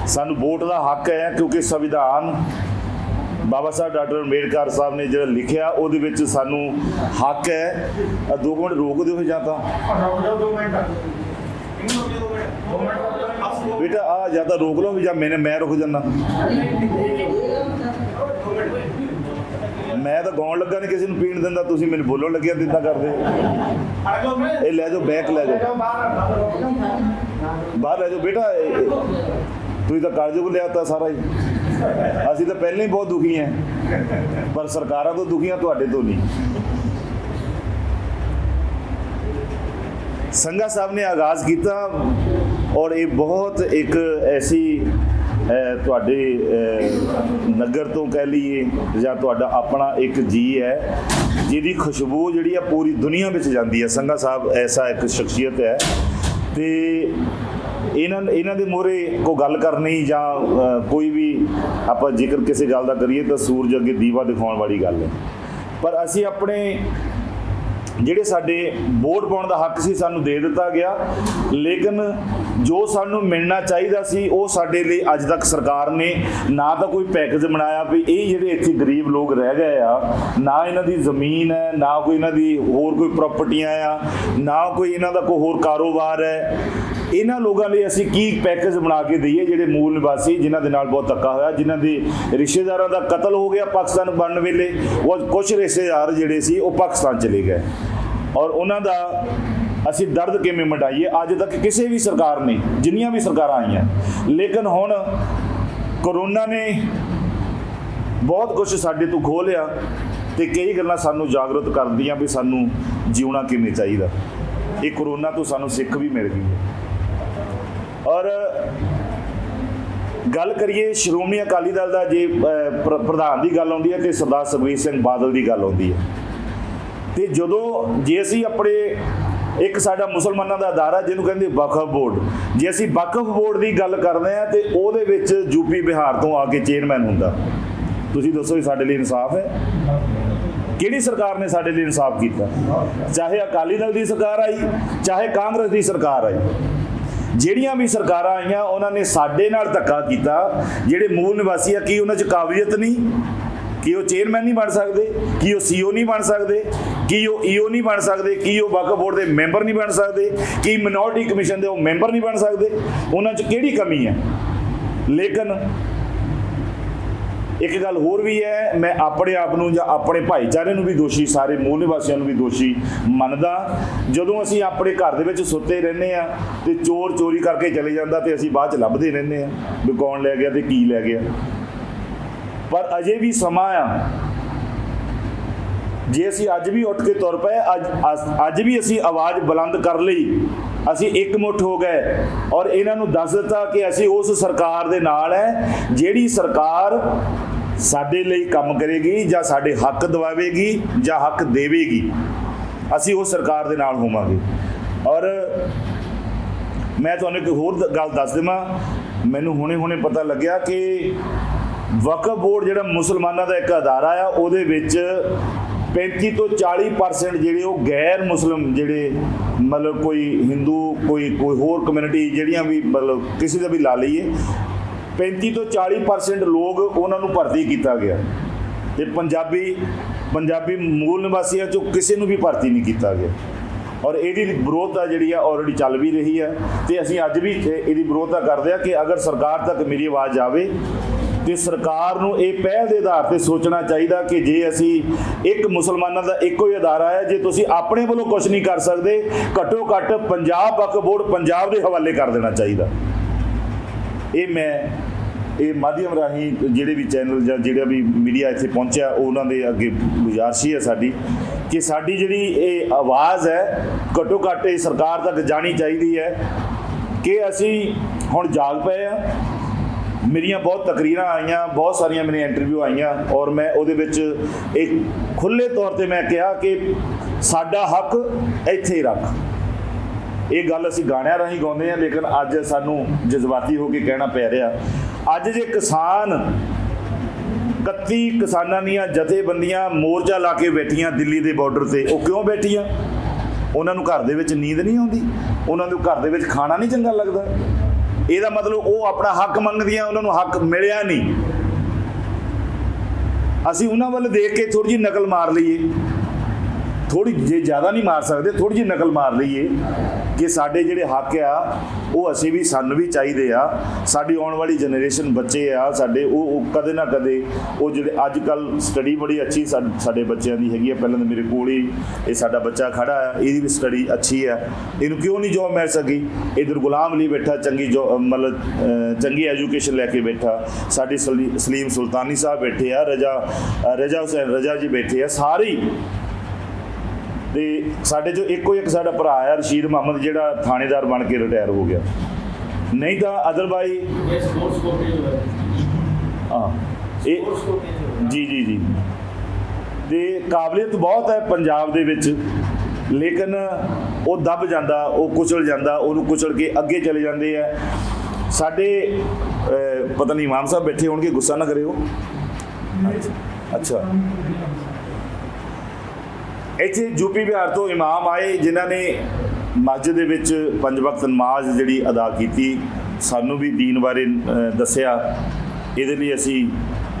S2: ਸਾਨੂੰ ਵੋਟ ਦਾ ਹੱਕ ਹੈ, ਕਿਉਂਕਿ ਸੰਵਿਧਾਨ ਬਾਬਾ ਸਾਹਿਬ ਡਾਕਟਰ ਅੰਬੇਡਕਰ ਸਾਹਿਬ ਨੇ ਜਿਹੜਾ ਲਿਖਿਆ ਉਹਦੇ ਵਿੱਚ ਸਾਨੂੰ ਹੱਕ ਹੈ। 2 ਮਿੰਟ ਰੋਕ ਦਿਓ ਜਾਂ ਤਾਂ ਬੇਟਾ ਆ ਜਾਂ ਤਾਂ ਰੋਕ ਲਓ ਜਾਂ ਮੈਂ ਰੁਕ ਜਾਂਦਾ। ਮੈਂ ਤਾਂ ਗਾਉਣ ਲੱਗਾ ਨਹੀਂ ਕਿਸੇ ਨੂੰ ਪੀਣ ਦਿੰਦਾ, ਤੁਸੀਂ ਮੈਨੂੰ ਬੋਲਣ ਲੱਗਿਆ ਦਿੱਤਾ ਕਰਦੇ। ਇਹ ਲੈ ਜਾਓ, ਬੈਕ ਲੈ ਜਾਓ, ਬਾਹਰ ਲੈ ਜਾਓ ਬੇਟਾ। ਤੁਸੀਂ ਤਾਂ ਕਾਰਜੋਗ ਲਿਆ ਤਾ ਸਾਰਾ ਹੀ। ਅਸੀਂ ਤਾਂ ਪਹਿਲਾਂ ਹੀ ਬਹੁਤ ਦੁਖੀ ਹਾਂ, ਪਰ ਸਰਕਾਰਾਂ ਤੋਂ ਦੁਖੀ ਹਾਂ, ਤੁਹਾਡੇ ਤੋਂ ਨਹੀਂ। ਸੰਘਾ ਸਾਹਿਬ ਨੇ ਆਗਾਜ਼ ਕੀਤਾ ਔਰ ਇਹ ਬਹੁਤ ਇੱਕ ਐਸੀ ਤੁਹਾਡੇ ਨਗਰ ਤੋਂ ਕਹਿ ਲਈਏ ਜਾਂ ਤੁਹਾਡਾ ਆਪਣਾ ਇੱਕ ਜੀ ਹੈ ਜਿਹਦੀ ਖੁਸ਼ਬੂ ਜਿਹੜੀ ਆ ਪੂਰੀ ਦੁਨੀਆ ਵਿੱਚ ਜਾਂਦੀ ਹੈ। ਸੰਘਾ ਸਾਹਿਬ ਐਸਾ ਇੱਕ ਸ਼ਖਸੀਅਤ ਹੈ ਤੇ ਇਹਨਾਂ ਦੇ ਮੂਹਰੇ ਕੋਈ ਗੱਲ ਕਰਨੀ ਜਾਂ ਕੋਈ ਵੀ ਆਪਾਂ ਜ਼ਿਕਰ ਕਿਸੇ ਗੱਲ ਦਾ ਕਰੀਏ ਤਾਂ ਸੂਰਜ ਅੱਗੇ ਦੀਵਾ ਦਿਖਾਉਣ ਵਾਲੀ ਗੱਲ ਹੈ। ਪਰ ਅਸੀਂ ਆਪਣੇ ਜਿਹੜੇ ਸਾਡੇ ਵੋਟ ਪਾਉਣ ਦਾ ਹੱਕ ਸੀ ਸਾਨੂੰ ਦੇ ਦਿੱਤਾ ਗਿਆ, ਲੇਕਿਨ ਜੋ ਸਾਨੂੰ ਮਿਲਣਾ ਚਾਹੀਦਾ ਸੀ ਉਹ ਸਾਡੇ ਲਈ ਅੱਜ ਤੱਕ ਸਰਕਾਰ ਨੇ ਨਾ ਤਾਂ ਕੋਈ ਪੈਕੇਜ ਬਣਾਇਆ ਵੀ ਇਹ ਜਿਹੜੇ ਇੱਥੇ ਗਰੀਬ ਲੋਕ ਰਹਿ ਗਏ ਆ, ਨਾ ਇਹਨਾਂ ਦੀ ਜ਼ਮੀਨ ਹੈ, ਨਾ ਕੋਈ ਇਹਨਾਂ ਦੀ ਹੋਰ ਕੋਈ ਪ੍ਰਾਪਰਟੀਆਂ ਆ, ਨਾ ਕੋਈ ਇਹਨਾਂ ਦਾ ਕੋਈ ਹੋਰ ਕਾਰੋਬਾਰ ਹੈ। ਇਹਨਾਂ ਲੋਕਾਂ ਲਈ ਅਸੀਂ ਕੀ ਪੈਕੇਜ ਬਣਾ ਕੇ ਦਈਏ ਜਿਹੜੇ ਮੂਲ ਨਿਵਾਸੀ ਜਿਨ੍ਹਾਂ ਦੇ ਨਾਲ ਬਹੁਤ ਧੱਕਾ ਹੋਇਆ, ਜਿਨ੍ਹਾਂ ਦੇ ਰਿਸ਼ਤੇਦਾਰਾਂ ਦਾ ਕਤਲ ਹੋ ਗਿਆ ਪਾਕਿਸਤਾਨ ਬਣਨ ਵੇਲੇ, ਉਹ ਕੁਝ ਰਿਸ਼ਤੇਦਾਰ ਜਿਹੜੇ ਸੀ ਉਹ ਪਾਕਿਸਤਾਨ ਚਲੇ ਗਏ ਔਰ ਉਹਨਾਂ ਦਾ ਅਸੀਂ ਦਰਦ ਕਿਵੇਂ ਮਿਟਾਈਏ। ਅੱਜ ਤੱਕ ਕਿਸੇ ਵੀ ਸਰਕਾਰ ਨੇ, ਜਿੰਨੀਆਂ ਵੀ ਸਰਕਾਰਾਂ ਆਈਆਂ, ਲੇਕਿਨ ਹੁਣ ਕਰੋਨਾ ਨੇ ਬਹੁਤ ਕੁਝ ਸਾਡੇ ਤੋਂ ਖੋਹ ਲਿਆ ਤੇ ਕਈ ਗੱਲਾਂ ਸਾਨੂੰ ਜਾਗਰੂਕ ਕਰਦੀਆਂ ਵੀ ਸਾਨੂੰ ਜਿਉਣਾ ਕਿਵੇਂ ਚਾਹੀਦਾ। ਇਹ ਕਰੋਨਾ ਤੋਂ ਸਾਨੂੰ ਸਿੱਖ ਵੀ ਮਿਲ ਗਈ ਹੈ। ਔਰ ਗੱਲ ਕਰੀਏ ਸ਼੍ਰੋਮਣੀ ਅਕਾਲੀ ਦਲ ਦਾ, ਜੇ ਪ੍ਰਧਾਨ ਦੀ ਗੱਲ ਆਉਂਦੀ ਹੈ ਤੇ ਸਰਦਾਰ ਸੁਖਬੀਰ ਸਿੰਘ ਬਾਦਲ ਦੀ ਗੱਲ ਆਉਂਦੀ ਹੈ ਤੇ ਜੇ ਅਸੀਂ ਆਪਣੇ ਇੱਕ ਸਾਡਾ ਮੁਸਲਮਾਨਾਂ ਦਾ ਅਦਾਰਾ ਜਿਹਨੂੰ ਕਹਿੰਦੇ ਵਕਫ ਬੋਰਡ, ਜੇ ਅਸੀਂ ਵਕਫ ਬੋਰਡ ਦੀ ਗੱਲ ਕਰਦੇ ਹਾਂ ਤੇ ਉਹਦੇ ਵਿੱਚ ਯੂਪੀ ਬਿਹਾਰ ਤੋਂ ਆ ਕੇ ਚੇਅਰਮੈਨ ਹੁੰਦਾ। ਤੁਸੀਂ ਦੱਸੋ ਵੀ ਸਾਡੇ ਲਈ ਇਨਸਾਫ ਹੈ? ਕਿਹੜੀ ਸਰਕਾਰ ਨੇ ਸਾਡੇ ਲਈ ਇਨਸਾਫ ਕੀਤਾ? ਚਾਹੇ ਅਕਾਲੀ ਦਲ ਦੀ ਸਰਕਾਰ ਆਈ, ਚਾਹੇ ਕਾਂਗਰਸ ਦੀ ਸਰਕਾਰ ਆਈ, ਜਿਹੜੀਆਂ ਵੀ ਸਰਕਾਰਾਂ ਆਈਆਂ ਉਹਨਾਂ ਨੇ ਸਾਡੇ ਨਾਲ ਧੱਕਾ ਕੀਤਾ। ਜਿਹੜੇ ਮੂਲ ਨਿਵਾਸੀ ਆ, ਕੀ ਉਹਨਾਂ 'ਚ ਕਾਬਲੀਅਤ ਨਹੀਂ? ਕੀ ਉਹ ਚੇਅਰਮੈਨ ਨਹੀਂ ਬਣ ਸਕਦੇ? ਕੀ ਉਹ CEO ਨਹੀਂ ਬਣ ਸਕਦੇ? ਕੀ ਉਹ EO ਨਹੀਂ ਬਣ ਸਕਦੇ? ਕੀ ਉਹ ਵਕਫ ਬੋਰਡ ਦੇ ਮੈਂਬਰ ਨਹੀਂ ਬਣ ਸਕਦੇ? ਕੀ ਮਿਨੋਰਟੀ ਕਮਿਸ਼ਨ ਦੇ ਉਹ ਮੈਂਬਰ ਨਹੀਂ ਬਣ ਸਕਦੇ? ਉਹਨਾਂ 'ਚ ਕਿਹੜੀ ਕਮੀ ਹੈ? ਲੇਕਿਨ ਇੱਕ ਗੱਲ ਹੋਰ ਵੀ ਹੈ, ਮੈਂ ਆਪਣੇ ਆਪ ਨੂੰ ਜਾਂ ਆਪਣੇ ਭਾਈਚਾਰੇ ਨੂੰ ਵੀ ਦੋਸ਼ੀ, ਸਾਰੇ ਮੂਲ ਨਿਵਾਸੀਆਂ ਨੂੰ ਵੀ ਦੋਸ਼ੀ ਮੰਨਦਾ। ਜਦੋਂ ਅਸੀਂ ਆਪਣੇ ਘਰ ਦੇ ਵਿੱਚ ਸੁੱਤੇ ਰਹਿੰਦੇ ਆ ਤੇ ਚੋਰ ਚੋਰੀ ਕਰਕੇ ਚਲੇ ਜਾਂਦਾ ਤੇ ਅਸੀਂ ਬਾਅਦ 'ਚ ਲੱਭਦੇ ਰਹਿੰਦੇ ਆ ਵੀ ਕੌਣ ਲੈ ਗਿਆ ਤੇ ਕੀ ਲੈ ਗਿਆ। ਪਰ ਅਜੇ ਵੀ ਸਮਾਂ ਆ, ਜੇ ਅਸੀਂ ਅੱਜ ਵੀ ਉੱਠ ਕੇ ਤੁਰ ਪਏ, ਅੱਜ ਵੀ ਅਸੀਂ ਆਵਾਜ਼ ਬੁਲੰਦ ਕਰ ਲਈ, ਅਸੀਂ ਇਕਮੁੱਠ ਹੋ ਗਏ ਔਰ ਇਹਨਾਂ ਨੂੰ ਦੱਸ ਦਿੱਤਾ ਕਿ ਅਸੀਂ ਉਸ ਸਰਕਾਰ ਦੇ ਨਾਲ ਹੈ ਜਿਹੜੀ ਸਰਕਾਰ ਸਾਡੇ ਲਈ ਕੰਮ ਕਰੇਗੀ ਜਾਂ ਸਾਡੇ ਹੱਕ ਦਿਵਾਵੇਗੀ ਜਾਂ ਹੱਕ ਦੇਵੇਗੀ। ਅਸੀਂ ਉਸ ਸਰਕਾਰ ਦੇ ਨਾਲ ਹੋਵਾਂਗੇ। ਔਰ ਮੈਂ ਤੁਹਾਨੂੰ ਇੱਕ ਹੋਰ ਗੱਲ ਦੱਸ ਦੇਵਾਂ, ਮੈਨੂੰ ਹੁਣੇ ਪਤਾ ਲੱਗਿਆ ਕਿ ਵਕਫ ਬੋਰਡ ਜਿਹੜਾ ਮੁਸਲਮਾਨਾਂ ਦਾ ਇੱਕ ਅਦਾਰਾ ਆ, ਉਹਦੇ ਵਿੱਚ 35 ਤੋਂ 40% ਜਿਹੜੇ ਉਹ ਗੈਰ ਮੁਸਲਿਮ, ਜਿਹੜੇ ਮਤਲਬ ਕੋਈ ਹਿੰਦੂ, ਕੋਈ ਹੋਰ ਕਮਿਊਨਿਟੀ, ਜਿਹੜੀਆਂ ਵੀ ਮਤਲਬ ਕਿਸੇ ਦਾ ਵੀ ਲਾ ਲਈਏ, 35 ਤੋਂ 40% ਲੋਕ ਉਹਨਾਂ ਨੂੰ ਭਰਤੀ ਕੀਤਾ ਗਿਆ ਤੇ ਪੰਜਾਬੀ ਮੂਲ ਨਿਵਾਸੀਆਂ 'ਚੋਂ ਕਿਸੇ ਨੂੰ ਵੀ ਭਰਤੀ ਨਹੀਂ ਕੀਤਾ ਗਿਆ। ਔਰ ਇਹਦੀ ਵਿਰੋਧਤਾ ਜਿਹੜੀ ਆ ਆਲਰੇਡੀ ਚੱਲ ਵੀ ਰਹੀ ਹੈ ਤੇ ਅਸੀਂ ਅੱਜ ਵੀ ਇਹਦੀ ਵਿਰੋਧਤਾ ਕਰਦੇ ਹਾਂ ਕਿ ਅਗਰ ਸਰਕਾਰ ਤੱਕ ਮੇਰੀ ਆਵਾਜ਼ ਆਵੇ ਤੇ ਸਰਕਾਰ ਨੂੰ ਇਹ ਪਹਿਲ ਦੇ ਆਧਾਰ ਤੇ ਸੋਚਣਾ ਚਾਹੀਦਾ ਕਿ ਜੇ ਅਸੀਂ ਇੱਕ ਮੁਸਲਮਾਨਾਂ ਦਾ ਇੱਕੋ ਹੀ ਅਦਾਰਾ ਹੈ, ਜੇ ਤੁਸੀਂ ਆਪਣੇ ਵੱਲੋਂ ਕੁਝ ਨਹੀਂ ਕਰ ਸਕਦੇ, ਘੱਟੋ ਘੱਟ ਪੰਜਾਬ ਵਕਫ ਬੋਰਡ ਪੰਜਾਬ ਦੇ ਹਵਾਲੇ ਕਰ ਦੇਣਾ ਚਾਹੀਦਾ। ਇਹ ਮੈਂ ਇਹ ਮਾਧਿਅਮ ਰਾਹੀਂ ਜਿਹੜੇ ਵੀ ਚੈਨਲ ਜਾਂ ਜਿਹੜਾ ਵੀ ਮੀਡੀਆ ਇੱਥੇ ਪਹੁੰਚਿਆ ਉਹਨਾਂ ਦੇ ਅੱਗੇ ਗੁਜ਼ਾਰਿਸ਼ ਹੈ ਸਾਡੀ ਕਿ ਸਾਡੀ ਜਿਹੜੀ ਇਹ ਆਵਾਜ਼ ਹੈ ਘੱਟੋ ਘੱਟ ਇਹ ਸਰਕਾਰ ਤੱਕ ਜਾਣੀ ਚਾਹੀਦੀ ਹੈ ਕਿ ਅਸੀਂ ਹੁਣ ਜਾਗ ਪਏ ਆ। ਮੇਰੀਆਂ ਬਹੁਤ ਤਕਰੀਰਾਂ ਆਈਆਂ, ਬਹੁਤ ਸਾਰੀਆਂ ਮੇਰੀਆਂ ਇੰਟਰਵਿਊ ਆਈਆਂ ਔਰ ਮੈਂ ਉਹਦੇ ਵਿੱਚ ਇੱਕ ਖੁੱਲ੍ਹੇ ਤੌਰ 'ਤੇ ਮੈਂ ਕਿਹਾ ਕਿ ਸਾਡਾ ਹੱਕ ਇੱਥੇ ਹੀ ਰੱਖ। ਇਹ ਗੱਲ ਅਸੀਂ ਗਾਣਿਆਂ ਰਾਹੀਂ ਗਾਉਂਦੇ ਹਾਂ, ਲੇਕਿਨ ਅੱਜ ਸਾਨੂੰ ਜਜ਼ਬਾਤੀ ਹੋ ਕੇ ਕਹਿਣਾ ਪੈ ਰਿਹਾ। ਅੱਜ ਜੇ ਕਿਸਾਨ 31 ਕਿਸਾਨਾਂ ਦੀਆਂ ਜਥੇਬੰਦੀਆਂ ਮੋਰਚਾ ਲਾ ਕੇ ਬੈਠੀਆਂ ਦਿੱਲੀ ਦੇ ਬਾਰਡਰ 'ਤੇ, ਉਹ ਕਿਉਂ ਬੈਠੀਆਂ? ਉਹਨਾਂ ਨੂੰ ਘਰ ਦੇ ਵਿੱਚ ਨੀਂਦ ਨਹੀਂ ਆਉਂਦੀ, ਉਹਨਾਂ ਨੂੰ ਘਰ ਦੇ ਵਿੱਚ ਖਾਣਾ ਨਹੀਂ ਚੰਗਾ ਲੱਗਦਾ। ਇਹਦਾ ਮਤਲਬ ਉਹ ਆਪਣਾ ਹੱਕ ਮੰਗਦੀਆਂ, ਉਹਨਾਂ ਨੂੰ ਹੱਕ ਮਿਲਿਆ ਨਹੀਂ। ਅਸੀਂ ਉਹਨਾਂ ਵੱਲ ਦੇਖ ਕੇ ਥੋੜ੍ਹੀ ਜਿਹੀ ਨਕਲ ਮਾਰ ਲਈਏ, ਥੋੜ੍ਹੀ ਜੇ ਜ਼ਿਆਦਾ ਨਹੀਂ ਮਾਰ ਸਕਦੇ, ਥੋੜ੍ਹੀ ਜਿਹੀ ਨਕਲ ਮਾਰ ਲਈਏ ਕਿ ਸਾਡੇ ਜਿਹੜੇ ਹੱਕ ਆ ਉਹ ਅਸੀਂ ਵੀ ਸਾਨੂੰ ਵੀ ਚਾਹੀਦੇ ਆ। ਸਾਡੀ ਆਉਣ ਵਾਲੀ ਜਨਰੇਸ਼ਨ ਬੱਚੇ ਆ ਸਾਡੇ, ਉਹ ਕਦੇ ਨਾ ਕਦੇ ਉਹ ਜਿਹੜੇ ਅੱਜ ਕੱਲ੍ਹ ਸਟੱਡੀ ਬੜੀ ਅੱਛੀ ਸਾਡੇ ਬੱਚਿਆਂ ਦੀ ਹੈਗੀ ਆ। ਪਹਿਲਾਂ ਤਾਂ ਮੇਰੇ ਕੋਲ ਹੀ ਇਹ ਸਾਡਾ ਬੱਚਾ ਖੜਾ ਆ, ਇਹਦੀ ਵੀ ਸਟੱਡੀ ਅੱਛੀ ਆ, ਇਹਨੂੰ ਕਿਉਂ ਨਹੀਂ ਜੋਬ ਮਿਲ ਸਕੀ? ਇੱਧਰ ਗੁਲਾਮ ਅਲੀ ਬੈਠਾ, ਚੰਗੀ ਮਤਲਬ ਚੰਗੀ ਐਜੂਕੇਸ਼ਨ ਲੈ ਕੇ ਬੈਠਾ। ਸਾਡੀ ਸਲੀਮ ਸੁਲਤਾਨੀ ਸਾਹਿਬ ਬੈਠੇ ਆ, ਰਜਾ ਹੁਸੈਨ ਰਜਾ ਜੀ ਬੈਠੇ ਆ, ਸਾਰੇ। ਤੇ ਸਾਡੇ 'ਚੋਂ ਇੱਕੋ ਇੱਕ ਸਾਡਾ ਭਰਾ ਆ ਰਸ਼ੀਦ ਮੁਹੰਮਦ, ਜਿਹੜਾ ਥਾਣੇਦਾਰ ਬਣ ਕੇ ਰਿਟਾਇਰ ਹੋ ਗਿਆ। ਨਹੀਂ ਤਾਂ ਅਦਰਵਾਈਜ਼ ਇਹ ਜੀ ਤੇ ਕਾਬਲੀਅਤ ਬਹੁਤ ਹੈ ਪੰਜਾਬ ਦੇ ਵਿੱਚ, ਲੇਕਿਨ ਉਹ ਦੱਬ ਜਾਂਦਾ, ਉਹ ਕੁਚਲ ਜਾਂਦਾ, ਉਹਨੂੰ ਕੁਚਲ ਕੇ ਅੱਗੇ ਚਲੇ ਜਾਂਦੇ ਆ। ਸਾਡੇ ਪਤਾ ਨਹੀਂ ਇਮਾਮ ਸਾਹਿਬ ਬੈਠੇ ਹੋਣਗੇ, ਗੁੱਸਾ ਨਾ ਕਰਿਓ। ਅੱਛਾ, ਇੱਥੇ ਯੂਪੀ ਬਿਹਾਰ ਤੋਂ ਇਮਾਮ ਆਏ ਜਿਨ੍ਹਾਂ ਨੇ ਮਸਜਿਦ ਦੇ ਵਿੱਚ 5 ਵਕਤ ਨਮਾਜ਼ ਜਿਹੜੀ ਅਦਾ ਕੀਤੀ, ਸਾਨੂੰ ਵੀ ਦੀਨ ਬਾਰੇ ਦੱਸਿਆ। ਇਹਦੇ ਲਈ ਅਸੀਂ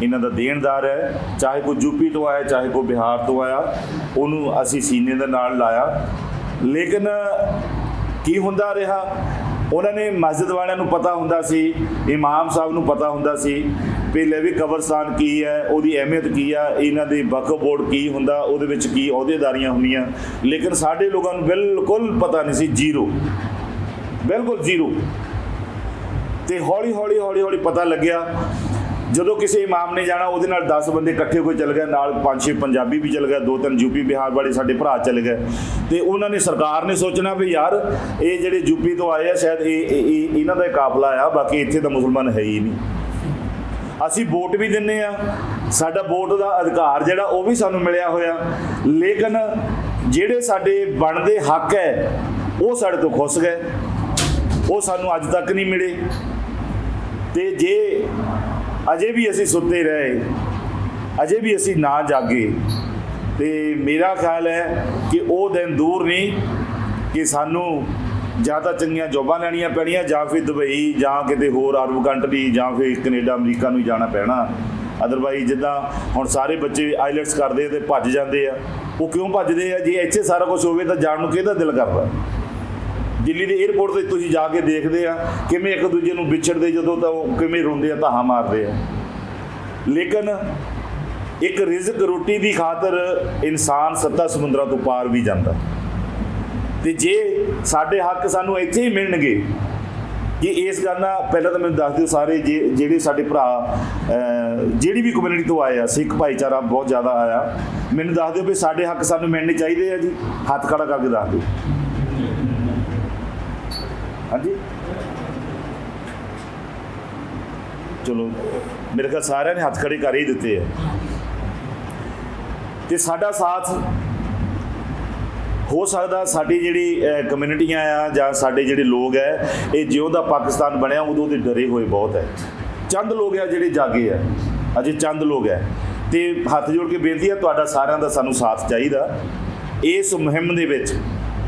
S2: ਇਹਨਾਂ ਦਾ ਦੇਣਦਾਰ ਹੈ। ਚਾਹੇ ਕੋਈ ਯੂਪੀ ਤੋਂ ਆਇਆ, ਚਾਹੇ ਕੋਈ ਬਿਹਾਰ ਤੋਂ ਆਇਆ, ਉਹਨੂੰ ਅਸੀਂ ਸੀਨੇ ਦੇ ਨਾਲ ਲਾਇਆ। ਲੇਕਿਨ ਕੀ ਹੁੰਦਾ ਰਿਹਾ, ਉਹਨਾਂ ਨੇ ਮਸਜਿਦ ਵਾਲਿਆਂ ਨੂੰ ਪਤਾ ਹੁੰਦਾ ਸੀ, ਇਮਾਮ ਸਾਹਿਬ ਨੂੰ ਪਤਾ ਹੁੰਦਾ ਸੀ ਵੀ ਵੀ ਕਬਰਸਤਾਨ ਕੀ ਹੈ, ਉਹਦੀ ਅਹਿਮੀਅਤ ਕੀ ਆ, ਇਹਨਾਂ ਦੇ ਵਕਫ ਬੋਰਡ ਕੀ ਹੁੰਦਾ, ਉਹਦੇ ਵਿੱਚ ਕੀ ਅਹੁਦੇਦਾਰੀਆਂ ਹੁੰਦੀਆਂ। ਲੇਕਿਨ ਸਾਡੇ ਲੋਕਾਂ ਨੂੰ ਬਿਲਕੁਲ ਪਤਾ ਨਹੀਂ ਸੀ, ਜ਼ੀਰੋ, ਬਿਲਕੁਲ ਜ਼ੀਰੋ। ਤੇ ਹੌਲੀ ਹੌਲੀ ਪਤਾ ਲੱਗਿਆ। ਜਦੋਂ ਕਿਸੇ ਇਮਾਮ ਨੇ ਜਾਣਾ, ਉਹਦੇ ਨਾਲ 10 ਬੰਦੇ ਇਕੱਠੇ ਕੋਈ ਚੱਲ ਗਏ, ਨਾਲ 5-6 ਪੰਜਾਬੀ ਵੀ ਚੱਲ ਗਏ, 2-3 ਯੂਪੀ ਬਿਹਾਰ ਵਾਲੇ ਸਾਡੇ ਭਰਾ ਚੱਲ ਗਏ। ਤੇ ਉਹਨਾਂ ਨੇ, ਸਰਕਾਰ ਨੇ ਸੋਚਣਾ ਵੀ ਯਾਰ ਇਹ ਜਿਹੜੇ ਯੂਪੀ ਤੋਂ ਆਏ ਆ, ਸ਼ਾਇਦ ਇਹ ਇਹਨਾਂ ਦਾ ਕਾਫਲਾ ਆ, ਬਾਕੀ ਇੱਥੇ ਤਾਂ ਮੁਸਲਮਾਨ ਹੈ ਹੀ ਨਹੀਂ। ਅਸੀਂ ਵੋਟ ਵੀ ਦਿੰਦੇ ਆ, ਸਾਡਾ ਵੋਟ ਦਾ ਅਧਿਕਾਰ ਜਿਹੜਾ ਉਹ ਵੀ ਸਾਨੂੰ ਮਿਲਿਆ ਹੋਇਆ, ਲੇਕਿਨ ਜਿਹੜੇ ਸਾਡੇ ਬਣਦੇ ਹੱਕ ਹੈ ਉਹ ਸਾਡੇ ਤੋਂ ਖੁੱਸ ਗਏ, ਉਹ ਸਾਨੂੰ ਅੱਜ ਤੱਕ ਨਹੀਂ ਮਿਲੇ। ਤੇ ਜੇ ਅਜੇ ਵੀ ਅਸੀਂ ਸੁੱਤੇ ਰਹੇ, ਅਜੇ ਵੀ ਅਸੀਂ ਨਾ ਜਾਗੇ, ਤੇ ਮੇਰਾ ਖਿਆਲ ਹੈ ਕਿ ਉਹ ਦਿਨ ਦੂਰ ਨਹੀਂ ਕਿ ਸਾਨੂੰ ਜਾਂ ਤਾਂ ਚੰਗੀਆਂ ਜੋਬਾਂ ਲੈਣੀਆਂ ਪੈਣੀਆਂ, ਜਾਂ ਫਿਰ ਦੁਬਈ ਜਾਂ ਕਿਤੇ ਹੋਰ ਅਰਬ ਕੰਟਰੀ, ਜਾਂ ਫਿਰ ਕੈਨੇਡਾ ਅਮਰੀਕਾ ਨੂੰ ਜਾਣਾ ਪੈਣਾ। ਅਦਰਵਾਈਜ਼ ਜਿੱਦਾਂ ਹੁਣ ਸਾਰੇ ਬੱਚੇ ਆਈਲੈਟਸ ਕਰਦੇ ਤੇ ਭੱਜ ਜਾਂਦੇ ਆ। ਉਹ ਕਿਉਂ ਭੱਜਦੇ ਆ? ਜੇ ਇੱਥੇ ਸਾਰਾ ਕੁਝ ਹੋਵੇ ਤਾਂ ਜਾਣ ਨੂੰ ਕਿਹਦਾ ਦਿਲ ਕਰਦਾ? ਦਿੱਲੀ ਦੇ ਏਅਰਪੋਰਟ 'ਤੇ ਤੁਸੀਂ ਜਾ ਕੇ ਦੇਖਦੇ ਆ ਕਿਵੇਂ ਇੱਕ ਦੂਜੇ ਨੂੰ ਵਿਛੜਦੇ, ਜਦੋਂ ਤਾਂ ਉਹ ਕਿਵੇਂ ਰੋਂਦੇ ਆ, ਧਾਹਾਂ ਮਾਰਦੇ ਆ। ਲੇਕਿਨ ਇੱਕ ਰਿਜ਼ਕ ਰੋਟੀ ਦੀ ਖਾਤਰ ਇਨਸਾਨ 7 ਸਮੁੰਦਰਾਂ ਤੋਂ ਪਾਰ ਵੀ ਜਾਂਦਾ। ਤੇ ਜੇ ਸਾਡੇ ਹੱਕ ਸਾਨੂੰ ਇੱਥੇ ਹੀ ਮਿਲਣਗੇ, ਕਿ ਇਸ ਗੱਲ ਨਾਲ ਪਹਿਲਾਂ ਤਾਂ ਮੈਨੂੰ ਦੱਸ ਦਿਓ ਸਾਰੇ ਜਿਹੜੇ ਸਾਡੇ ਭਰਾ ਜਿਹੜੀ ਵੀ ਕਮਿਊਨਿਟੀ ਤੋਂ ਆਏ ਆ, ਸਿੱਖ ਭਾਈਚਾਰਾ ਬਹੁਤ ਜ਼ਿਆਦਾ ਆਇਆ, ਮੈਨੂੰ ਦੱਸ ਦਿਓ ਵੀ ਸਾਡੇ ਹੱਕ ਸਾਨੂੰ ਮਿਲਣੇ ਚਾਹੀਦੇ ਆ ਜੀ। ਹੱਥ ਖੜਾ ਕਰਕੇ ਦੱਸ ਦਿਓ। ਹਾਂਜੀ, ਚਲੋ ਮੇਰੇ ਖਿਆਲ ਸਾਰਿਆਂ ਨੇ ਹੱਥ ਖੜੇ ਕਰ ਹੀ ਦਿੱਤੇ ਆ। ਤੇ ਸਾਡਾ ਸਾਥ ਹੋ ਸਕਦਾ, ਸਾਡੀ ਜਿਹੜੀ ਕਮਿਊਨਿਟੀਆਂ ਆ ਜਾਂ ਸਾਡੇ ਜਿਹੜੇ ਲੋਕ ਹੈ, ਇਹ ਜਿਉਂ ਦਾ ਪਾਕਿਸਤਾਨ ਬਣਿਆ ਉਦੋਂ ਦੇ ਡਰੇ ਹੋਏ ਬਹੁਤ ਹੈ। ਚੰਦ ਲੋਕ ਆ ਜਿਹੜੇ ਜਾਗੇ ਆ, ਅਜੇ ਚੰਦ ਲੋਕ ਹੈ। ਤੇ ਹੱਥ ਜੋੜ ਕੇ ਬੇਨਤੀ ਹੈ, ਤੁਹਾਡਾ ਸਾਰਿਆਂ ਦਾ ਸਾਨੂੰ ਸਾਥ ਚਾਹੀਦਾ ਇਸ ਮੁਹਿੰਮ ਦੇ ਵਿੱਚ,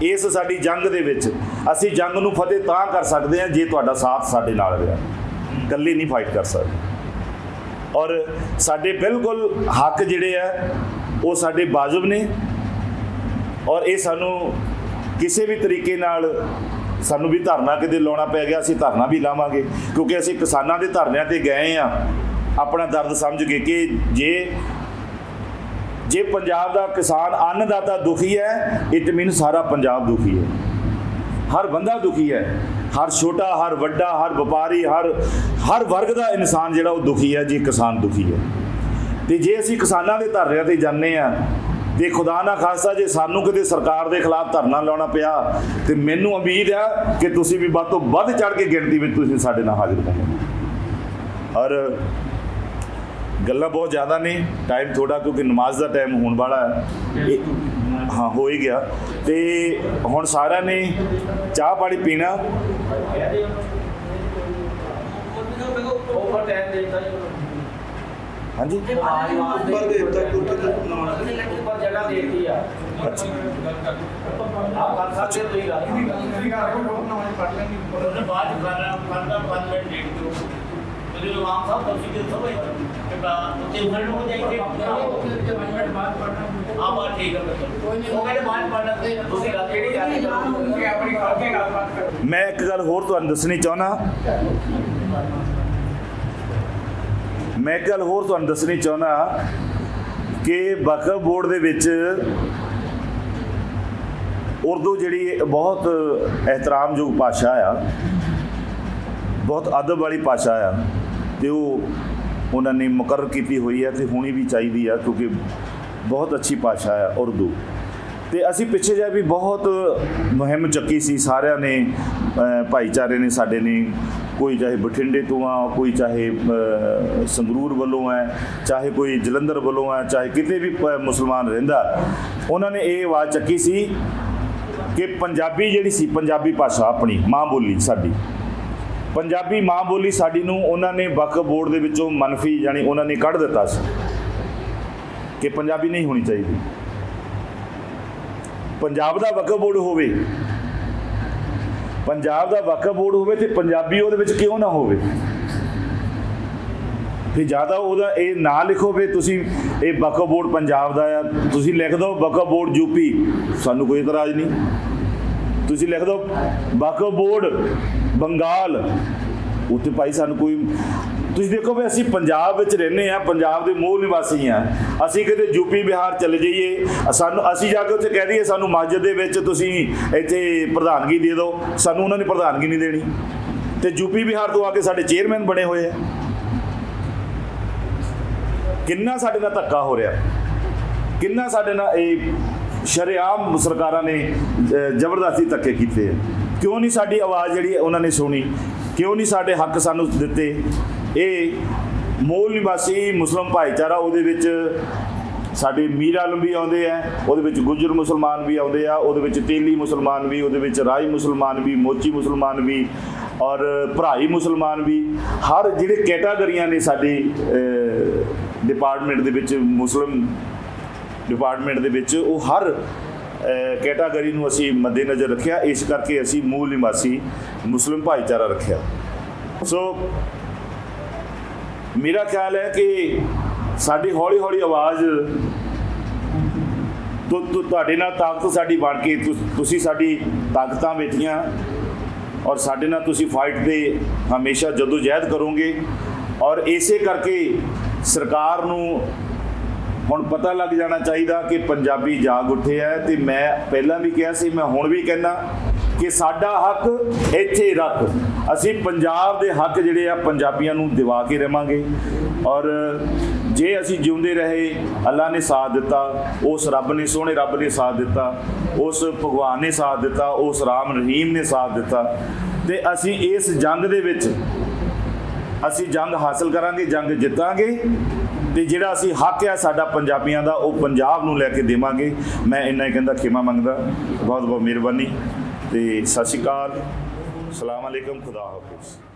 S2: ਇਸ ਸਾਡੀ ਜੰਗ ਦੇ ਵਿੱਚ। ਅਸੀਂ ਜੰਗ ਨੂੰ ਫਤਿਹ ਤਾਂ ਕਰ ਸਕਦੇ ਹਾਂ ਜੇ ਤੁਹਾਡਾ ਸਾਥ ਸਾਡੇ ਨਾਲ ਰਿਹਾ, ਇਕੱਲੇ ਨਹੀਂ ਫਾਈਟ ਕਰ ਸਕਦੇ। ਔਰ ਸਾਡੇ ਬਿਲਕੁਲ ਹੱਕ ਜਿਹੜੇ ਆ ਉਹ ਸਾਡੇ ਵਾਜਬ ਨੇ, ਔਰ ਇਹ ਸਾਨੂੰ ਕਿਸੇ ਵੀ ਤਰੀਕੇ ਨਾਲ, ਸਾਨੂੰ ਵੀ ਧਰਨਾ ਕਿਤੇ ਲਾਉਣਾ ਪੈ ਗਿਆ, ਅਸੀਂ ਧਰਨਾ ਵੀ ਲਾਵਾਂਗੇ, ਕਿਉਂਕਿ ਅਸੀਂ ਕਿਸਾਨਾਂ ਦੇ ਧਰਨਿਆਂ 'ਤੇ ਗਏ ਆ ਆਪਣਾ ਦਰਦ ਸਮਝ ਕੇ ਕਿ ਜੇ ਪੰਜਾਬ ਦਾ ਕਿਸਾਨ ਅੰਨਦਾਤਾ ਦੁਖੀ ਹੈ, ਇਟ ਮੀਨ ਸਾਰਾ ਪੰਜਾਬ ਦੁਖੀ ਹੈ, ਹਰ ਬੰਦਾ ਦੁਖੀ ਹੈ। हर छोटा हर वड्डा हर व्यापारी हर वर्ग का इंसान जिहड़ा वो दुखी है जी, किसान दुखी है। तो जे असीं किसानां दे धरनिਆਂ ते जाने आ तो खुदा ना खास्ता जे सानू किते सरकार के खिलाफ धरना लाउणा पिया तो मैनू उम्मीद है कि तुसीं भी वध तों वध चढ़ के गिणती विच तुसीं साडे नाल हाज़र होवोगे। और गल्लां बहुत ज़्यादा ने, टाइम थोड़ा क्योंकि नमाज का टाइम होने वाला है, हाँ हो ही गया। तो हुण सारिਆਂ ने चाह पानी पीना। हाँ जी मैं एक गल होर तुहानूं दसनी चाहुंदा, कि वक्फ बोर्ड दे विच उर्दू जिहड़ी बहुत एहतरामयोग भाषा आ, बहुत अदब वाली भाषा आ, तो उन्होंने मुकर्रर की हुई है तो होनी भी चाहिए है क्योंकि बहुत अच्छी भाषा है उर्दू। तो असी पिछे जाए भी बहुत मुहिम चुकी सी सारिਆਂ ने, भाईचारे ने साडे ने, कोई चाहे बठिंडे तो आ, कोई चाहे संगरूर वालों है, चाहे कोई जलंधर वालों है, चाहे किते भी मुसलमान रहिंदा, उन्होंने ये आवाज़ चुकी सी कि पंजाबी जिहड़ी सी, पंजाबी भाषा अपनी माँ बोली साडी, पंजाबी माँ बोली साडी नूं उन्होंने वक्फ बोर्ड दे विचों मनफी यानी उन्होंने कढ़ दिता सी कि पंजाबी नहीं होनी चाहिए। पंजाब दा वक्फ बोर्ड होवे, पंजाब दा वक्फ बोर्ड होवे ते पंजाबी उहदे विच क्यों ना होवे। फिर ज़्यादा उहदा ये ना लिखो भी तुसी ये वक्फ बोर्ड पंजाब दा आ, तुसी लिख दो वक्फ बोर्ड यूपी, सानू कोई इतराज़ नहीं। तुसी लिख दो वक्फ बोर्ड बंगाल, उत्ते भाई सानू कोई, तुसी देखो भी असी पंजाब विच रहने आ, पंजाब के मूल निवासी हैं, असी किते यूपी बिहार चले जाइए, सानू असी जाके उत्थे कह दईए सानू मस्जिद दे विच तुसी इत्थे प्रधानगी दे दो, सानू उन्होंने प्रधानगी नहीं देनी। तो यूपी बिहार तो आके साडे चेयरमैन बने हुए हैं। किन्ना साडे नाल धक्का हो रहा, किन्ना साडे नाल ये शरेआम सरकारां ने जबरदस्ती धक्के कीते हैं। क्यों नहीं साडी आवाज़ जिहड़ी उन्होंने सुनी, क्यों नहीं साडे हक सानू दिते। ये मूल निवासी मुस्लिम भाईचारा उहदे विच साडे मीर आलम भी आउंदे आ, उहदे विच गुजर मुसलमान भी आउंदे आ, उहदे विच तेली मुसलमान भी, उहदे विच राई मुसलमान भी, मोची मुसलमान भी और भराई मुसलमान भी, हर जिहड़े कैटागरियां ने साडी डिपार्टमेंट दे विच, मुस्लिम डिपार्टमेंट दे विच, वो हर कैटागरी नूं असीं मद्देनज़र रखिया। इस करके असीं मूल निवासी मुस्लिम भाईचारा रखिया। सो मेरा ख्याल है कि साडी हौली हौली आवाज़ तो तुहाडे नाल ताकत साडी बन के तुसीं साडी ताकतां बैठियां और साडे नाल तुसीं फाइट ते हमेशा जदोजहद करोगे। और इसे करके सरकार नूं हुण पता लग जाना चाहिए कि पंजाबी जाग उठे है। तो मैं पहला भी कहा सी, मैं हुण भी कहना कि साडा हक इत्थे रख, असी पंजाब दे हक जिहड़े आ पंजाबियां नूं दिवा के रहांगे। और जे असी जिउंदे रहे, अल्लाह ने साथ दिता, उस रब ने, सोहणे रब ने साथ दिता, उस भगवान ने साथ दिता, उस राम रहीम ने साथ दिता, तो असी इस जंग दे विच असी जंग हासिल करांगे, जंग जितांगे। तो जिहड़ा असी हक है साडा पंजाबियां दा, वो पंजाब नूं लैके देवांगे। मैं इन्ना ही कहंदा, खिमा मंगदा, बहुत बहुत मेहरबानी। तो सत श्री अकाल, सलाम अलैकुम, खुदा हाफिज़।